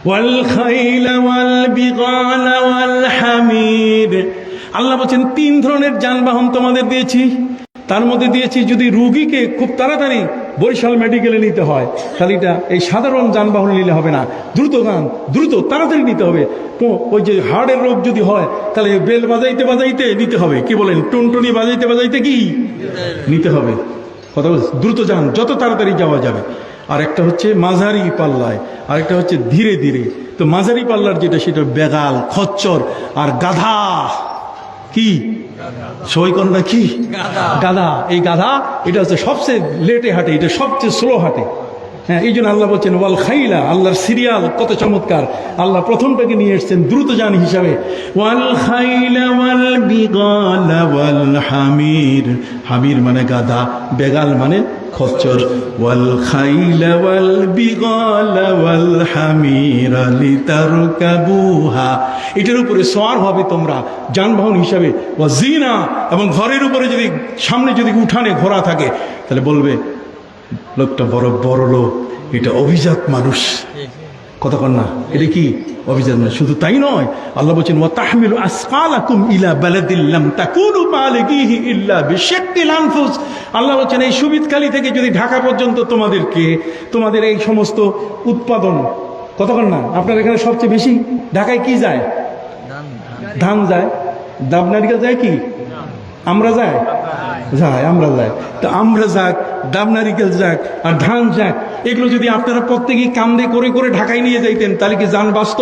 ওয়াল খাইলা ওয়াল বিগালা ওয়াল হামির, আল্লাহ বলছেন 3 ধরনের যানবাহন তোমাদের দিয়েছি। তার মধ্যে দিয়েছি যদি রোগীকে খুব তাড়াতাড়ি বরিশাল মেডিকেলে নিতে হয়, তাহলে এটা এই সাধারণ যানবাহন নিলে হবে না, দ্রুত তাড়াতাড়ি নিতে হবে। ওই যে হার্টের রোগ যদি হয় তাহলে বেল বাজাইতে বাজাইতে নিতে হবে, কি বলেন, টুনটুনি বাজাইতে বাজাইতে কি নিতে হবে। কথা বলছে দ্রুত যান, যত তাড়াতাড়ি যাওয়া যাবে। আর একটা হচ্ছে মাঝারি পাল্লায়, আর একটা হচ্ছে ধীরে ধীরে। তো মাঝারি পাল্লার যেটা সেটা বেগাল, খচ্চর আর গাধা। কি সবাই কোন না কি? গাধা। এই গাধা এটা হচ্ছে সবচেয়ে লেটে হাঁটে, এটা সবচেয়ে স্লো হাঁটে। হ্যাঁ, এই জন্য আল্লাহ বলছেন ওয়াল খাইলা, আল্লাহর সিরিয়াল কত চমৎকার। আল্লাহ প্রথমটাকে নিয়ে এসছেন দ্রুতযান হিসাবে। ওয়াল খাইলা ওয়াল বিগালা ওয়াল হামির, হামির মানে গাধা, বেগাল মানে খচ্চর। ওয়াল খাইলা ওয়াল বিগালা ওয়াল হামির লিতারকাবুহা, এটার উপরে সওয়ার হবে তোমরা যানবাহন হিসাবে। ওয়া জিনা, এবং ঘরের উপরে যদি সামনে যদি উঠানে ঘোড়া থাকে তাহলে বলবে লোকটা বড় লোক, এটা অভিজাত মানুষ। কতক্ষণ না, এটা কি অভিজাত মানুষ। শুধু তাই নয়, আল্লাহ বলছেন ওয়া তাহমিলু আসকালাকুম ইলা বালাদিন লাম তাকুনু বালিগিহি ইল্লা বিশাক্কিল আনফুস। আল্লাহ বলছেন এই সুবিদখালী থেকে যদি ঢাকা পর্যন্ত তোমাদের এই সমস্ত উৎপাদন, কতক্ষণ না, আপনার এখানে সবচেয়ে বেশি ঢাকায় কি যায়? ধান যায়। ডাব নারিকেল যায় কি? আমরা যাই? আমরা যাই। তো আমরা যাক, ডাব নারিকেল যাক, আর ধান যাক, এগুলো যদি আপনারা প্রত্যেকেই কান্দে করে করে ঢাকায় নিয়ে যাইতেন তাহলে কি যান বাঁচত?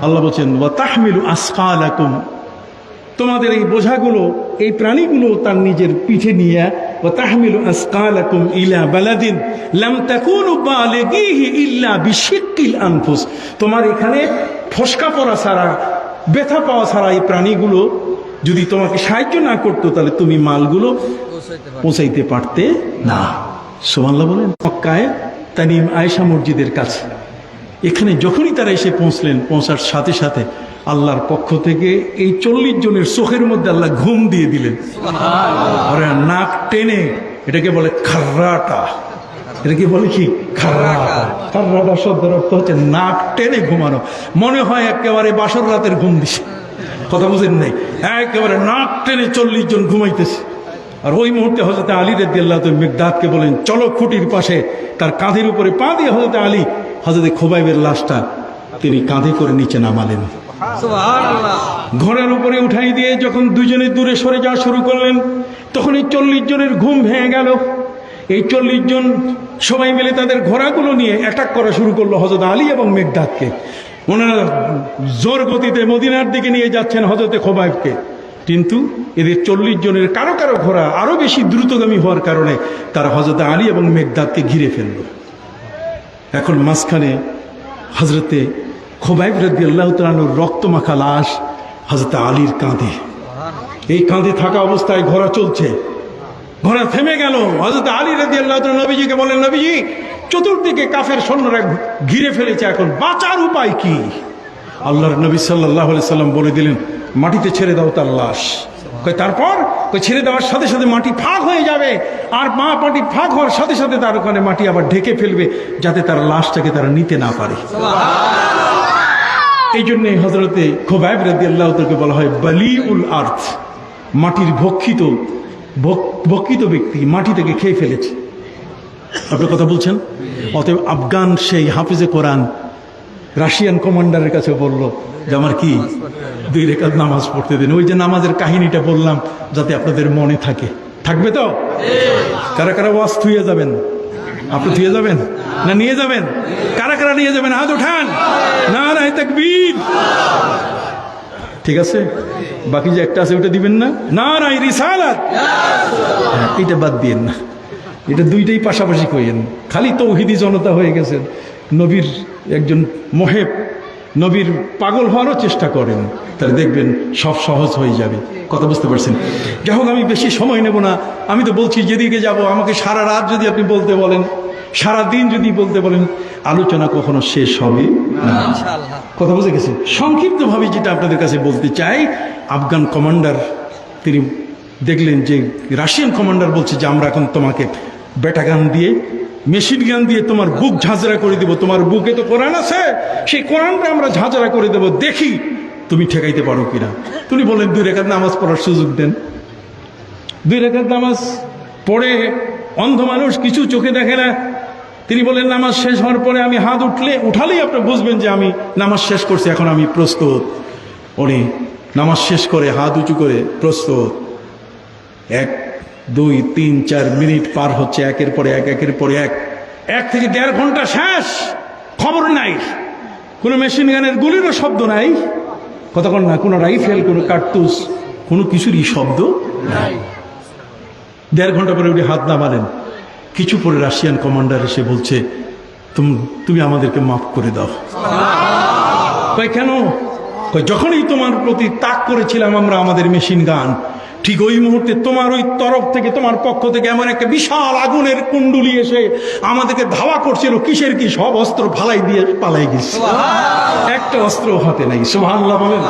আল্লাহ বলছেন ওয়া তাহমিলু আসকালাকুম, তোমাদের এই বোঝাগুলো, এই প্রাণীগুলো তার নিজের পিঠে নিয়ে, ওয়া তাহমিলু আসকালাকুম ইলা বালাদিন লাম তাকুনু বালিগিহি ইল্লা বিশিক্কিল আনফুস। তোমার এখানে ফসকা পড়া ছাড়া, ব্যথা পাওয়া ছাড়া এই প্রাণীগুলো যদি তোমাকে সাহায্য না করতো তাহলে তুমি মালগুলো পৌঁছাইতে পারতে না। সুবহানাল্লাহ বলেন। মক্কায় তানিম আয়েশা মসজিদের কাছে, এখানে যখনই তারা এসে পৌঁছার সাথে সাথে আল্লাহর পক্ষ থেকে এই 40 জনের চোখের মধ্যে আল্লাহ ঘুম দিয়ে দিলেন। আর নাক টেনে, এটাকে বলে খার্রাটা। এটাকে বলে কি? খার্রাটা। খার্রাটা শব্দের অর্থ হচ্ছে নাক টেনে ঘুমানো। মনে হয় একেবারে বাসর রাতের ঘুম দিছে। কথা বুঝেন নাই? একেবারে নাক টেনে 40 জন ঘুমাইতেছে। আর ওই মুহূর্তে হযরত আলী রাদিয়াল্লাহু তাআলা মিকদাদকে বলেন চলো খুঁটির পাশে। তার কাঁধের উপরে পা দিয়ে হযরত আলী হযরত খুবাইবের লাশটা তিনি কাঁধে করে নিচে নামালেন। সুবহানাল্লাহ। ঘোড়ার উপরে উঠাই দিয়ে যখন দুজনে দূরে সরে যাওয়া শুরু করলেন, তখন এই 40 জনের ঘুম ভেঙে গেল। এই 40 জন সবাই মিলে তাদের ঘোড়াগুলো নিয়ে অ্যাটাক করা শুরু করলো হযরত আলী এবং মিকদাদকে। ওনারা জোর গতিতে মদিনার দিকে নিয়ে যাচ্ছেন হযরত খুবাইবকে। কিন্তু এদের 40 জনের কারো কারো ঘোড়া আরো বেশি দ্রুতগামী হওয়ার কারণে তারা হযরত আলী এবং মিকদাদকে ঘিরে ফেলল। এখন মাঝখানে হযরতে খুবাইব রাদিয়াল্লাহু তাআলার রক্তমাখা লাশ হযরত আলীর কাঁধে। এই কাঁধে থাকা অবস্থায় ঘোড়া চলছে, ঘোড়া থেমে গেল। হযরত আলী রাদিয়াল্লাহু তাআলা নবীজিকে বলেন, নবীজি চতুর্দিকে কাফের সৈন্যরা ঘিরে ফেলেছে, এখন বাঁচার উপায় কি? আল্লাহর নবী সাল্লাল্লাহু আলাইহি সাল্লাম বলে দিলেন, মাটিতে ছেড়ে দাও তার লাশ। তারপর ছেড়ে দেওয়ার সাথে সাথে মাটি ফাঁক হয়ে যাবে, আর মাটি ফাঁক হওয়ার সাথে সাথে তার ওখানে মাটি আবার ঢেকে ফেলবে, যাতে তার লাশটাকে তারা নিতে না পারে। এই জন্য হযরতে খুবাইব রাদিয়াল্লাহু তাআলাকে বলা হয় বালিউল আরদ, মাটির ভক্ষিত ব্যক্তি, মাটি থেকে খেয়ে ফেলেছে। আপনি কথা বলছেন। অতএব আফগান সেই হাফিজে কোরআন রাশিয়ান কমান্ডারের কাছে বলল যে আমার কি 2 রাকাত নামাজ পড়তে দেন। ওই যে নামাজের কাহিনীটা বললাম যাতে আপনাদের মনে থাকবে তো? কারা কারা ওয়াজ থুয়ে যাবেন? আপনি থুয়ে যাবেন না নিয়ে যাবেন? কারা কারা নিয়ে যাবেন? হাত উঠান। নারায়ে তাকবীর। ঠিক আছে, বাকি যে একটা আছে ওটা দিবেন না? নারায়ে রিসালাত। এটা বাদ দিয়েন না, এটা দুইটাই পাশাপাশি কইেন। খালি তৌহিদি জনতা হয়ে গেছেন, নবীর একজন মহেব নবীর পাগল হওয়ারও চেষ্টা করেন, তাহলে দেখবেন সব সহজ হয়ে যাবে। কথা বুঝতে পারছেন? যাই হোক, আমি বেশি সময় নেব না। আমি তো বলছি যেদিকে যাব, আমাকে সারা রাত যদি আপনি বলতে বলেন, সারা দিন যদি বলতে বলেন, আলোচনা কখনো শেষ হবে না। কথা বুঝে গেছে? সংক্ষিপ্তভাবে যেটা আপনাদের কাছে বলতে চাই, আফগান কমান্ডার তিনি দেখলেন যে রাশিয়ান কমান্ডার বলছে যে আমরা এখন তোমাকে বেটা গান দিয়ে, মেশিন গান দিয়ে তোমার বুক ঝাঁঝরা করে দেবো। তোমার বুকে তো কোরআন আছে, সেই কোরআনটা আমরা ঝাঁঝরা করে দেবো, দেখি তুমি ঠেকাইতে পারো কিনা। তুমি বলেন 2 রাকাত নামাজ পড়ার সুযোগ দেন। 2 রাকাত নামাজ পড়ে অন্ধ মানুষ, কিছু চোখে দেখে না, তিনি বলেন নামাজ শেষ হওয়ার পরে আমি হাত উঠালেই আপনি বুঝবেন যে আমি নামাজ শেষ করছি, এখন আমি প্রস্তুত। উনি নামাজ শেষ করে হাত উঁচু করে প্রস্তুত। 1, 2, 3, 4 মিনিট পার হচ্ছে, একের পরে এক, একের পরে এক। 1 থেকে 1.5 ঘন্টা শেষ, খবর নাই, কোনো মেশিন গানের গুলিরও শব্দ নাই। কতক্ষণ না, কোনো রাইফেল, কোনো কার্তুস, কোনো কিছুরই শব্দ নাই। 1.5 ঘন্টা পরে উনি হাত নামালেন। কিছু পরে রাশিয়ান কমান্ডার এসে বলছে, তুমি আমাদেরকে মাফ করে দাও। কই কেন? কই যখনই তোমার প্রতি তাক করেছিলাম আমরা আমাদের মেশিন গান, ঠিক ওই মুহূর্তে তোমার ওই তরফ থেকে, তোমার পক্ষ থেকে এমন একটা বিশাল আগুনের কুণ্ডুলি এসে আমাদেরকে ধাওয়া করছিল। কিসের কি? সব অস্ত্র ফালাই দিয়ে পালাই গেছে, একটা অস্ত্র হাতে নাই। সুবহানাল্লাহ বলেন।